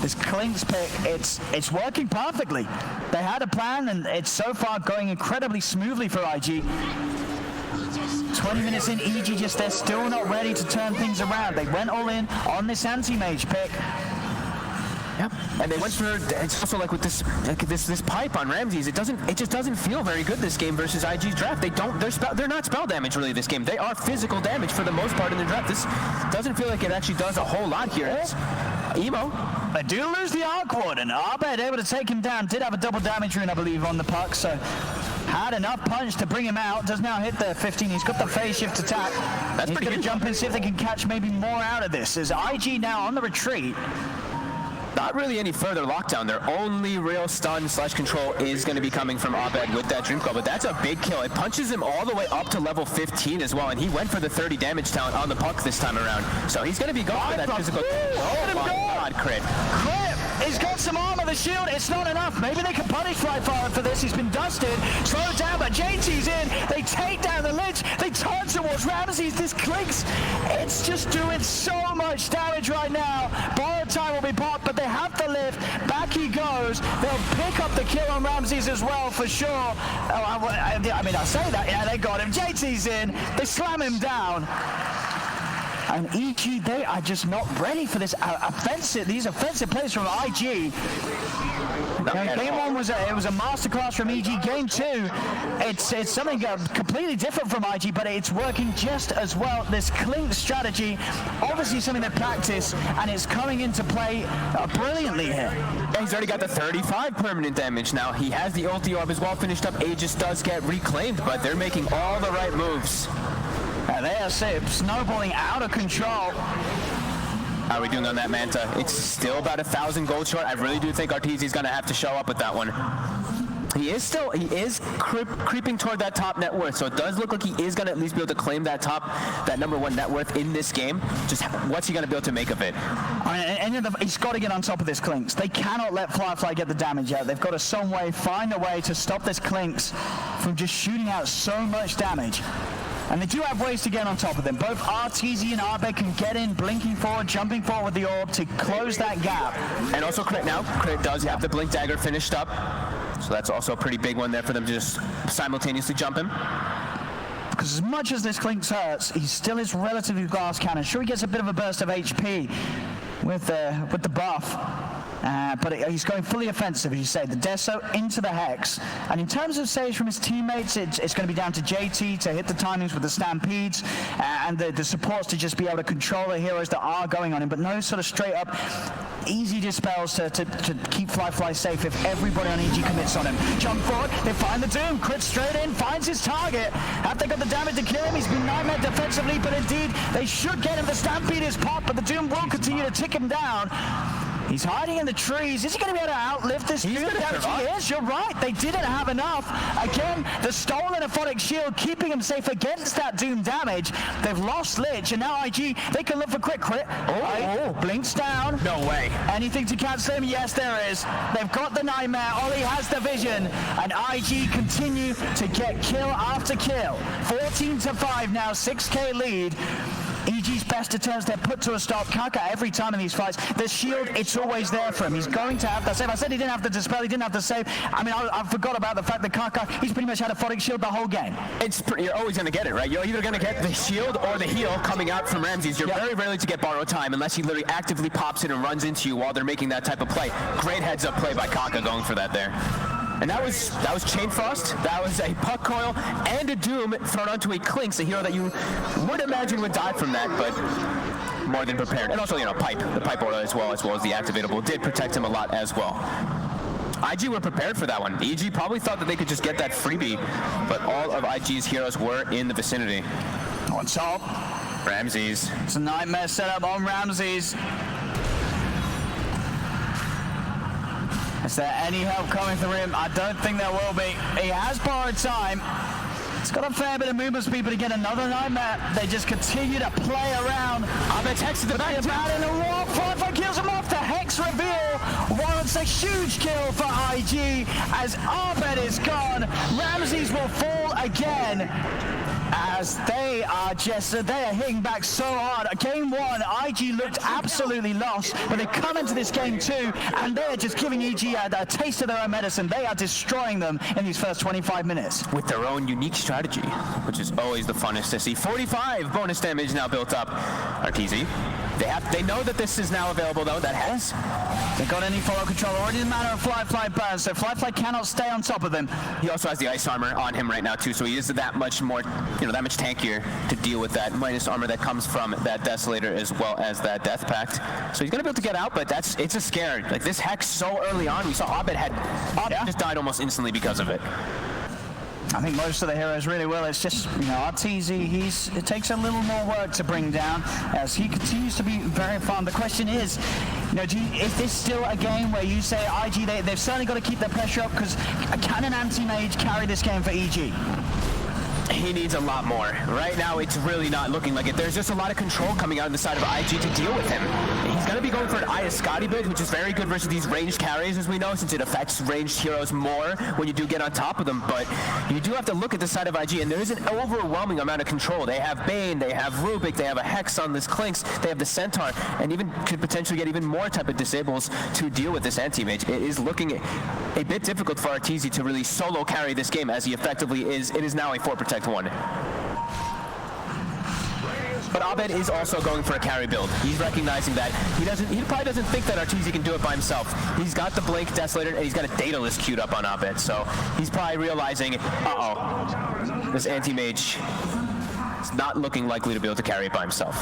This Clinks pick, it's working perfectly. They had a plan, and it's so far going incredibly smoothly for IG. 20 minutes in, EG they're still not ready to turn things around. They went all in on this anti-mage pick. Yep, and they went for, it's also like with this pipe on Ramses, it just doesn't feel very good this game versus IG's draft. They're not spell damage really this game. They are physical damage for the most part in the draft. This doesn't feel like it actually does a whole lot here. It's Emo. They do lose the Arc Warden. Abed able to take him down. Did have a double damage rune, I believe, on the puck, so had enough punch to bring him out. Does now hit the 15. He's got the phase shift attack. He's going to jump in, see if they can catch maybe more out of this. As IG now on the retreat. Not really any further lockdown. Their only real stun / control is going to be coming from Abed with that Dream Coil, but that's a big kill. It punches him all the way up to level 15 as well, and he went for the 30 damage talent on the puck this time around. So he's going to be going for that physical. Oh my god, crit. He's got some armor, the shield, it's not enough. Maybe they can punish Flyfire for this. He's been dusted, slowed down, but JT's in. They take down the Lich. They turn towards Ramses. This Clinks, it's just doing so much damage right now. Borrowed time will be popped, but they have to lift. Back he goes. They'll pick up the kill on Ramses as well, for sure. I mean, I say that, yeah, they got him. JT's in. They slam him down. And EG, they are just not ready for this these offensive plays from IG. Game 1 was a masterclass from EG. Game 2, it's something completely different from IG, but it's working just as well. This Clink strategy, obviously something they practice, and it's coming into play brilliantly here. Yeah, he's already got the 35 permanent damage now. He has the ulti orb as well finished up. Aegis does get reclaimed, but they're making all the right moves. They are snowballing out of control. How are we doing on that Manta? It's still about 1,000 gold short. I really do think RTZ's going to have to show up with that one. He is creeping toward that top net worth, so it does look like he is going to at least be able to claim that #1 net worth in this game. Just what's he going to be able to make of it? He's got to get on top of this Clinks. They cannot let Flyfly get the damage out. They've got to some way find a way to stop this Clinks from just shooting out so much damage. And they do have ways to get on top of them. Both RTZ and Abed can get in, blinking forward, jumping forward with the orb to close that gap. And also Crit now. Crit does have the Blink Dagger finished up. So that's also a pretty big one there for them to just simultaneously jump him. Because as much as this Clinks hurts, he still is relatively glass cannon. Sure, he gets a bit of a burst of HP with the buff. But he's going fully offensive, as you say. The Deso into the Hex. And in terms of saves from his teammates, it's going to be down to JT to hit the timings with the Stampedes and the supports to just be able to control the heroes that are going on him. But no sort of straight up easy dispels to keep Fly safe if everybody on EG commits on him. Jump forward, they find the Doom, crit straight in, finds his target. Have they got the damage to kill him? He's been nightmare defensively, but indeed they should get him. The Stampede is popped, but the Doom will continue to tick him down. He's hiding in the trees. Is he going to be able to outlive this? He is, you're right. They didn't have enough. Again, the stolen Aphotic Shield keeping him safe against that Doom damage. They've lost Lich, and now IG, they can look for crit. Blinks down. No way. Anything to cancel him? Yes, there is. They've got the Nightmare. Ollie has the Vision, and IG continue to get kill after kill. 14-5 now, 6k lead. EG's best attempts, they're put to a stop. Kaka, every time in these fights, the shield, it's always there for him. He's going to have that save. I said he didn't have the dispel, he didn't have the save. I mean, I forgot about the fact that Kaka, he's pretty much had a Aphotic Shield the whole game. You're always going to get it, right? You're either going to get the shield or the heal coming out from Ramses. You're very rarely to get borrowed time unless he literally actively pops in and runs into you while they're making that type of play. Great heads-up play by Kaka going for that there. And that was Chain Frost, that was a Puck Coil, and a Doom thrown onto a Clinks, a hero that you would imagine would die from that, but more than prepared. And also, you know, the Pipe Order as well as the Activatable did protect him a lot as well. IG were prepared for that one. EG probably thought that they could just get that freebie, but all of IG's heroes were in the vicinity. On top, Ramses. It's a nightmare setup on Ramses. Is there any help coming through him? I don't think there will be. He has borrowed time. It's got a fair bit of movement speed, but again, another Nightmare. They just continue to play around. Abed's Hex is the back in a walk. Fly kills him off. The Hex reveal warrants a huge kill for IG as Abed is gone. Ramses will fall again. As they are hitting back so hard. Game one, IG looked absolutely lost, but they come into this game two, and they're just giving EG a taste of their own medicine. They are destroying them in these first 25 minutes. With their own unique strategy, which is always the funnest to see. 45 bonus damage now built up. Arteezy. They know that this is now available though, that has. They got any follow control already in the matter of Fly burn, so Fly cannot stay on top of them. He also has the ice armor on him right now too, so he is that much more, that much tankier to deal with that minus armor that comes from that Desolator as well as that Death Pact. So he's gonna be able to get out, but it's a scare. Like this Hex so early on, we saw Abed just died almost instantly because of it. I think most of the heroes really will. It's just, Arteezy, it takes a little more work to bring down as he continues to be very fun. The question is, is this still a game where you say IG, they've certainly got to keep their pressure up because can an anti-mage carry this game for EG? He needs a lot more. Right now, it's really not looking like it. There's just a lot of control coming out of the side of IG to deal with him. He's going to be going for an Iascati build, which is very good versus these ranged carries, as we know, since it affects ranged heroes more when you do get on top of them. But you do have to look at the side of IG, and there is an overwhelming amount of control. They have Bane, they have Rubik, they have a Hex on this Clinks, they have the Centaur, and even could potentially get even more type of disables to deal with this anti-mage. It is looking a bit difficult for Arteezy to really solo carry this game, as he effectively is. It is now a 4-protect 1. But Abed is also going for a carry build. He's recognizing that he probably doesn't think that Arteezy can do it by himself. He's got the Blink Desolator and he's got a Daedalus queued up on Abed, so he's probably realizing, this anti-mage is not looking likely to be able to carry it by himself.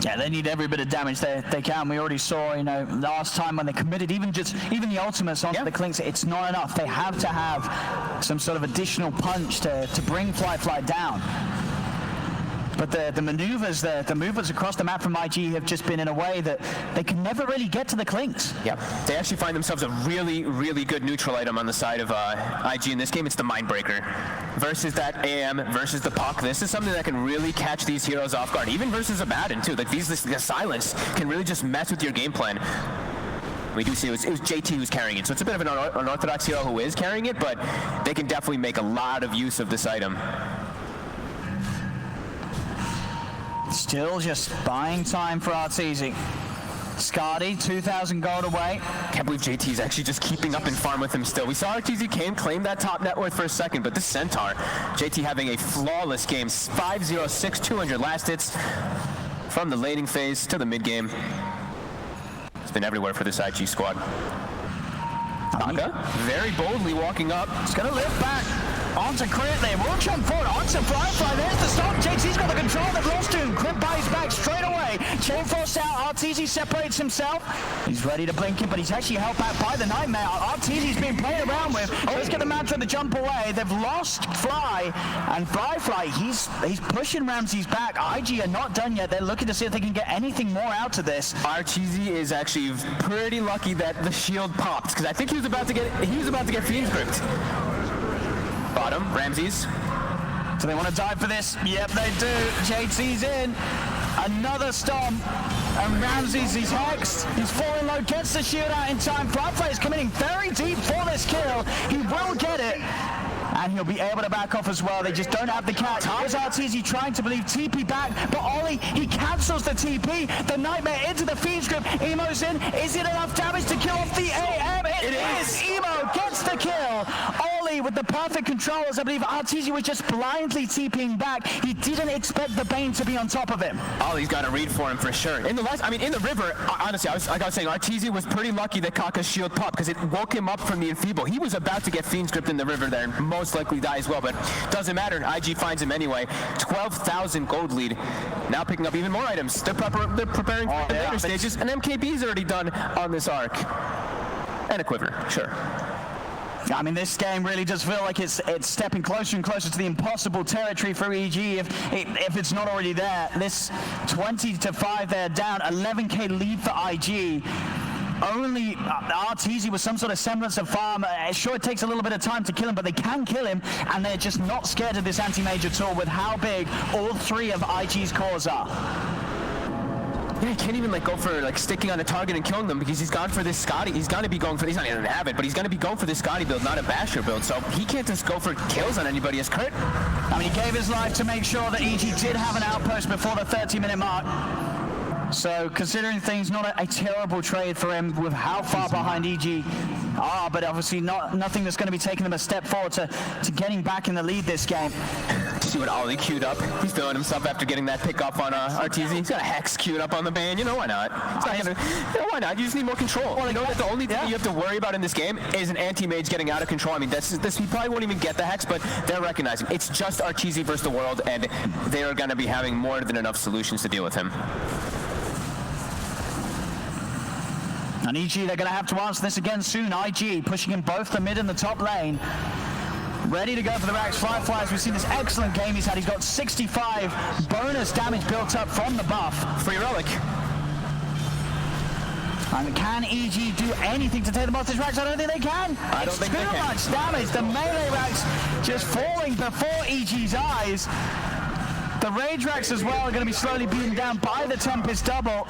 Yeah, they need every bit of damage they can. We already saw, last time when they committed even the ultimates onto the Clinks, it's not enough. They have to have some sort of additional punch to bring Fly down. But the maneuvers, the movements across the map from IG have just been in a way that they can never really get to the Clinks. Yep. They actually find themselves a really, really good neutral item on the side of IG. In this game, it's the Mindbreaker. Versus that AM, versus the Puck. This is something that can really catch these heroes off guard. Even versus Abaddon, too. Like, the silence can really just mess with your game plan. We do see it was JT who's carrying it. So it's a bit of an unorthodox hero who is carrying it, but they can definitely make a lot of use of this item. Still just buying time for Arteezy. Scotty, 2,000 gold away. Can't believe JT's actually just keeping up in farm with him still. We saw RTZ came, claim that top net worth for a second, but this Centaur, JT having a flawless game. 5-0-6, 200 last hits from the laning phase to the mid game. It's been everywhere for this IG squad. Taka very boldly walking up. He's going to lift back. Onto Crit, they will jump forward, onto Firefly, there's the stop, JT's got the control, they've lost him, Crit buys back straight away, Chain Force out, RTZ separates himself, he's ready to blink him, but he's actually held back by the Nightmare, RTZ's been played around with, let's get the Mantra to jump away, they've lost Fly, and Firefly, he's pushing Ramses back, IG are not done yet, they're looking to see if they can get anything more out of this. RTZ is actually pretty lucky that the shield popped, because I think he was about to get Fiend's gripped. Bottom, Ramses. Do they want to dive for this? Yep, they do. JT's in. Another stomp. And Ramses, he's hexed. He's falling low, gets the shield out in time. Firefly is committing very deep for this kill. He will get it. And he'll be able to back off as well. They just don't have the catch. Here's RTZ trying to believe TP back, but Ollie, he cancels the TP. The Nightmare into the Fiend's grip. Emo's in. Is it enough damage to kill off the AM? It is. Emo gets the kill. Ollie with the perfect controls. I believe RTZ was just blindly TPing back. He didn't expect the Bane to be on top of him. Ollie's got a read for him for sure. In the river, honestly, like I was saying, RTZ was pretty lucky that Kaka's shield popped because it woke him up from the enfeeble. He was about to get Fiend's gripped in the river there and most likely die as well, but doesn't matter. IG finds him anyway. 12,000 gold lead. Now picking up even more items. They're preparing for the later stages, and MKB's already done on this arc. And a quiver, sure. I mean, this game really does feel like it's stepping closer and closer to the impossible territory for EG if it's not already there. This 20-5 they're down, 11k lead for IG. Only RTZ with some sort of semblance of farm. Sure, it takes a little bit of time to kill him, but they can kill him, and they're just not scared of this anti-mage at all with how big all three of IG's cores are. Yeah, he can't even go for sticking on a target and killing them because he's gone for this Scotty. He's going to be going for, he's not going to have it, but he's going to be going for this Scotty build, not a Basher build. So he can't just go for kills on anybody as Kurt. I mean, he gave his life to make sure that EG did have an outpost before the 30-minute mark. So considering things, not a terrible trade for him with how far behind EG are, but obviously nothing that's going to be taking them a step forward to getting back in the lead this game. See what Ollie queued up. He's feeling himself after getting that pick off on RTZ. He's got a Hex queued up on the Bane. You know, why not? Why not? You just need more control. Well, you know that the only thing you have to worry about in this game is an anti-mage getting out of control. I mean, this he probably won't even get the Hex, but they're recognizing it's just RTZ versus the world, and they are going to be having more than enough solutions to deal with him. And EG, they're going to have to answer this again soon. IG pushing in both the mid and the top lane. Ready to go for the racks. Fireflies, we've seen this excellent game he's had. He's got 65 bonus damage built up from the buff. Free relic. And can EG do anything to take them off this racks? I don't think they can. I don't think they can. Too much damage. The melee racks just falling before EG's eyes. The rage racks as well are going to be slowly beaten down by the Tempest double.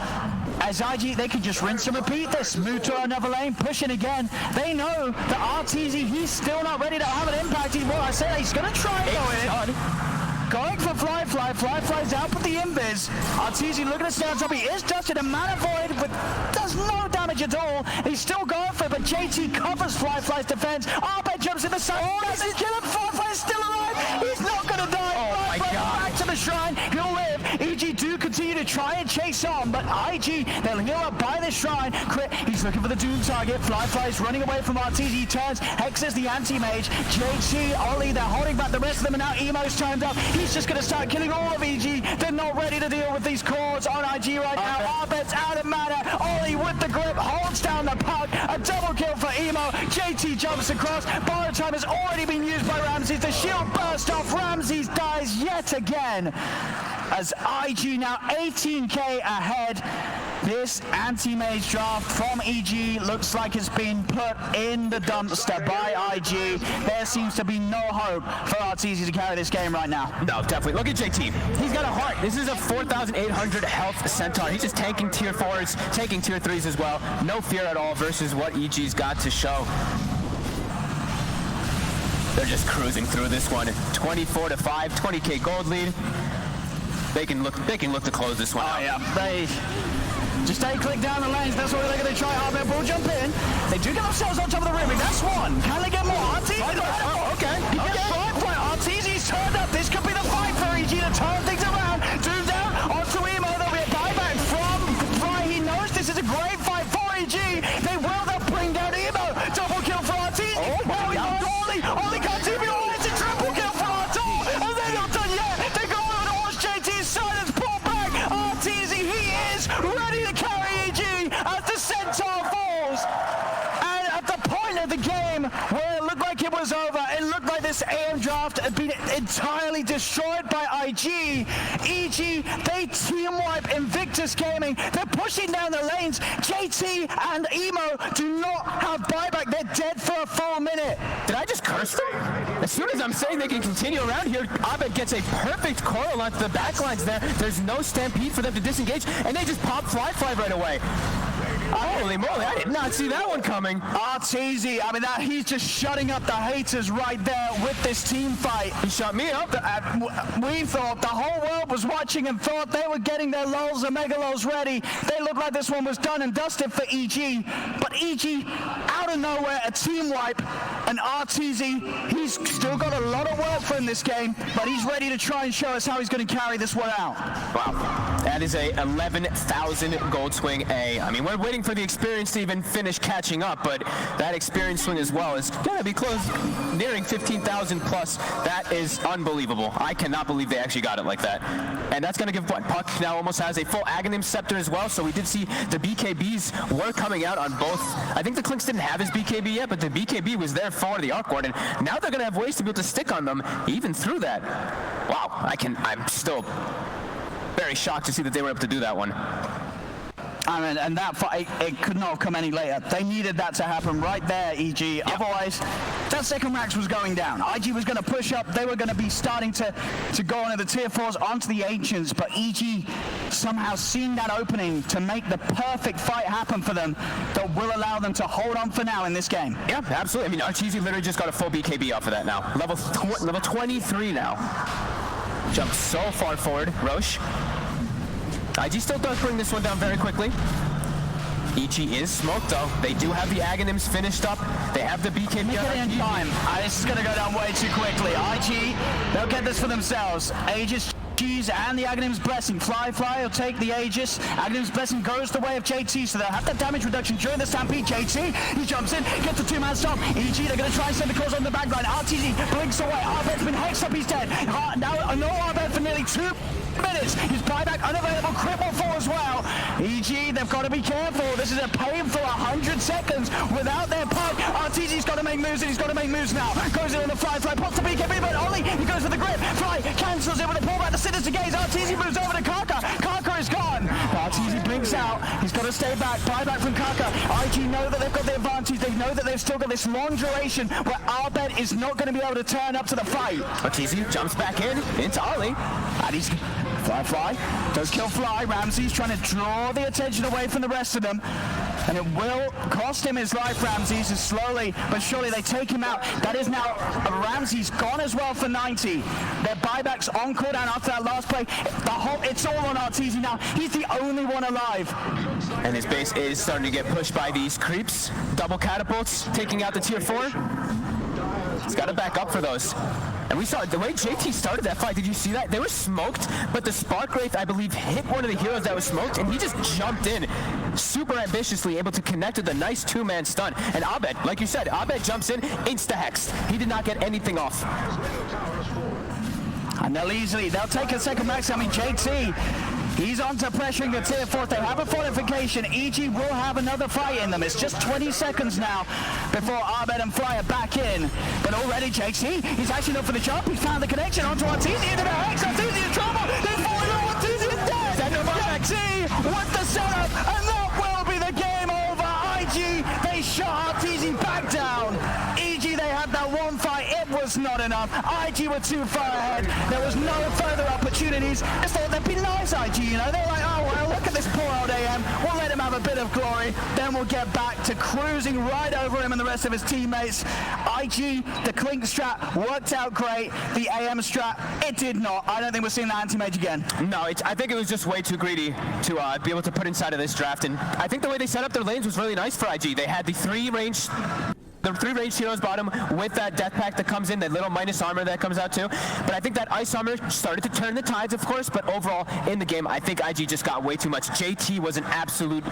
As IG, they can just rinse and repeat this. Move to another lane, push it again. They know that RTZ, he's still not ready to have an impact. He's going to try and go in. Going for Firefly. Firefly's out with the invis. RTZ looking to stay on top. He is dusted a mana void, but does no damage at all. He's still going for it, but JT covers Firefly's defense. Arbet jumps in the side. Does he kill him? Firefly's still alive. He's not going to die. Oh my God. Back to the shrine. He'll live. EG do continue to try and chase on, but IG, they'll heal up by the shrine. Crit, he's looking for the Doom target. Firefly's running away from RTZ. He turns, hexes the anti-mage. JT, Ollie, they're holding back the rest of them, and now Emo's turned up. He's just going to start killing all of EG. They're not ready to deal with these cores on IG right now. Arbet's out of mana. Ollie with the grip, holds down the puck. A double kill for Emo. JT jumps across. Borrow time has already been used by Ramses. The shield burst off. Ramses dies yet again. As IG now 18k ahead. This anti-mage draft from EG looks like it's been put in the dumpster by IG. There seems to be no hope for RTZ to carry this game right now. No, definitely. Look at JT. He's got a heart. This is a 4,800 health Centaur. He's just tanking tier 4s, taking tier 3s as well. No fear at all versus what EG's got to show. They're just cruising through this one. 24-5, 20k gold lead. They can look to close this one out. Yeah, Just stay click down the lanes. That's what they're going to try. Arbet will jump in. They do get themselves on top of the rim. That's one. Can they get more? Arteezy. Okay. Arteezy's turned up. This could be the fight for EG to turn things around. Doom down onto Emo. There'll be a buyback from Fry. He knows this is a great fight for EG. They will. They'll bring down Emo. Double kill for Arteezy. Now he's on Ollie can't do it. It's a triple kill for Artur. And they're not done yet. They go over to Horse JT's side and pull back. Arteezy, he is ready to carry EG as the Centaur falls. And at the point of the game where it looked like it was over, it looked like this AM draft had been entirely destroyed by IG. EG, they team wipe Invictus Gaming. They're pushing down the lanes. JT and Emo do not have buyback. They're dead for a full minute. Did I just curse them? As soon as I'm saying they can continue around here, Abed gets a perfect coil onto the backlines there. There's no stampede for them to disengage, and they just pop Fly right away. Holy moly, I did not see that one coming. Arteezy, I mean, he's just shutting up the haters right there with this team fight. He shut me up. We thought, the whole world was watching and thought they were getting their lols and mega lols ready. They looked like this one was done and dusted for EG. But EG, out of nowhere, a team wipe. And Arteezy, he's still got a lot of work for him this game, but he's ready to try and show us how he's going to carry this one out. Wow. That is a 11,000 gold swing A. I mean, we're waiting for the experience to even finish catching up, but that experience swing as well is going to be close, nearing 15,000 plus. That is unbelievable. I cannot believe they actually got it like that. And that's going to give what? Puck now almost has a full Aghanim Scepter as well, so we did see the BKBs were coming out on both. I think the Clinks didn't have his BKB yet, but the BKB was there for the Arc Ward, and now they're going to have ways to be able to stick on them even through that. Wow, I'm still very shocked to see that they were able to do that one. I mean, and that fight, it could not have come any later. They needed that to happen right there, EG. Yep. Otherwise, that second Rax was going down. IG was going to push up. They were going to be starting to go into the tier 4s, onto the Ancients, but EG somehow seeing that opening to make the perfect fight happen for them that will allow them to hold on for now in this game. Yeah, absolutely. I mean, Arteezy literally just got a full BKB off of that now. Level 23 now. Jumps so far forward, Roche. IG still does bring this one down very quickly. EG is smoked though. They do have the Aghanims finished up. They have the BKB in time. This is going to go down way too quickly. IG, they'll get this for themselves. Aegis, Cheese, and the Aghanim's Blessing. Fly will take the Aegis. Aghanim's Blessing goes the way of JT, so they'll have that damage reduction during the Stampede. JT, he jumps in, gets the two-man stop. EG, they're going to try and send the calls on the backline. Arteezy blinks away. Arbet's been hexed up, he's dead. Now, no Arbet for nearly 2 minutes. His buyback unavailable, cripple for as well. EG, they've got to be careful. This is a painful 100 seconds without their puck. Arteezy's got to make moves, and he's got to make moves now. Goes in on the Fly, pops the BKB, but Ollie, he goes for the grip. Fly cancels, able to pull back the Sinister Gaze. Arteezy moves over to Kaka. Kaka is gone. Arteezy blinks out. He's got to stay back. Buyback from Kaka. IG know that they've got the advantage. They know that they've still got this long duration where Arbet is not going to be able to turn up to the fight. Arteezy jumps back in into Ollie. And he's Fly does kill Fly. Ramsey's trying to draw the attention away from the rest of them, and it will cost him his life. Ramsey's is slowly but surely they take him out. That is now Ramsey's gone as well for 90. Their buybacks on cooldown after that last play. It's all on Arteezy now. He's the only one alive. And his base is starting to get pushed by these creeps. Double catapults taking out the tier 4. He's got to back up for those. And we saw the way JT started that fight. Did you see that? They were smoked, but the Spark Wraith, I believe, hit one of the heroes that was smoked, and he just jumped in super ambitiously, able to connect with a nice two-man stun. And Abed, like you said, Abed jumps in, insta-hexed. He did not get anything off. And they'll take a second max. I mean, JT, he's on to pressuring the tier 4. They have a fortification. EG will have another fight in them. It's just 20 seconds now before Arbet and Fly are back in. But already JT, he's actually up for the jump. He's found the connection onto Arteezy into the hex. Arteezy in trouble. They're falling over. Arteezy is dead. JT with the setup, and that will be the game over. IG, they shot Arteezy back down. EG, they had that one fight. It was not enough. IG were too far ahead. There was no further opportunities. I thought they'd be nice, IG, you know. They're like, oh, well, look at this poor old AM. AM. We'll let him have a bit of glory, then we'll get back to cruising right over him and the rest of his teammates. IG, the Clink strat worked out great. The AM strat, it did not. I don't think we're seeing that anti-mage again. No, I think it was just way too greedy to be able to put inside of this draft, and I think the way they set up their lanes was really nice for IG. They had the three range heroes bottom with that death pack that comes in, that little minus armor that comes out too. But I think that ice armor started to turn the tides, of course, but overall in the game, I think IG just got way too much. JT was an absolute...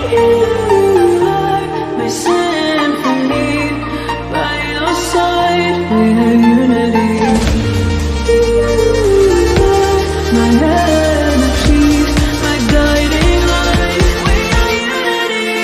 You are my symphony. By your side, we are unity. You are my energy, my guiding light. We are unity.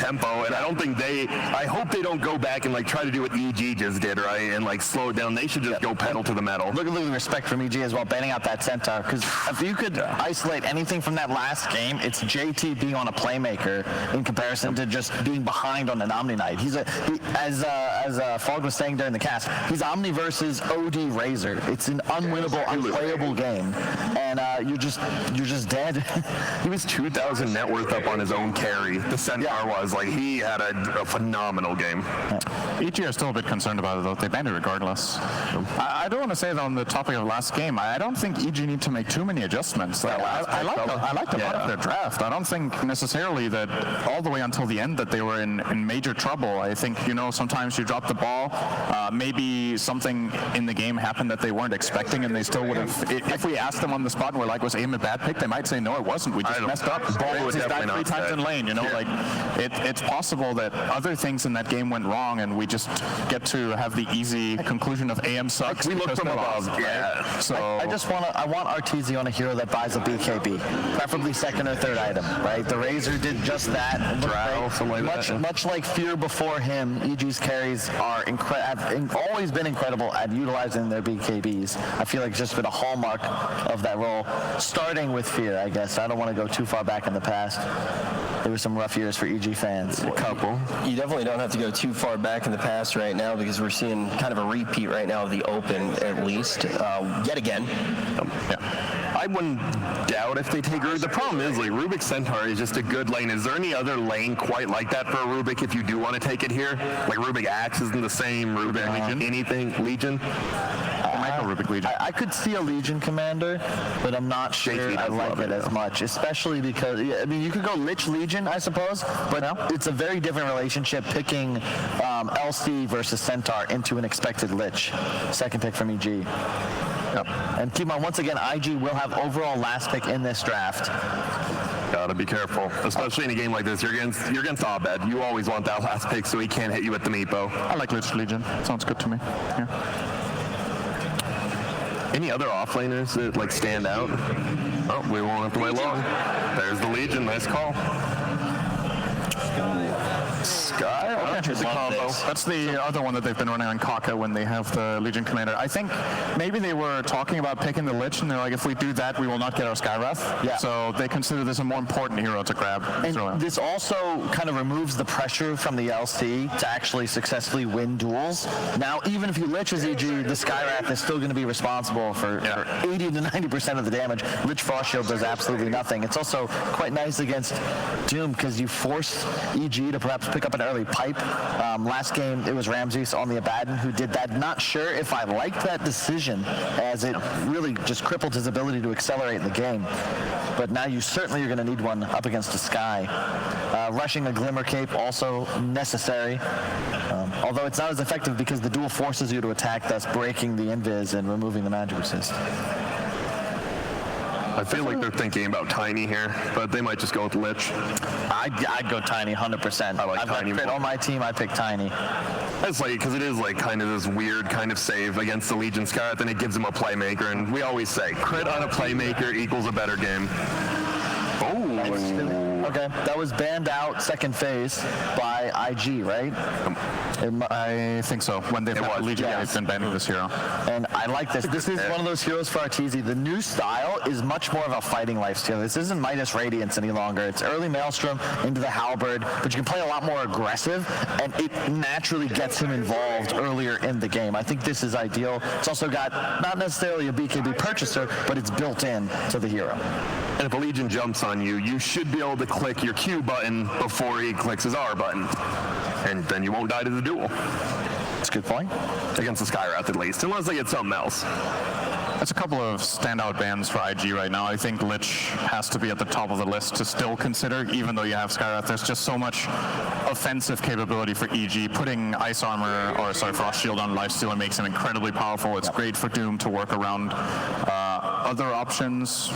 tempo, and I don't think I hope they don't go back and like try to do what EG just did, right, and like slow it down. They should just go pedal to the metal. Look at the respect from EG as well, banning out that centaur, because if you could isolate anything from that last game, it's JT being on a playmaker in comparison to just being behind on an Omni Knight. As Fogg was saying during the cast, he's Omni versus OD Razor. It's an unwinnable, unplayable game, and you're just dead. He was 2,000 net worth up on his own carry. The Centaur was like, he had a phenomenal game. EG are still a bit concerned about it though. They banned it regardless. I do want to say that on the topic of last game, I don't think EG need to make too many adjustments. I liked a lot of their draft. I don't think necessarily that all the way until the end that they were in major trouble. I think, sometimes you drop the ball, maybe something in the game happened that they weren't expecting, and they still would have, if we asked them on the spot and we're like, was AIM a bad pick, they might say, no, it wasn't. We just messed up. Ball just died 3 times in lane, like it's possible that other things in that game went wrong, and we just get to have the easy conclusion of AM sucks. We look from above, right? So I want Arteezy on a hero that buys a BKB, preferably second or third item, right? The Razor did just that. Much like Fear before him, EG's carries have always been incredible at utilizing their BKBs. I feel like it's just been a hallmark of that role, starting with Fear, I guess. I don't want to go too far back in the past. There were some rough years for EG fans. A couple. You definitely don't have to go too far back in the past right now, because we're seeing kind of a repeat right now of the Open, at least, yet again. I wouldn't doubt if they take Rubik. The problem is, like, Rubik Centaur is just a good lane. Is there any other lane quite like that for a Rubik if you do want to take it here? Like, Rubik Axe isn't the same. Rubik Legion? Anything? Legion? Rubik Legion. I could see a Legion commander, but I'm not sure I like it as much, especially because, you could go Lich Legion, I suppose, but it's a very different relationship picking LC versus Centaur into an expected Lich. Second pick from EG. And keep in mind, once again, IG will have overall last pick in this draft. Gotta be careful, especially in a game like this. You're against Abed. You always want that last pick so he can't hit you with the meepo. I like Lich Legion. Sounds good to me. Any other offlaners that stand out? Oh, we won't have to wait long. There's the Legion. Nice call. Sky? Okay. The combo. That's the other one that they've been running on Kaka when they have the Legion Commander. I think maybe they were talking about picking the Lich, and they're like, if we do that, we will not get our Skywrath. Yeah. So they consider this a more important hero to grab. And this also kind of removes the pressure from the LC to actually successfully win duels. Now, even if you Lich as EG, the Skywrath is still going to be responsible for 80 to 90% of the damage. Lich Frost Shield does absolutely nothing. It's also quite nice against Doom because you force EG to perhaps pick up an early pipe. Last game, it was Ramses on the Abaddon who did that. Not sure if I liked that decision, as it really just crippled his ability to accelerate the game. But now you certainly are going to need one up against a Sky. Rushing a Glimmer Cape also necessary, although it's not as effective because the duel forces you to attack, thus breaking the invis and removing the magic resist. I feel like they're thinking about Tiny here, but they might just go with Lich. I'd go Tiny, 100%. I like Tiny more. On my team, I pick Tiny. That's like, because it is like kind of this weird kind of save against the Legion Scarlet, and it gives him a playmaker, and we always say, crit on a playmaker equals a better game. Oh. Okay, that was banned out second phase by IG, right? I think so. When they've had Legion, they've been banning this hero. And I like this. This is one of those heroes for Arteezy. The new style is much more of a fighting lifesteal. This isn't Midas Radiance any longer. It's early Maelstrom into the Halberd, but you can play a lot more aggressive, and it naturally gets him involved earlier in the game. I think this is ideal. It's also got not necessarily a BKB purchaser, but it's built in to the hero. And if a Legion jumps on you, you should be able to click your Q button before he clicks his R button. And then you won't die to the duel. That's a good point. Against the Skywrath, at least, unless they get something else. That's a couple of standout bans for IG right now. I think Lich has to be at the top of the list to still consider, even though you have Skywrath. There's just so much offensive capability for EG. Putting Ice Armor, or sorry, Frost Shield on Lifestealer makes him incredibly powerful. It's great for Doom to work around other options.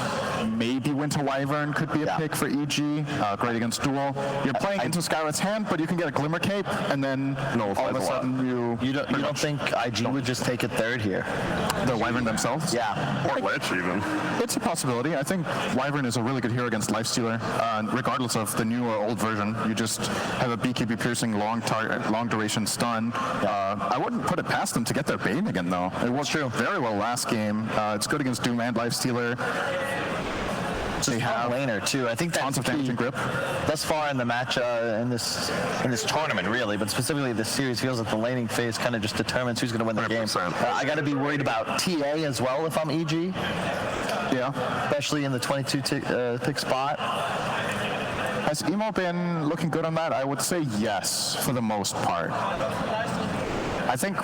Maybe Winter Wyvern could be a pick for EG, great against duel. You're playing into Skywrath's hand, but you can get a Glimmer Cape, and then all of a sudden you don't think IG would just take it third here? The Wyvern themselves? Yeah. Or Lich even. It's a possibility. I think Wyvern is a really good hero against Lifestealer, regardless of the new or old version. You just have a BKB piercing long duration stun. I wouldn't put it past them to get their Bane again, though. It worked very well last game. It's good against Doom and Lifestealer. They have laner too. I think tons of damage and grip. Thus far in the match, in this tournament, really, but specifically this series, feels like the laning phase kind of just determines who's going to win the game. I got to be worried about TA as well if I'm EG. Yeah, especially in the 22 pick spot. Has Emo been looking good on that? I would say yes, for the most part. I think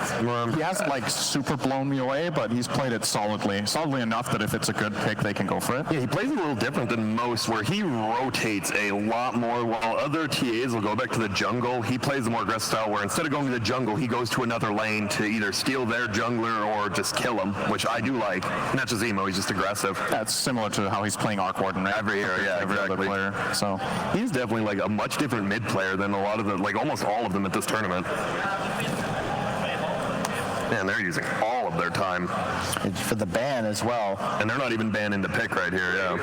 he hasn't like super blown me away, but he's played it solidly enough that if it's a good pick, they can go for it. Yeah, he plays a little different than most, where he rotates a lot more. While other TAs will go back to the jungle, he plays a more aggressive style where instead of going to the jungle, he goes to another lane to either steal their jungler or just kill him, which I do like. Not just Emo, he's just aggressive. That's similar to how he's playing Arc Warden, right? Every year, yeah, every other player. So he's definitely like a much different mid player than a lot of the, like almost all of them at this tournament. Man, they're using all of their time. For the ban as well. And they're not even banning the pick right here,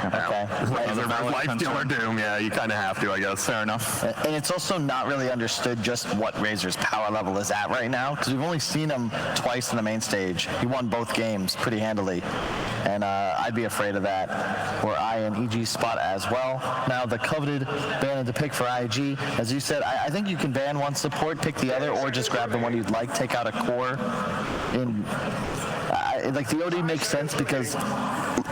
Okay. Lifestealer Doom, yeah, you kind of have to, I guess. Fair enough. And it's also not really understood just what Razor's power level is at right now, because we've only seen him twice in the main stage. He won both games pretty handily, and I'd be afraid of that. Or I in EG's spot as well. Now the coveted ban to pick for IG, as you said, I think you can ban one support, pick the other, or just grab the one you'd like, take out a core. Like the OD makes sense because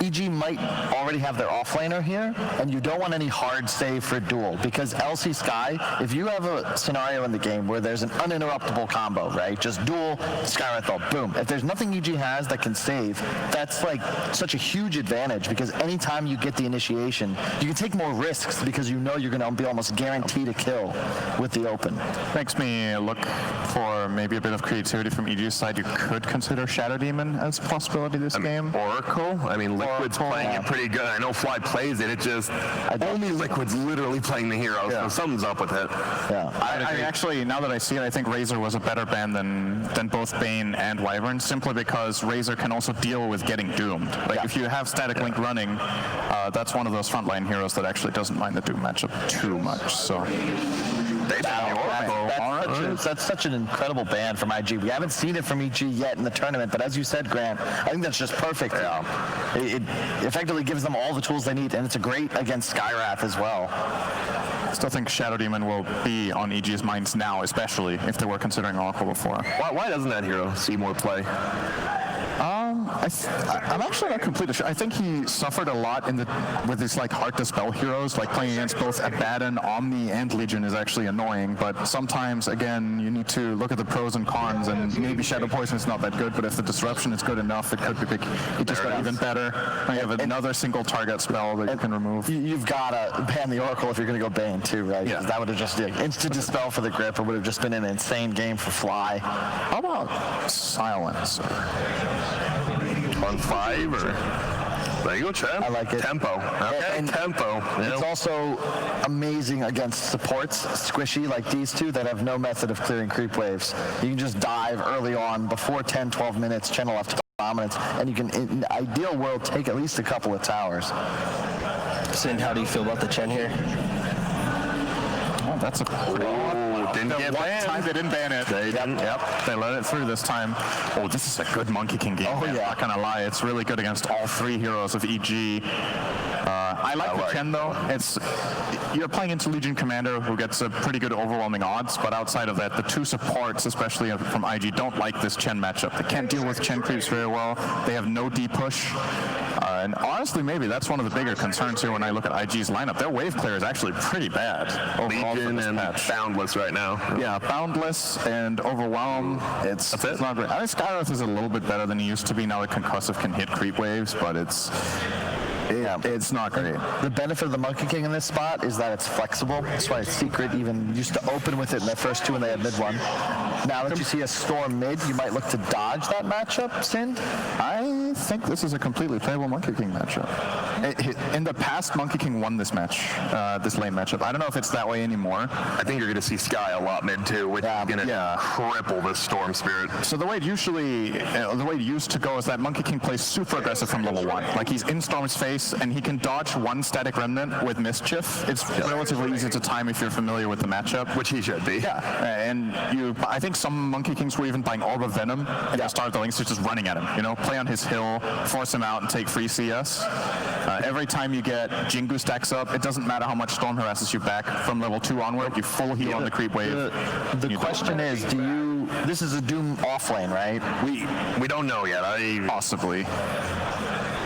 EG might already have their offlaner here, and you don't want any hard save for duel, because LC Sky, if you have a scenario in the game where there's an uninterruptible combo, right, just duel, Skywrath ult, boom. If there's nothing EG has that can save, that's like such a huge advantage, because anytime you get the initiation, you can take more risks because you know you're going to be almost guaranteed a kill with the open. Makes me look for maybe a bit of creativity from EG's side. You could consider Shadow Demon as a possibility this game. Oracle? I mean, Liquid's playing it pretty good. I know Fly plays it. It just only Liquid's literally playing the hero, so something's up with it. Yeah, I actually, now that I see it, I think Razor was a better ban than both Bane and Wyvern, simply because Razor can also deal with getting doomed. Like if you have Static Link running, that's one of those frontline heroes that actually doesn't mind the Doom matchup too much. So. That's such an incredible ban from IG. We haven't seen it from EG yet in the tournament, but as you said, Grant, I think that's just perfect. It effectively gives them all the tools they need, and it's a great against Skywrath as well. I still think Shadow Demon will be on EG's minds now, especially if they were considering Oracle before. Why doesn't that hero see more play? I'm actually not completely sure. I think he suffered a lot with these like hard to spell heroes, like playing against both Abaddon, Omni, and Legion is actually annoying, but sometimes, again, you need to look at the pros and cons, and maybe Shadow Poison is not that good, but if the Disruption is good enough, it could be big. It just got even better. You have another single target spell that you can remove. You've got to ban the Oracle if you're going to go Bane too, right? Yeah. That would have just instant dispel for the grip. It would have just been an insane game for Fly. How about Silence? On 5 or there you go, Chad. I like it. Tempo. Okay, and tempo. It's also amazing against supports, squishy like these two, that have no method of clearing creep waves. You can just dive early on before 10, 12 minutes, channel left dominance, and you can, in the ideal world, take at least a couple of towers. Sin, how do you feel about the Chen here? Oh, that's a didn't get banned. Time they didn't ban it. They didn't. Yep. They let it through this time. Oh, this is a good Monkey King game. Oh, yeah. Not gonna lie, it's really good against all three heroes of EG. I like the Chen though. You're playing into Legion Commander, who gets a pretty good overwhelming odds, but outside of that, the two supports, especially from IG, don't like this Chen matchup. They can't deal with Chen creeps very well. They have no D push. And honestly, maybe that's one of the bigger concerns here when I look at IG's lineup. Their wave clear is actually pretty bad. Legion and Boundless right now. Yeah, Boundless and Overwhelm. It's not great. I think Skywrath is a little bit better than he used to be now that Concussive can hit creep waves, but it's not great. The benefit of the Monkey King in this spot is that it's flexible. That's why Secret even used to open with it in their first two when they had mid one. Now that you see a Storm mid, you might look to dodge that matchup, Sind? I think this is a completely playable Monkey King matchup. In the past, Monkey King won this match, this lane matchup. I don't know if it's that way anymore. I think you're going to see Sky a lot mid too, which is going to cripple this Storm Spirit. So the way it used to go is that Monkey King plays super aggressive from level 1. Like he's in Storm's face and he can dodge one static remnant with Mischief. It's relatively easy to time if you're familiar with the matchup. Which he should be. Yeah, and I think some Monkey Kings were even buying Orb of Venom and they start the links to just running at him. You know, play on his hill, force him out and take free CS. Every time you get Jingu stacks up, it doesn't matter how much Storm harasses you back from level 2 onward, you full heal on the creep wave. The question is, this is a Doom offlane, right? We don't know yet. Possibly.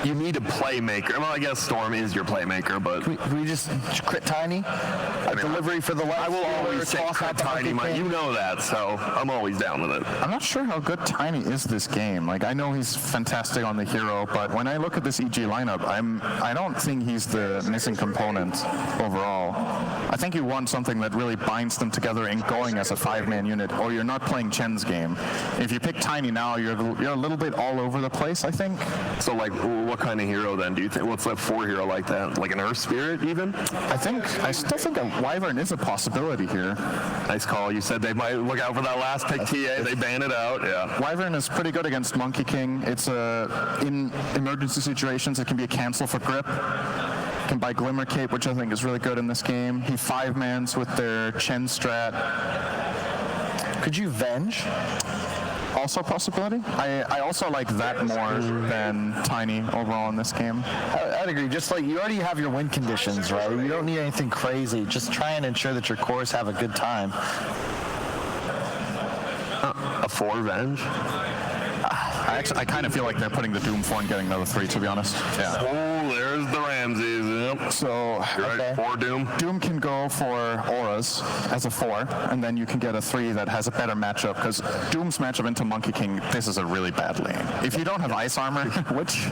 You need a playmaker. Well, I guess Storm is your playmaker, but Can we just crit Tiny? Delivery for the life. I will always say crit Tiny. You know that, so I'm always down with it. I'm not sure how good Tiny is this game. Like, I know he's fantastic on the hero, but when I look at this EG lineup, I don't think he's the missing component overall. I think you want something that really binds them together in going as a 5-man unit, or you're not playing Chen's game. If you pick Tiny now, you're a little bit all over the place, I think. So, like, what kind of hero then do you think? What's that 4 hero like that? Like an Earth Spirit even? I still think a Wyvern is a possibility here. Nice call. You said they might look out for that last pick TA. They ban it out. Yeah. Wyvern is pretty good against Monkey King. It's in emergency situations, it can be a cancel for grip. Can buy Glimmer Cape, which I think is really good in this game. He 5-mans with their Chen strat. Could you Venge? Also a possibility. I also like that more than Tiny overall in this game. I'd agree. Just like you already have your win conditions, right? You don't need anything crazy. Just try and ensure that your cores have a good time. A 4 Venge? I kind of feel like they're putting the Doom 4 and getting another 3, to be honest. Yeah. Oh, there's the Ramses. Yep. So, right. 4 Doom. Doom can go for auras as a 4, and then you can get a 3 that has a better matchup, because Doom's matchup into Monkey King, this is a really bad lane. If you don't have ice armor, which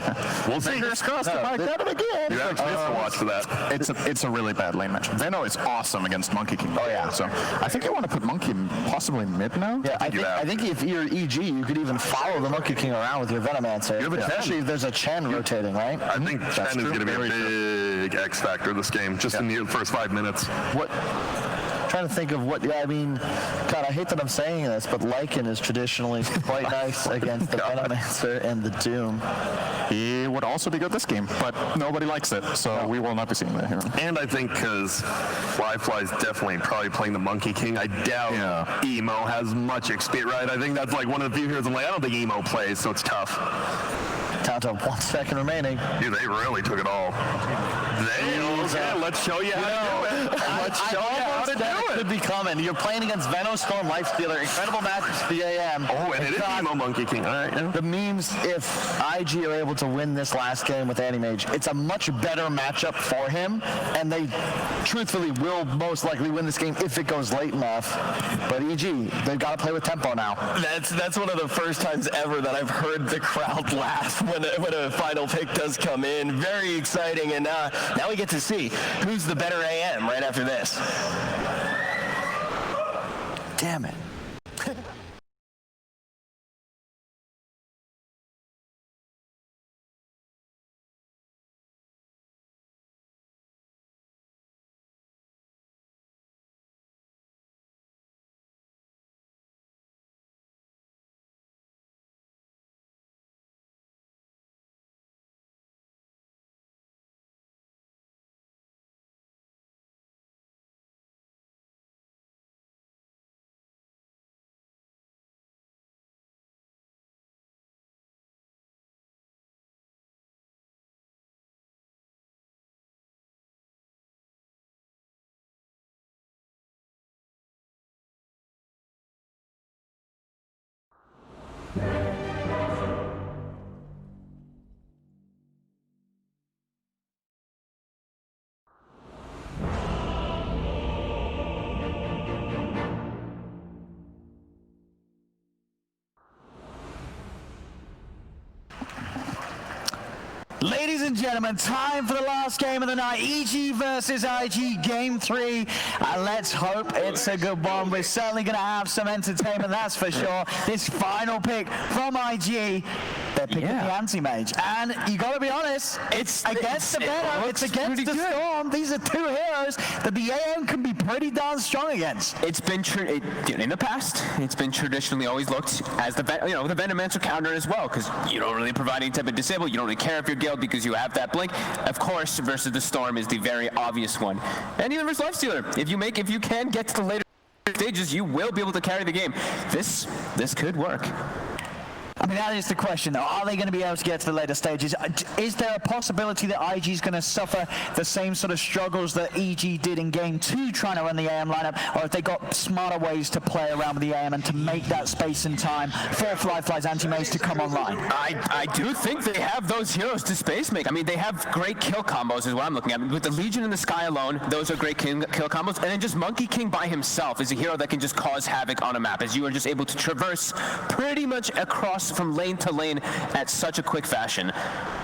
we'll see. Fingers crossed, I might get it again. You actually have to watch for that. It's a really bad lane matchup. Veno is awesome against Monkey King. Oh yeah. So I think you want to put Monkey possibly mid now. Yeah, I think if you're EG, you could even follow the Monkey King around with your Venomancer. Especially if there's a Chen rotating, right? I think Chen is going to be a big X factor this game, just in the first 5 minutes. Trying to think of what, I mean, God, I hate that I'm saying this, but Lycan is traditionally quite nice against the Venomancer and the Doom. He would also be good this game, but nobody likes it, so we will not be seeing that here. And I think because Flyfly's definitely probably playing the Monkey King, I doubt Emo has much experience, right? I think that's like one of the few heroes I'm like, I don't think Emo plays, so it's tough. Down to 1 second remaining. Dude, they really took it all. Let's show you how to do it. Let's show you how to do it. Could be coming. You're playing against Veno, Storm, Lifestealer, incredible matches for the AM. Oh, and it is Emo Monkey King. All right. Yeah. The memes, if IG are able to win this last game with Animage, it's a much better matchup for him, and they truthfully will most likely win this game if it goes late enough. But EG, they've got to play with tempo now. That's one of the first times ever that I've heard the crowd laugh when a final pick does come in. Very exciting, and now we get to see who's the better AM right after this. Damn it. Ladies and gentlemen, time for the last game of the night. EG versus IG, Game 3. And let's hope it's a good one. We're certainly going to have some entertainment, that's for sure. This final pick from IG, they're picking the anti-mage. And you got to be honest, it's against the better, it's against the Storm. These are two heroes that the AM can be pretty darn strong against. It's been in the past. It's been traditionally always looked as the the Venomancer counter as well, because you don't really provide any type of disable. You don't really care if you're guild because you have that blink. Of course, versus the Storm is the very obvious one. And even versus Lifestealer, if you can get to the later stages, you will be able to carry the game. This could work. I mean, that is the question, though. Are they going to be able to get to the later stages? Is there a possibility that IG is going to suffer the same sort of struggles that EG did in Game 2 trying to run the AM lineup, or have they got smarter ways to play around with the AM and to make that space and time for Flyfly's anti-maze to come online? I do think they have those heroes to space make. I mean, they have great kill combos is what I'm looking at. With the Legion in the sky alone, those are great kill combos. And then just Monkey King by himself is a hero that can just cause havoc on a map, as you are just able to traverse pretty much across from lane to lane at such a quick fashion.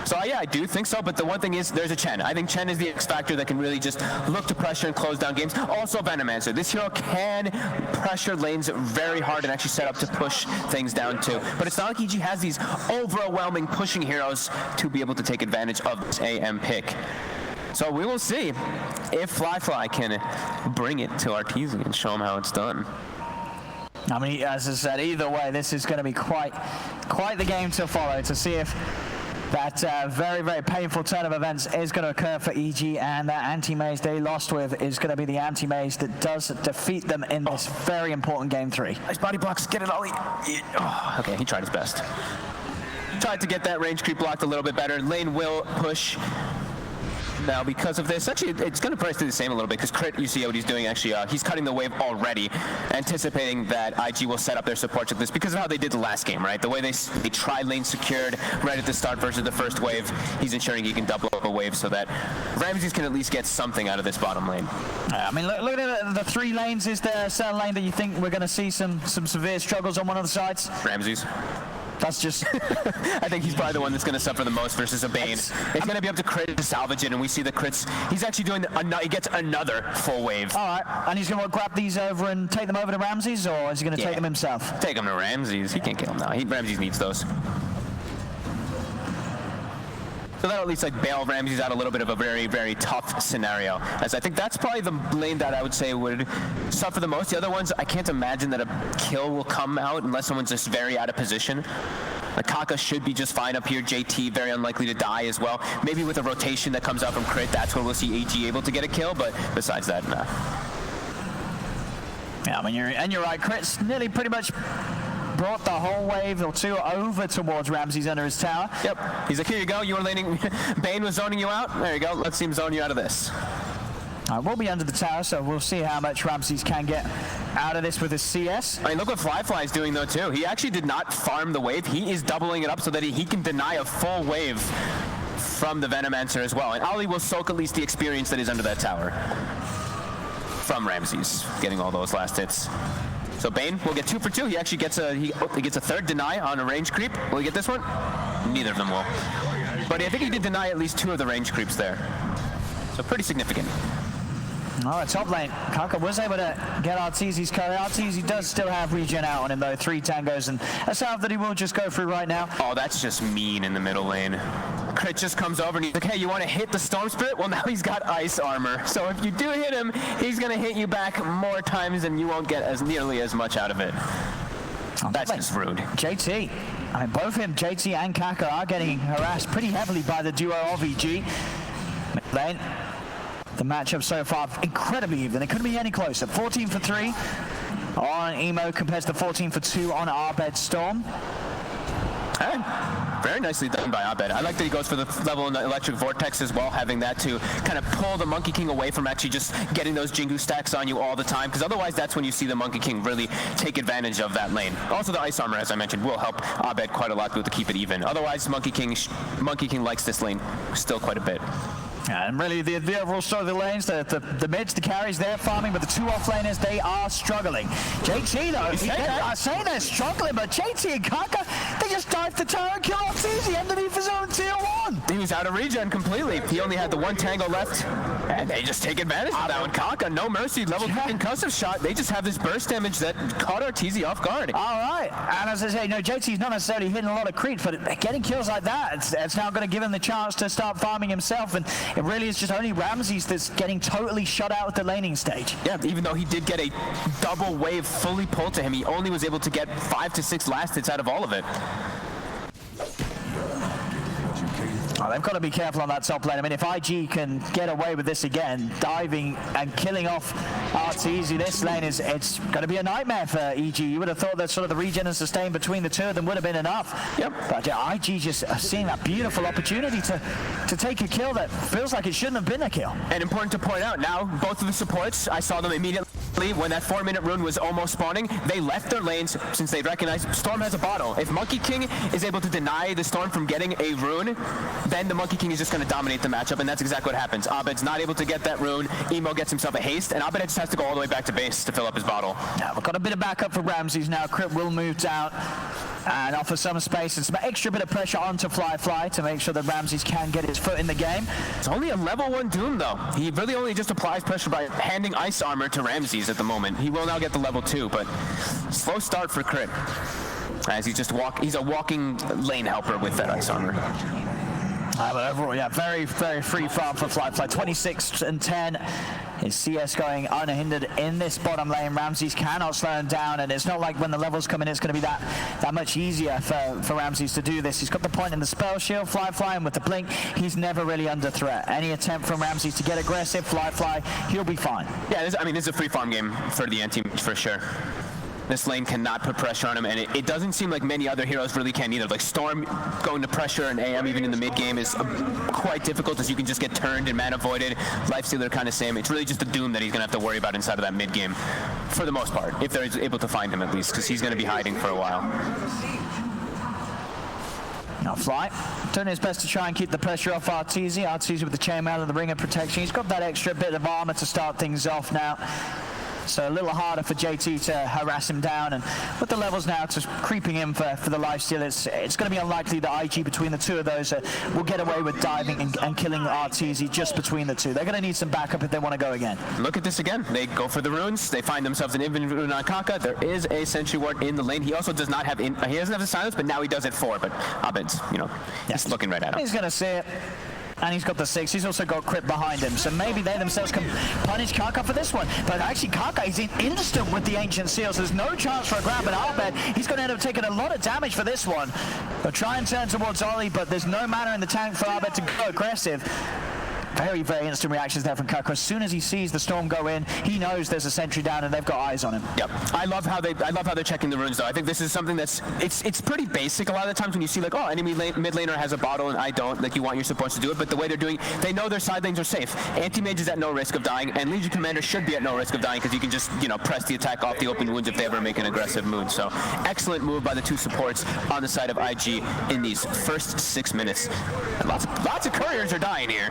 So yeah, I do think so, but the one thing is there's a Chen. I think Chen is the X factor that can really just look to pressure and close down games. Also Venomancer. This hero can pressure lanes very hard and actually set up to push things down too. But it's not like EG has these overwhelming pushing heroes to be able to take advantage of this AM pick. So we will see if Flyfly can bring it to Arteezy and show him how it's done. I mean, as I said, either way, this is going to be quite the game to follow to see if that very, very painful turn of events is going to occur for EG, and that anti-maze they lost with is going to be the anti-maze that does defeat them in this very important Game 3. Nice body blocks, get it, Ollie. Okay, he tried his best. Tried to get that range creep blocked a little bit better. Lane will push. Now, because of this, actually, it's going to probably stay the same a little bit, because Crit, you see what he's doing, actually, he's cutting the wave already, anticipating that IG will set up their supports at this, because of how they did the last game, right? The way they tried lane secured right at the start versus the first wave, he's ensuring he can double up a wave so that Ramses can at least get something out of this bottom lane. I mean, look at the three lanes. Is there a certain lane that you think we're going to see some severe struggles on one of the sides? Ramses. That's just... I think he's probably the one that's going to suffer the most versus a Bane. It's going to be up to Crit to salvage it, and we see the Crits. He's actually doing, he gets another full wave. All right, and he's going to grab these over and take them over to Ramses, or is he going to take them himself? Take them to Ramses. He can't kill them now. Ramses needs those. So that'll at least bail Ramses out a little bit of a very, very tough scenario. As I think that's probably the lane that I would say would suffer the most. The other ones, I can't imagine that a kill will come out unless someone's just very out of position. Kaka should be just fine up here. JT, very unlikely to die as well. Maybe with a rotation that comes out from Crit, that's where we'll see AG able to get a kill, but besides that, nah. Yeah, I mean, you're right. Crit's nearly pretty much brought the whole wave or two over towards Ramses under his tower. Yep. He's like, here you go. You were laning. Bane was zoning you out. There you go. Let's see him zone you out of this. We'll be under the tower, so we'll see how much Ramses can get out of this with his CS. I mean, look what Flyfly is doing, though, too. He actually did not farm the wave. He is doubling it up so that he can deny a full wave from the Venomancer as well. And Ollie will soak at least the experience that is under that tower from Ramses, getting all those last hits. So Bane will get 2 for 2. He actually gets he gets a third deny on a range creep. Will he get this one? Neither of them will. But I think he did deny at least 2 of the range creeps there. So pretty significant. All right, top lane. Kaka was able to get Arteezy's carry. Arteezy does still have regen out on him, though. 3 tangos, and a salve that he will just go through right now. Oh, that's just mean in the middle lane. Crit just comes over and he's like, hey, you want to hit the Storm Spirit? Well, now he's got ice armor. So if you do hit him, he's going to hit you back more times and you won't get nearly as much out of it. That's just rude. JT. I mean, both him, JT and Kaka are getting harassed pretty heavily by the duo of EG. Lane. The matchup so far incredibly even. It couldn't be any closer. 14 for 3 on Emo compared to 14 for 2 on Arbed Storm. Hey, very nicely done by Abed. I like that he goes for the level in the Electric Vortex as well, having that to kind of pull the Monkey King away from actually just getting those Jingu stacks on you all the time, because otherwise that's when you see the Monkey King really take advantage of that lane. Also, the Ice Armor, as I mentioned, will help Abed quite a lot to keep it even. Otherwise, Monkey King likes this lane still quite a bit. Yeah, and really the overall story of the lanes, the mids, the carries, they're farming, but the 2 offlaners, they are struggling. JT, though, I'm saying they're struggling, but JT and Kaka, they just dived the tower and killed Arteezy underneath his own tier 1. He was out of regen completely. He only had the one tango left, and they just take advantage of that one. Kaka, no mercy, level 3 concussive shot. They just have this burst damage that caught Arteezy off guard. All right, and as I say, JT's not necessarily hitting a lot of creeps, but getting kills like that, it's now going to give him the chance to start farming himself, and it really is just only Ramses that's getting totally shut out at the laning stage. Yeah, even though he did get a double wave fully pulled to him, he only was able to get 5 to 6 last hits out of all of it. Oh, they've got to be careful on that top lane. I mean, if IG can get away with this again, diving and killing off Arteezy, this lane it's going to be a nightmare for EG. You would have thought that sort of the regen and sustain between the two of them would have been enough. Yep. But IG just seeing that beautiful opportunity to take a kill that feels like it shouldn't have been a kill. And important to point out, now both of the supports, I saw them immediately when that 4-minute rune was almost spawning. They left their lanes since they recognized Storm has a bottle. If Monkey King is able to deny the Storm from getting a rune, then the Monkey King is just going to dominate the matchup, and that's exactly what happens. Abed's not able to get that rune. Emo gets himself a haste, and Abed just has to go all the way back to base to fill up his bottle. Yeah, we've got a bit of backup for Ramses now. Crypt will move down and offer some space and some extra bit of pressure onto Fly to make sure that Ramses can get his foot in the game. It's only a level 1 Doom, though. He really only just applies pressure by handing ice armor to Ramses at the moment. He will now get the level 2, but slow start for Crypt, as he's a walking lane helper with that ice armor. But overall, yeah, very, very free farm for Fly. 26 and 10. His CS going unhindered in this bottom lane. Ramses cannot slow him down, and it's not like when the levels come in, it's going to be that much easier for Ramses to do this. He's got the point in the spell shield. Fly, and with the blink, he's never really under threat. Any attempt from Ramses to get aggressive, Fly, he'll be fine. Yeah, this is a free farm game for the anti for sure. This lane cannot put pressure on him, and it doesn't seem like many other heroes really can either. Like Storm going to pressure and AM even in the mid game is quite difficult, as you can just get turned and mana voided. Lifestealer kind of same. It's really just the Doom that he's going to have to worry about inside of that mid game for the most part, if they're able to find him at least, because he's going to be hiding for a while. Now Fly doing his best to try and keep the pressure off Arteezy. Arteezy with the chainmail and the ring of protection. He's got that extra bit of armor to start things off now. So a little harder for JT to harass him down, and with the levels now just creeping in for the lifesteal, it's going to be unlikely that IG between the two of those will get away with diving and killing Arteezy just between the two. They're going to need some backup if they want to go again. Look at this again. They go for the runes. They find themselves an infinite rune on Kaka. There is a sentry ward in the lane. He also does not have he doesn't have the silence, but now he does it 4. But Abed's, he's looking right at him. He's going to see it. And he's got the 6. He's also got Crypt behind him. So maybe they themselves can punish Kaka for this one. But actually, Kaka is in instant with the Ancient Seals. There's no chance for a grab at Abed. He's going to end up taking a lot of damage for this one. They'll try and turn towards Ollie, but there's no mana in the tank for Abed to go aggressive. Very, very instant reactions there from Kaka. As soon as he sees the Storm go in, he knows there's a sentry down and they've got eyes on him. Yep. I love how they're checking the runes, though. I think this is something that's it's pretty basic a lot of the times when you see like, oh, enemy mid laner has a bottle and I don't. Like, you want your supports to do it, but the way they're doing, they know their side lanes are safe. Anti-mage is at no risk of dying, and Legion Commander should be at no risk of dying because you can just press the attack off the open wounds if they ever make an aggressive move. So excellent move by the two supports on the side of IG in these first 6 minutes. And lots of couriers are dying here.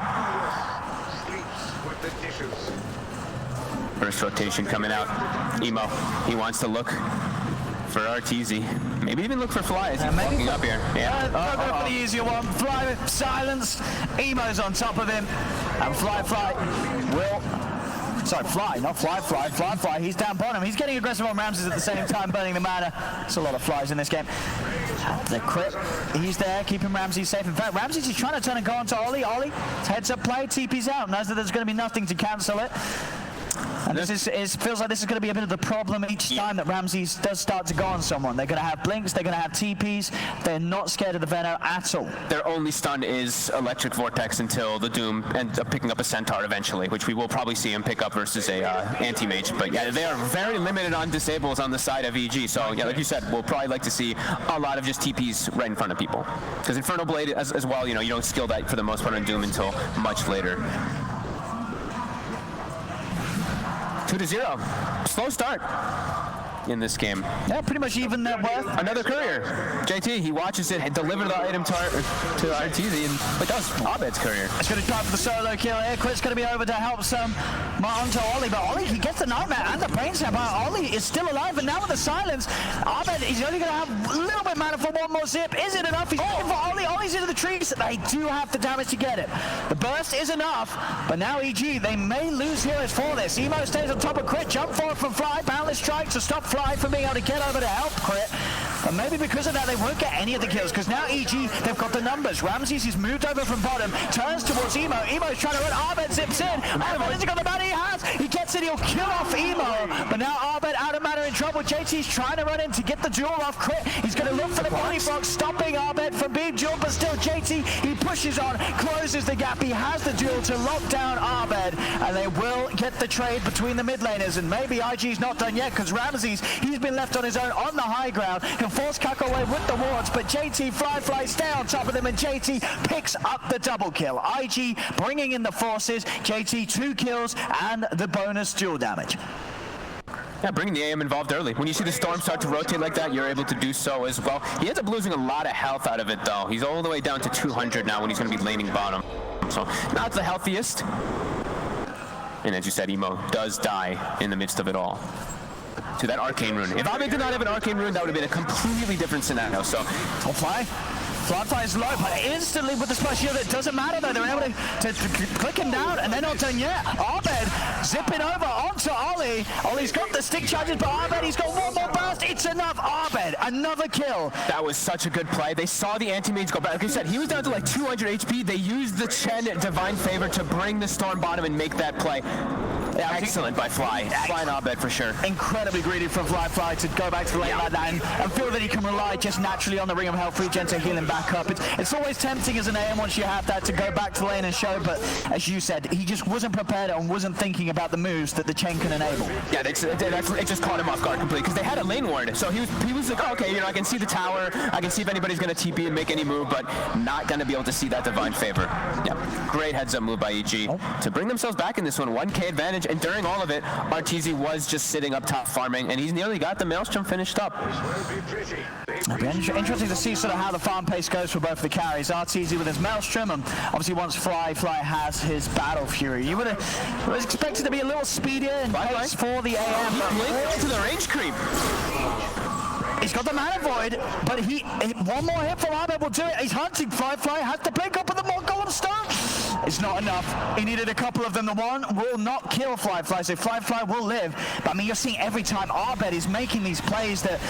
First rotation coming out. Emo, he wants to look for Arteezy. Maybe even look for Fly as he's walking up here. Yeah. Go for the easier one. Fly silenced. Emo's on top of him. And Fly will... Sorry, Fly, not Fly. He's down bottom. He's getting aggressive on Ramses at the same time, burning the mana. There's a lot of Flies in this game. The Crypt, he's there, keeping Ramses safe. In fact, Ramses is trying to turn and go onto Ollie. Ollie, heads up play, TP's out. Knows that there's going to be nothing to cancel it. And this feels like this is going to be a bit of the problem each time that Ramses does start to go on someone. They're going to have blinks, they're going to have TPs. They're not scared of the Venom at all. Their only stun is Electric Vortex until the Doom ends up picking up a Centaur eventually, which we will probably see him pick up versus a anti-mage. But yeah, they are very limited on disables on the side of EG. So yeah, like you said, we'll probably like to see a lot of just TPs right in front of people. Because Infernal Blade as well, you don't skill that for the most part on Doom until much later. 2-0. Slow start. in this game. Yeah, pretty much even net worth. Another courier. JT, he watches it deliver the item to RTZ, and it does. Abed's courier. It's going to try for the solo kill here. Quit's going to be over to help some onto Ollie, but Ollie, he gets the nightmare and the brain snap. Ollie is still alive, and now with the silence, Abed, he's only going to have a little bit mana for one more zip. Is it enough? He's looking for Ollie. Ollie's into the trees. They do have the damage to get it. The burst is enough, but now EG, they may lose heroes for this. Emo stays on top of Crit, jump forward from Fly, boundless strike to stop Fly from being able to get over to help Crit. And maybe because of that, they won't get any of the kills, because now EG, they've got the numbers. Ramses is moved over from bottom, turns towards Emo. Emo's trying to run. Abed zips in. Abed hasn't got the mana he has. He gets it. He'll kill off Emo. But now Abed out of mana in trouble. JT's trying to run in to get the duel off Crit. He's going to look for the body box, stopping Abed from being dueled, but still JT, he pushes on, closes the gap. He has the duel to lock down Abed, and they will get the trade between the mid laners. And maybe IG's not done yet, because Ramses, he's been left on his own on the high ground. He'll force Kako away with the wards, but JT, Fly stay on top of them, and JT picks up the double kill. IG bringing in the forces. JT 2 kills and the bonus duel damage. Yeah, bringing the AM involved early. When you see the storm start to rotate like that, you're able to do so as well. He ends up losing a lot of health out of it, though. He's all the way down to 200 now when he's going to be laning bottom. So not the healthiest. And as you said, Emo does die in the midst of it all to that arcane rune. If Abed did not have an arcane rune, that would have been a completely different scenario. So Fly is low, but instantly with the splash shield, it doesn't matter though. They're able to click him down, and they're not done yet. Abed zipping over onto Ollie. Ollie's got the stick charges, but Abed, he's got one more burst. It's enough. Abed, another kill. That was such a good play. They saw the anti-mage go back. Like I said, he was down to like 200 HP. They used the Chen Divine Favor to bring the storm bottom and make that play. Yeah, excellent by Fly. Fly and Abed for sure. Incredibly greedy from Fly to go back to the lane like that and feel that he can rely just naturally on the Ring of Health regen to heal him back up. It's always tempting as an AM once you have that to go back to the lane and show, but as you said, he just wasn't prepared and wasn't thinking about the moves that the Chen can enable. Yeah, it just caught him off guard completely, because they had a lane ward. So he was like, oh, okay, you know, I can see the tower, I can see if anybody's going to TP and make any move, but not going to be able to see that Divine Favor. Yeah, great heads up move by EG to bring themselves back in this one. 1K advantage, and during all of it, RTZ was just sitting up top farming, and he's nearly got the Maelstrom finished up. It'll be interesting to see sort of how the farm pace goes for both the carries. RTZ with his Maelstrom, and obviously once Fly has his Battle Fury. You would have expected to be a little speedier in pace for the AM. He to the range creep. He's got the Mana Void, but one more hit from Abed will do it. He's hunting Fly. Has to blink up with the more Golem Stone. It's not enough. He needed a couple of them. The one will not kill Fly, so Fly will live. But I mean, you're seeing every time Abed is making these plays that,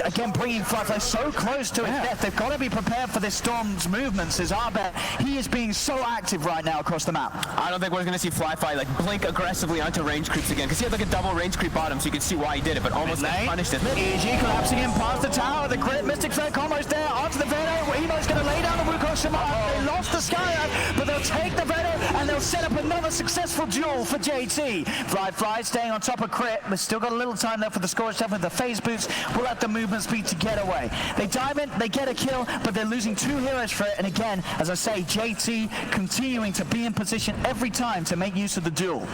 again, bringing Fly so close to his death. They've got to be prepared for this Storm's movements as Abed, he is being so active right now across the map. I don't think we're going to see Fly like blink aggressively onto range creeps again, because he had like a double range creep bottom, so you can see why he did it, but almost punished it. EG collapsing in past the tower, the Crit, Mystic Flare almost there, onto the Venom. Emo's going to lay down the Wukong Shimon. They lost the Skyline, but they'll take the Venom, and they'll set up another successful duel for JT. Fly staying on top of Crit, but still got a little time left for the Scorch Death with the phase boots. Will let the movement speed to get away. They dive in, they get a kill, but they're losing 2 heroes for it. And again, as I say, JT continuing to be in position every time to make use of the duel.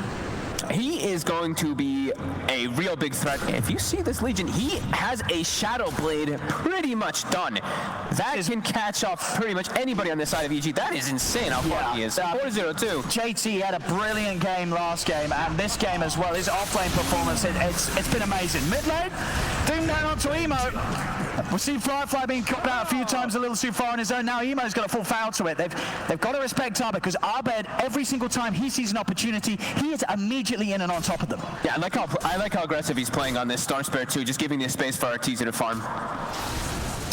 He is going to be a real big threat. If you see this Legion, he has a Shadow Blade pretty much done. That can catch off pretty much anybody on this side of EG. That is insane how far he is. 4-0-2. JT had a brilliant game last game, and this game as well. His off-lane performance, it's been amazing. Mid lane, Doom down onto Emo. We've seen Fly being cut out a few times a little too far on his own. Now Emo's got a full foul to it. They've got to respect Abed, because Abed, every single time he sees an opportunity, he is immediately in and on top of them. Yeah, I like how aggressive he's playing on this Storm Spirit too, just giving the space for RTZ to farm.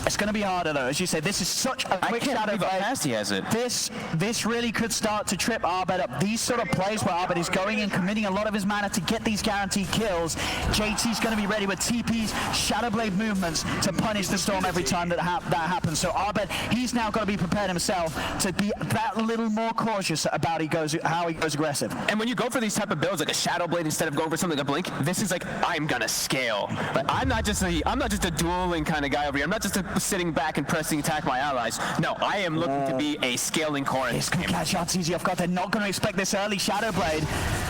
It's going to be harder though, as you say. This is such a quick shadow play. How fast he has it. This really could start to trip Abed up. These sort of plays where Abed is going and committing a lot of his mana to get these guaranteed kills. JT's going to be ready with TPs, Shadow Blade movements to punish the Storm every time that happens. So Abed, he's now got to be prepared himself to be that little more cautious about how he goes aggressive. And when you go for these type of builds, like a Shadow Blade instead of going for something like a Blink, this is like, I'm gonna scale. Like, I'm not just a dueling kind of guy over here. I'm not just a sitting back and pressing attack my allies. No, I am looking to be a scaling core in this game. Catch RTZ off guard. They're not going to expect this early Shadow Blade.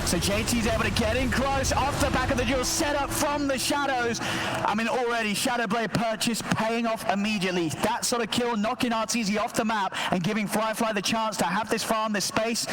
So JT's able to get in close off the back of the duel set up from the shadows. I mean, already Shadow Blade purchase paying off immediately. That sort of kill, knocking RTZ off the map and giving Firefly the chance to have this farm, this space.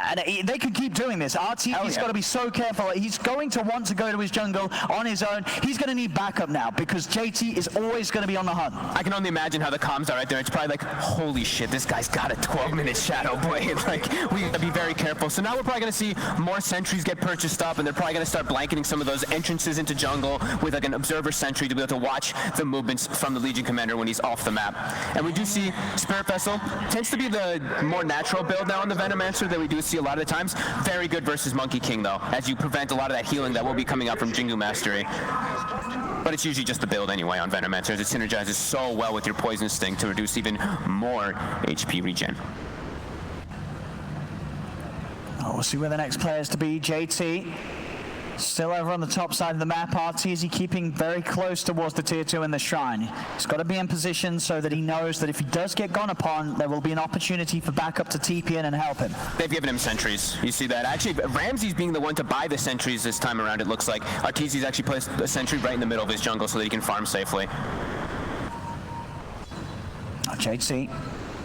And they can keep doing this. RTZ's got to be so careful. He's going to want to go to his jungle on his own. He's going to need backup now because JT is always going to be on the hunt. I can only imagine how the comms are right there. It's probably like, holy shit, this guy's got a 12-minute Shadow Blade. Like, we gotta be very careful. So now we're probably gonna see more sentries get purchased up, and they're probably gonna start blanketing some of those entrances into jungle with like an observer sentry to be able to watch the movements from the Legion Commander when he's off the map. And we do see Spirit Vessel tends to be the more natural build now on the Venomancer that we do see a lot of the times. Very good versus Monkey King though, as you prevent a lot of that healing that will be coming up from Jingu Mastery. But it's usually just the build anyway on Venomancers. It synergizes so well with your Poison Sting to reduce even more HP regen. Oh, we'll see where the next player is to be. JT still over on the top side of the map. RTZ keeping very close towards the tier 2 in the shrine. He's got to be in position so that he knows that if he does get gone upon, there will be an opportunity for backup to TP in and help him. They've given him sentries. You see that. Actually, Ramsey's being the one to buy the sentries this time around, it looks like. RTZ's actually placed a sentry right in the middle of his jungle so that he can farm safely. JT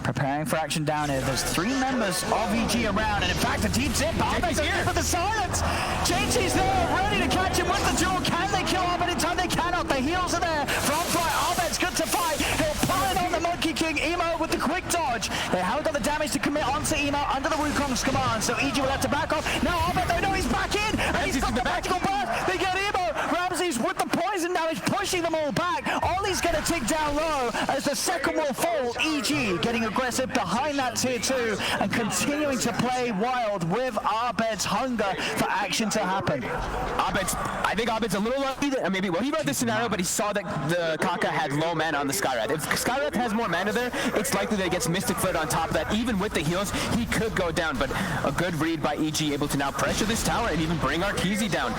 preparing for action down here. There's 3 members of EG around, and in fact, a deep zip. Arbeit's here for the silence. JT's there, ready to catch him with the duel. Can they kill Arbeit in time? They cannot. The heals are there. From fly, Arbeit's good to fight. He'll pull it on the Monkey King. Emo with the quick dodge. They haven't got the damage to commit onto Emo under the Wukong's command, so EG will have to back off. Now Arbeit, they know he's back in, and he's got the magical burst. They get Emo. Ramsey's with the poison damage, pushing them all back. Ollie's going to tick down low as the second will fall. EG getting aggressive behind that tier 2 and continuing to play wild with Arbeit's hunger for action to happen. I think Arbeit's a little lucky that maybe, well, he read the scenario, but he saw that the Kaka had low mana on the Skywrath. If Skywrath has more mana there, it's likely that he gets Mystic Flare on top of that. Even with the heals, he could go down, but a good read by EG, able to now pressure this tower and even bring Arkeezy down.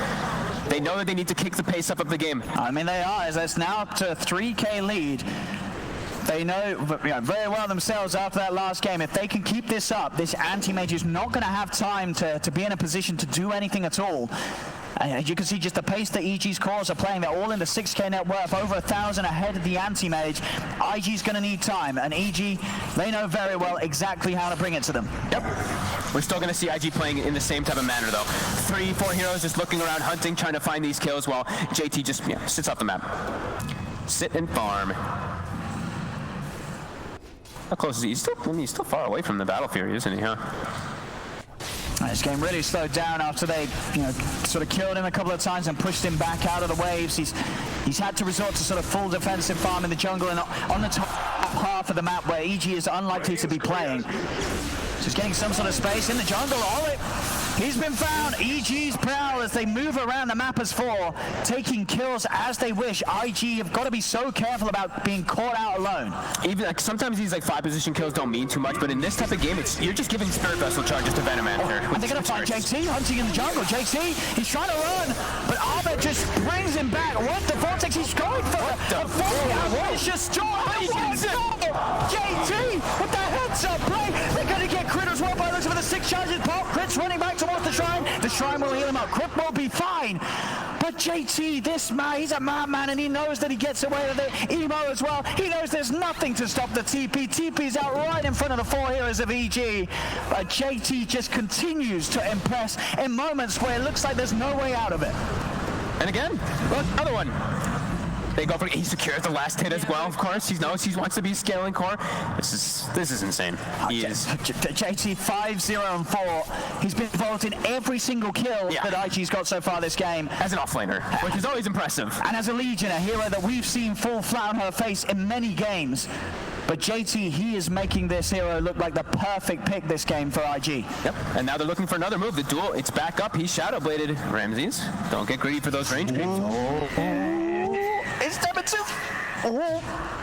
They know that they need to kick the pace up of the game. I mean, they are, as it's now up to a 3K lead. They know very well themselves after that last game. If they can keep this up, this anti-mage is not going to have time to be in a position to do anything at all. And as you can see, just the pace that EG's cores are playing, they're all in the 6K net worth, over 1,000 ahead of the anti-mage. IG's going to need time, and EG, they know very well exactly how to bring it to them. Yep. We're still going to see IG playing in the same type of manner, though. 3, 4 heroes just looking around, hunting, trying to find these kills, while JT just sits off the map. Sit and farm. How close is he? He's still far away from the battlefield, isn't he, huh? This game really slowed down after they, sort of killed him a couple of times and pushed him back out of the waves. He's had to resort to sort of full defensive farm in the jungle and on the top half of the map where EG is unlikely to be playing. So he's getting some sort of space in the jungle. He's been found. EG's prowl as they move around the map as 4, taking kills as they wish. IG have got to be so careful about being caught out alone. Even like sometimes these like 5-position kills don't mean too much, but in this type of game, you're just giving Spirit Vessel charges to Venomancer. And they're going to find JT hunting in the jungle. JT, he's trying to run, but Arbeit just brings him back. What the vortex? He's going for a vicious storm. JT with the heads up play. They're going to get crit as well by looks of the 6 charges pop. Crit's running back towards the shrine. The shrine will heal him up. Crit will be fine. But JT, this man, he's a madman, and he knows that he gets away with it. Emo as well. He knows there's nothing to stop the TP. TP's out right in front of the 4 heroes of EG. But JT just continues to impress in moments where it looks like there's no way out of it. And again, look, another one. They go for he secures the last hit as well, of course. He knows he wants to be scaling core. This is insane. He is. JT 5-0-4. He's been involved in every single kill that IG's got so far this game. As an offlaner, which is always impressive. And as a Legion, a hero that we've seen fall flat on her face in many games. But JT, he is making this hero look like the perfect pick this game for IG. Yep, and now they're looking for another move. The duel, it's back up. He's Shadow-Bladed. Ramses, don't get greedy for those range creeps. It's number 2.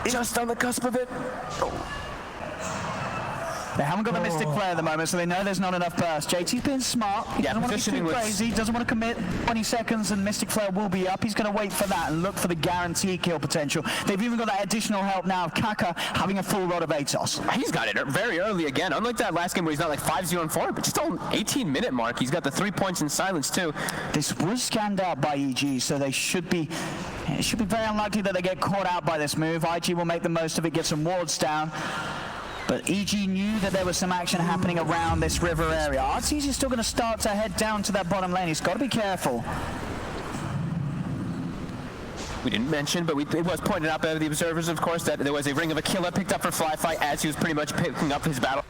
Just on the cusp of it. They haven't got the Mystic Flare at the moment, so they know there's not enough burst. JT's being smart. He doesn't want to be too crazy. Doesn't want to commit 20 seconds, and Mystic Flare will be up. He's going to wait for that and look for the guaranteed kill potential. They've even got that additional help now of Kaka having a full rod of Atos. He's got it very early again. Unlike that last game where he's not like 5-0-4, but just on 18-minute mark, he's got the 3 points in silence too. This was scanned out by EG, so they should be. It should be very unlikely that they get caught out by this move. IG will make the most of it, get some wards down. But EG knew that there was some action happening around this river area. RTZ is still going to start to head down to that bottom lane. He's got to be careful. We didn't mention, but it was pointed out by the observers, of course, that there was a Ring of Aquila picked up for Fly as he was pretty much picking up his battle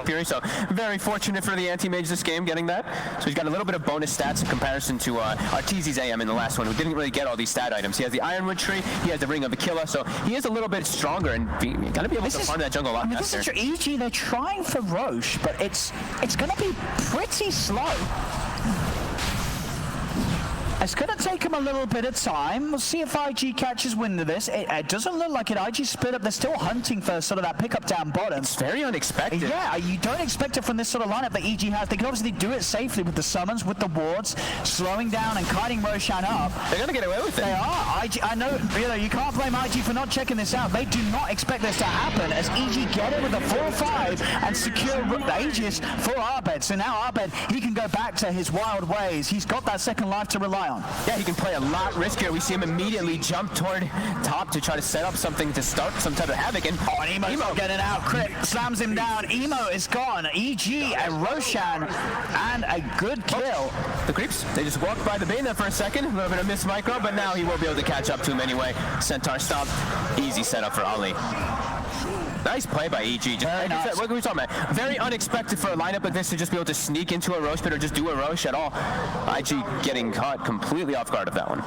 Fury, so very fortunate for the anti-mage this game getting that. So he's got a little bit of bonus stats in comparison to Arteezy's AM in the last one, who didn't really get all these stat items. He has the Ironwood tree, he has the Ring of Aquila, so he is a little bit stronger and gonna be able to farm that jungle a lot faster. This is EG, they're trying for Roche, but it's gonna be pretty slow. It's going to take him a little bit of time. We'll see if IG catches wind of this. It doesn't look like it. IG split up. They're still hunting for sort of that pickup down bottom. It's very unexpected. Yeah, you don't expect it from this sort of lineup that EG has. They can obviously do it safely with the summons, with the wards, slowing down and kiting Roshan up. They're going to get away with it. They are. IG, I know, you can't blame IG for not checking this out. They do not expect this to happen as EG get it with a 4-5 and secure the Aegis for Abed. So now Abed, he can go back to his wild ways. He's got that second life to rely on. Yeah, he can play a lot riskier. We see him immediately jump toward top to try to set up something to start some type of havoc. And Emo's not getting out. Crit slams him down. Emo is gone. EG and Roshan, and a good kill. The creeps, they just walked by the bane there for a second. A little bit of miss micro, but now he will be able to catch up to him anyway. Centaur stop. Easy setup for Ali. Nice play by EG. What are we talking about? Very unexpected for a lineup like this to just be able to sneak into a Roche pit or just do a Roche at all. IG getting caught completely off guard of that one.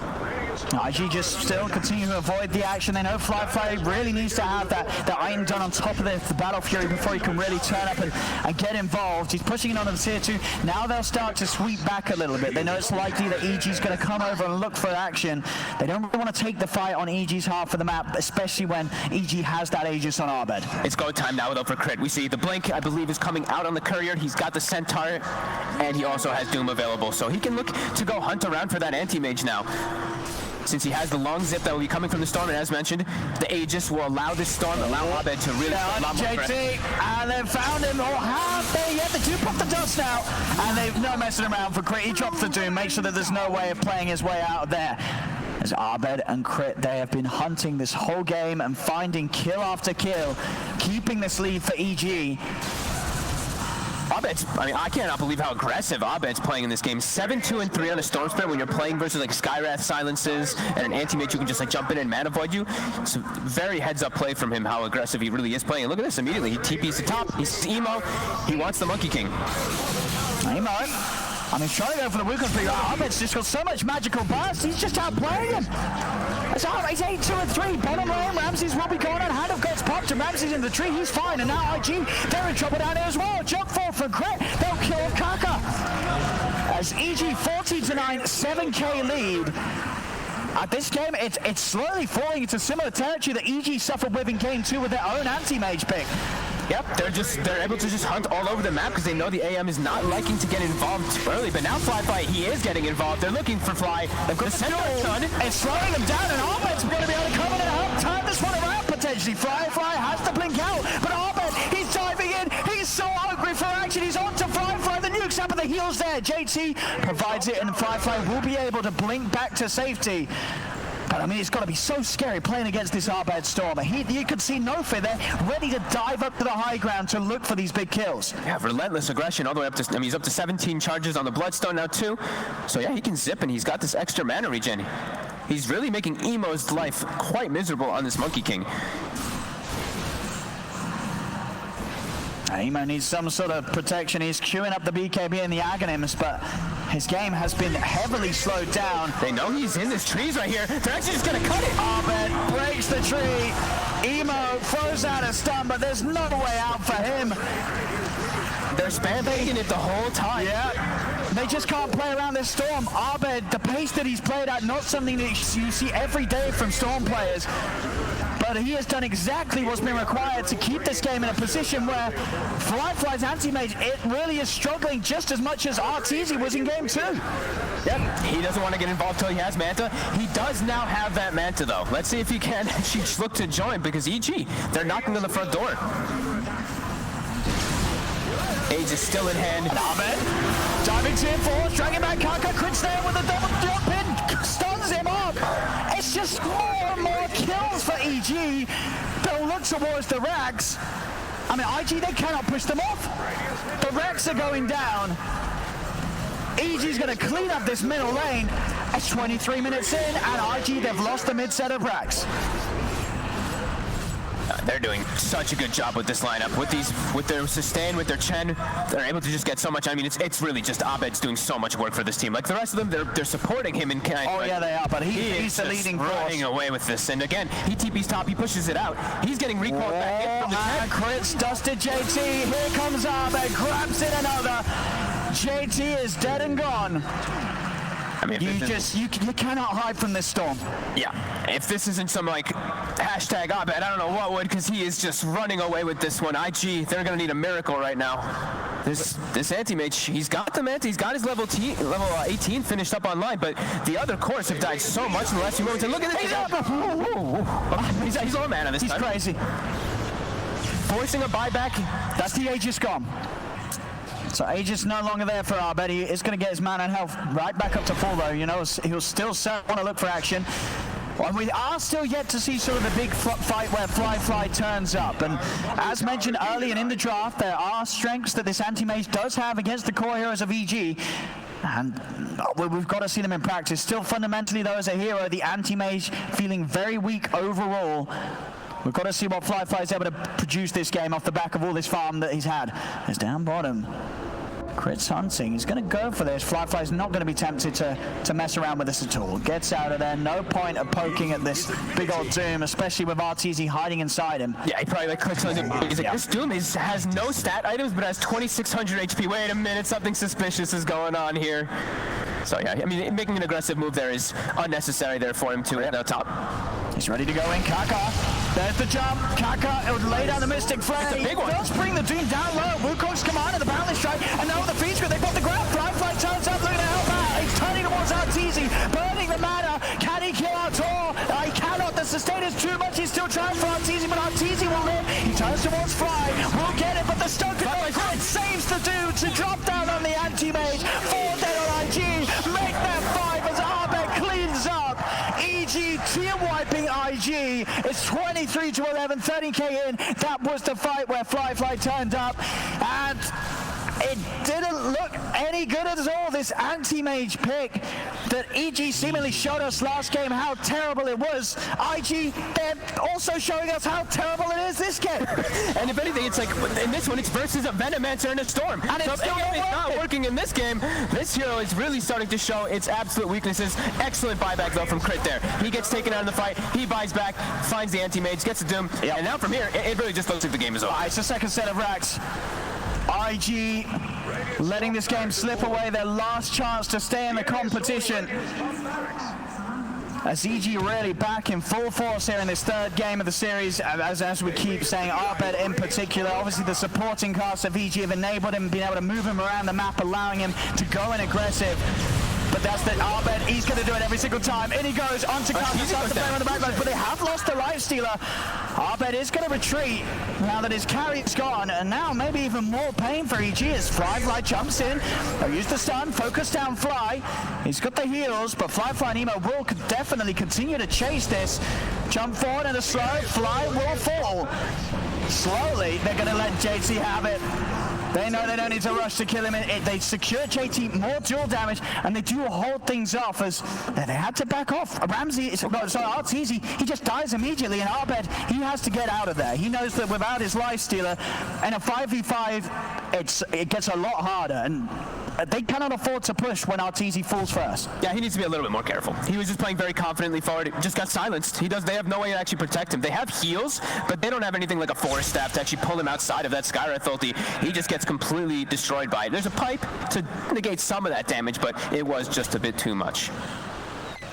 IG just still continue to avoid the action. They know Fly really needs to have that item done on top of the Battle Fury before he can really turn up and get involved. He's pushing it on to the tier 2. Now they'll start to sweep back a little bit. They know it's likely that EG's going to come over and look for action. They don't really want to take the fight on EG's half of the map, especially when EG has that Aegis on Abed. It's go time now though for Crit. We see the Blink, I believe, is coming out on the Courier. He's got the Centaur, and he also has Doom available. So he can look to go hunt around for that anti-mage now. Since he has the long zip that will be coming from the storm, and as mentioned, the Aegis will allow this storm, allow Abed to really a lot more JT, and they've found him, or have they yet? They do pop the dust out, and they've no messing around for Crit. He drops the Doom, make sure that there's no way of playing his way out of there. As Abed and Crit, they have been hunting this whole game and finding kill after kill, keeping this lead for EG. Abed's, I cannot believe how aggressive Abed's playing in this game. 7-2-3 on a Storm Spirit when you're playing versus like Skywrath silences and an anti-mage who can just like jump in and mana void you. It's a very heads-up play from him how aggressive he really is playing. And look at this immediately. He TP's to top. He's Emo. He wants the Monkey King. Emo. He's trying to go for the Wukong figure. Abed's just got so much magical burst. He's just outplaying him. It's 8-2-3. Bottom lane, Ramsey's will be gone, and Hand of God's popped, and Ramsey's in the tree. He's fine, and now IG, they're in trouble down here as well. Jump forward for Crit. They'll kill Kaka. As EG 40-9, 7k lead. At this game, it's slowly falling into similar territory that EG suffered with in game 2 with their own anti-mage pick. Yep, they're able to just hunt all over the map because they know the AM is not liking to get involved early. But now Fly, he is getting involved. They're looking for Fly. They've got the Centaur Sun. It's slowing them down, and Abed's going to be able to come in and help turn this one around potentially. Fly has to blink out, but Abed, he's diving in. He's so hungry for action. He's on to Fly. The nukes up at the heels there. JT provides it, and Fly will be able to blink back to safety. But it's got to be so scary playing against this Abed Storm. You could see no fear there, ready to dive up to the high ground to look for these big kills. Yeah, relentless aggression all the way up to, he's up to 17 charges on the Bloodstone now too. So yeah, he can zip, and he's got this extra mana regen. He's really making Emo's life quite miserable on this Monkey King. Emo needs some sort of protection. He's queuing up the BKB and the Aghanims, but his game has been heavily slowed down. They know he's in this trees right here. They're actually just going to cut it. Abed breaks the tree. Emo throws out a stun, but there's no way out for him. They're spam-baking it the whole time. Yeah. They just can't play around this Storm. Abed, the pace that he's played at, not something that you see every day from Storm players. But but he has done exactly what's been required to keep this game in a position where Fly's anti-mage, it really is struggling just as much as Arteezy was in game 2. Yep, he doesn't want to get involved till he has Manta. He does now have that Manta, though. Let's see if he can actually look to join, because EG, they're knocking on the front door. Age is still in hand. Abed, diving tier 4, dragging back Kaka, crits there with a double jump in, stuns him up. It's just more and more kills for EG. They'll look towards the Rags. I mean, IG, they cannot push them off. The Rags are going down. EG's going to clean up this middle lane. It's 23 minutes in, and IG, they've lost the mid set of Rags. They're doing such a good job with this lineup. With their sustain, with their Chen, they're able to just get so much. I mean, it's really just Abed's doing so much work for this team. Like the rest of them, they're supporting him in kind. Oh yeah, they are. But he's the leading force. Running away with this, and again, he TP's top, he pushes it out. He's getting recalled back in from the Chen. Crits dusted JT. Here comes Abed, grabs in another. JT is dead and gone. I mean, you cannot hide from this storm. Yeah, if this isn't some like hashtag Abed, I don't know what would, because he is just running away with this one. IG, they're gonna need a miracle right now. This anti-mage, he's got the Manta, he's got his level 18 finished up online, but the other cores have died so much in the last few moments. And look at this! He's on mana this time. He's crazy. Forcing a buyback. That's the Aegis gone. So Aegis no longer there for Abed. He is going to get his mana and health right back up to full, though. You know, he'll still want to look for action. And we are still yet to see sort of the big fight where Fly turns up. And as mentioned early and in the draft, there are strengths that this anti-mage does have against the core heroes of EG. And we've got to see them in practice. Still fundamentally, though, as a hero, the anti-mage feeling very weak overall. We've got to see what Fly is able to produce this game off the back of all this farm that he's had. It's down bottom. Crits hunting. He's going to go for this. Fly's not going to be tempted to mess around with this at all. Gets out of there. No point of poking at this big old Doom, especially with Arteezy hiding inside him. Yeah, he probably clicks on it. He's like, this Doom has no stat items, but has 2,600 HP. Wait a minute, something suspicious is going on here. So yeah, I mean, making an aggressive move there is unnecessary there for him to hit the top. He's ready to go in. Kaka. There's the jump. Kaka, it would lay down the Mystic Flare. It's a big one. Does bring the Doom down low. Wukong's command and the Boundless Strike. And now the feature, they've got the grab. Fly turns up, looking to help out. He's turning towards Arteezy, burning the mana. Can he kill Artor? He cannot. The sustain is too much. He's still trying for Arteezy, but Arteezy will live. He turns towards Fly. Will get it, but the stun control saves the Doom to drop down on the anti-mage. 4 dead on IG. Make that 5 as Abed cleans up. EG team wiping IG. It's 23-11, 30k in. That was the fight where Fly turned up, and it didn't look any good at all. This anti-mage pick that EG seemingly showed us last game how terrible it was. IG, they're also showing us how terrible it is this game. And if anything, it's like, in this one, it's versus a Venomancer and a Storm. And it's still not working in this game. This hero is really starting to show its absolute weaknesses. Excellent buyback, though, from Crit there. He gets taken out of the fight, he buys back, finds the anti-mage, gets the Doom, and now from here, it really just looks like the game is over. It's the second set of racks. IG letting this game slip away, their last chance to stay in the competition. As EG really back in full force here in this third game of the series, as we keep saying, Abed in particular. Obviously the supporting cast of EG have enabled him, been able to move him around the map, allowing him to go in aggressive. But that's the Abed, he's going to do it every single time. In he goes, onto Kaka, starts to play on the backline, but they have lost the Lifestealer. Abed is going to retreat now that his carry is gone, and now maybe even more pain for EG as Fly jumps in. They'll use the stun, focus down Fly. He's got the heals, but Fly and Emo will definitely continue to chase this. Jump forward and a slow, Fly will fall. Slowly, they're going to let JT have it. They know they don't need to rush to kill him. They secure JT more dual damage, and they do hold things off as they had to back off. Arteezy, he just dies immediately, and Abed, he has to get out of there. He knows that without his Lifestealer, in a 5v5, it gets a lot harder, and they cannot afford to push when Arteezy falls first. Yeah, he needs to be a little bit more careful. He was just playing very confidently forward. Just got silenced. They have no way to actually protect him. They have heals, but they don't have anything like a Forest Staff to actually pull him outside of that Skywrath ulti. He just gets completely destroyed by it. There's a pipe to negate some of that damage, but it was just a bit too much.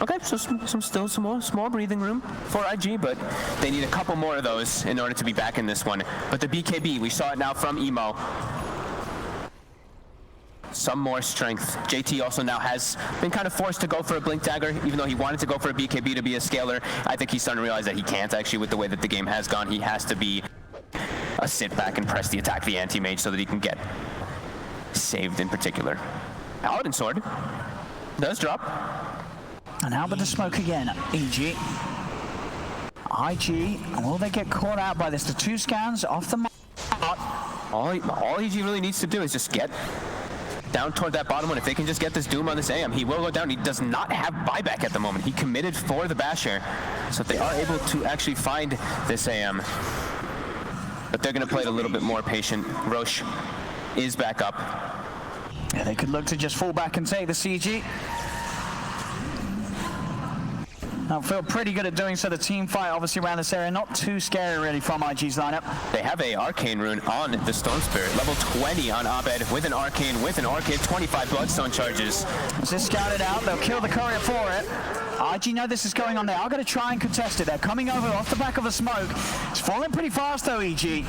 Okay, so still some more small breathing room for IG, but they need a couple more of those in order to be back in this one. But the BKB, we saw it now from Emo. Some more strength. JT also now has been kind of forced to go for a Blink Dagger, even though he wanted to go for a BKB to be a scaler. I think he's starting to realize that he can't actually with the way that the game has gone. He has to be a sit back and press the attack the anti-mage so that he can get saved in particular. Paladin Sword does drop. And out with the smoke again, EG. IG, will they get caught out by this? The 2 scans off the mark. All EG really needs to do is just get down toward that bottom one. If they can just get this Doom on this AM, he will go down. He does not have buyback at the moment. He committed for the Basher, so they are able to actually find this AM. But they're going to play it a little bit more patient. Roche is back up. Yeah, they could look to just fall back and take the CG. I feel pretty good at doing so. The team fight obviously around this area, not too scary really from IG's lineup. They have a Arcane rune on the Storm Spirit, level 20 on Abed with an Arcane, 25 Bloodstone charges. As this scouted out, they'll kill the courier for it. IG know this is going on. They are going to try and contest it. They're coming over off the back of the smoke. It's falling pretty fast though, EG.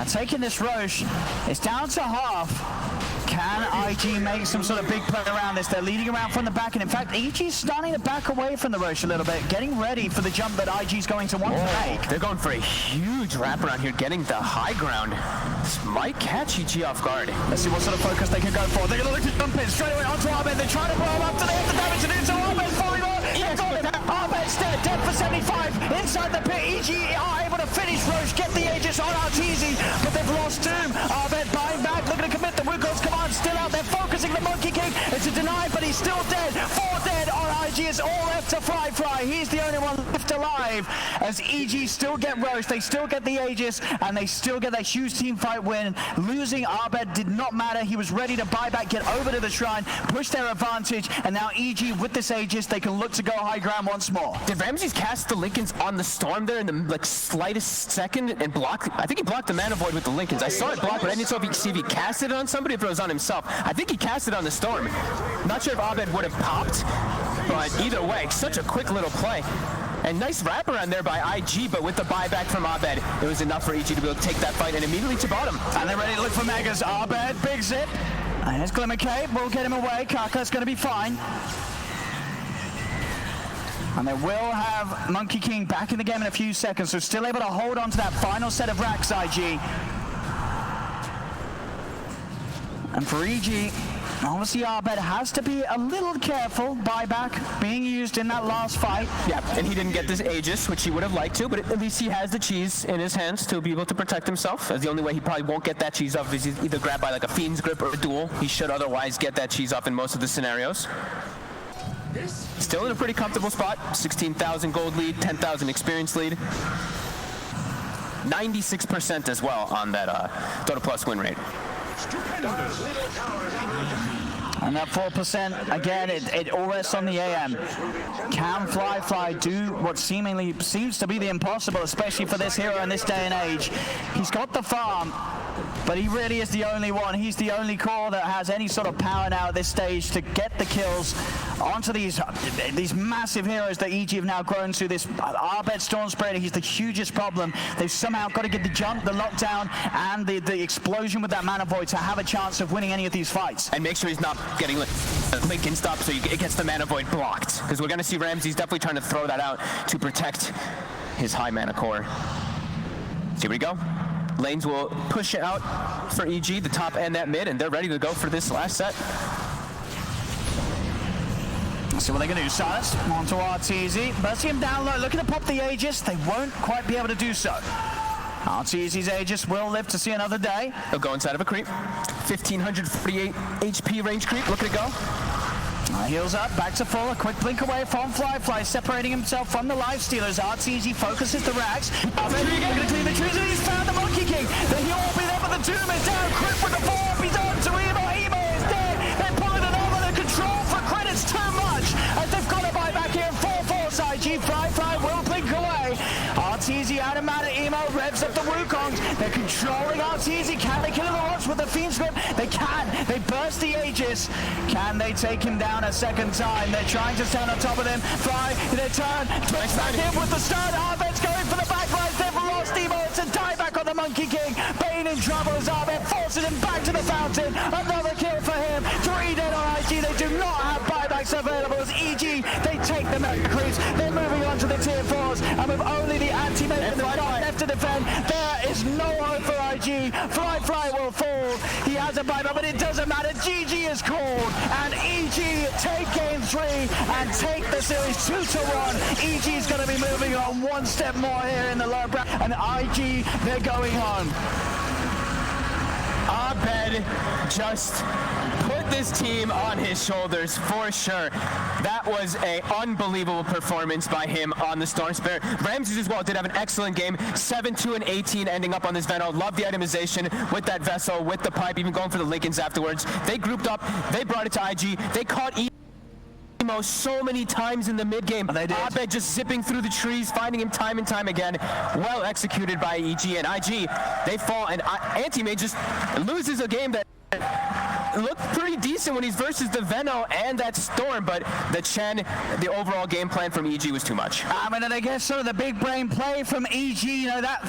Taking this Roche, it's down to half. Can IG make some sort of big play around this? They're leading around from the back, and in fact, EG's starting to back away from the Roche a little bit, getting ready for the jump that IG's going to want to make. They're going for a huge wraparound here, getting the high ground. This might catch EG off guard. Let's see what sort of focus they can go for. They're going to look to jump in straight away onto Abed. They're trying to blow him up, so they have the damage to do so. Abed's falling on. Abed's dead for 75. Inside the pit, EG are able to finish Roche, get the Aegis on Arteezy, but they've lost Doom. Abed buying back, looking to commit the Wukong's command, still out there, focusing the Monkey King. It's a deny, but he's still dead. 4 dead on IG. It's all left to Fly. He's the only one left alive. As EG still get Roche, they still get the Aegis, and they still get that huge team fight win. Losing Abed did not matter. He was ready to buy back, get over to the shrine, push their advantage, and now EG with this Aegis, they can look to go high ground once more. Did Ramses cast the Lincolns on the Storm there in the slightest second and block? I think he blocked the Mana Void with the Lincolns. I saw it block, but I didn't know if he cast it on somebody, if it was on himself. I think he cast it on the Storm. Not sure if Abed would have popped, but either way, such a quick little play. And nice wraparound there by IG, but with the buyback from Abed, it was enough for EG to be able to take that fight and immediately to bottom. And they're ready to look for Megas. Abed, big zip. And here's Glimmer Cape, will get him away. Kaka's going to be fine. And they will have Monkey King back in the game in a few seconds, so still able to hold on to that final set of racks, IG. And for EG, obviously Abed has to be a little careful. Buyback being used in that last fight. Yeah, and he didn't get this Aegis, which he would have liked to, but at least he has the cheese in his hands to be able to protect himself. As the only way he probably won't get that cheese off is either grabbed by like a Fiend's Grip or a Duel. He should otherwise get that cheese off in most of the scenarios. Still in a pretty comfortable spot. 16,000 gold lead, 10,000 experience lead. 96% as well on that Dota Plus win rate. And that 4%, again, it all rests on the AM. Can Fly do what seemingly seems to be the impossible, especially for this hero in this day and age? He's got the farm, but he really is the only one. He's the only core that has any sort of power now at this stage to get the kills onto these massive heroes that EG have now grown to. This Abed Storm Spreader, he's the hugest problem. They've somehow got to get the jump, the lockdown, and the explosion with that Mana Void to have a chance of winning any of these fights. And make sure he's not getting Lincoln stop so it gets the Mana Void blocked. Because we're going to see Ramses definitely trying to throw that out to protect his high mana core. So here we go. Lanes will push it out for EG, the top and that mid, and they're ready to go for this last set. Let's see what they're going to do. Silence onto Arteezy. Bursting him down low, looking to pop the Aegis. They won't quite be able to do so. Arteezy's Aegis will live to see another day. He'll go inside of a creep. 1,548 HP range creep, looking to go. Heals up, back to full, a quick blink away from Fly, separating himself from the Life Stealers. Arteezy focuses the racks. Abed going to clean the trees, and he's found the Monkey King. The heal will be there, but the Doom is down. Crit with the 4, he's on to Emo. Emo is dead. They're pulling it over. The control for Crit is too much. As they've got to buy back here in full force. IG Fly will blink away. Arteezy out of mana. Emo revs up the Wukongs. They're controlling Arteezy. Can they kill him at once with the Fiend Script? They can. They burst the Aegis. Can they take him down a second time? They're trying to stand on top of him. Fly, they turn. Twitch back in with the stun. Arbet's going for the backlines. They've lost Emo. It's a dieback on the Monkey King. Bane in trouble as Arbet forces him back to the fountain. Another kill for him. 3 dead on IG. They do not have buybacks available as EG. They take the mega creeps. They're moving on to the tier 4s. And with only the anti-mate and the left to defend, there is no hope for IG. Fly will fall. He has a buyback, but it doesn't matter. GG is called. And EG take game 3 and take the series 2-1. EG is going to be moving on one step more here in the lower bracket. And IG, they're going on. Abed just put this team on his shoulders for sure. That was an unbelievable performance by him on the Storm Spirit. Ramses as well did have an excellent game. 7-2 and 18 ending up on this Venom. Love the itemization with that vessel, with the pipe, even going for the Lincolns afterwards. They grouped up, they brought it to IG, they caught Emo so many times in the mid game. Abed just zipping through the trees, finding him time and time again. Well executed by EG and IG. They fall, and Anti-Mage just loses a game that looked pretty decent when he's versus the Veno and that Storm, but the Chen, the overall game plan from EG was too much. I mean, and I guess sort of the big brain play from EG, you know, that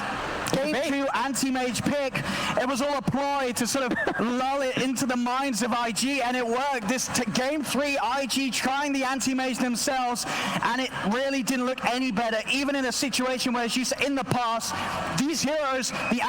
game 2 anti-mage pick, it was all a ploy to sort of lull it into the minds of IG, and it worked. This game 3, IG trying the anti-mage themselves, and it really didn't look any better, even in a situation where, as you said, in the past, these heroes, the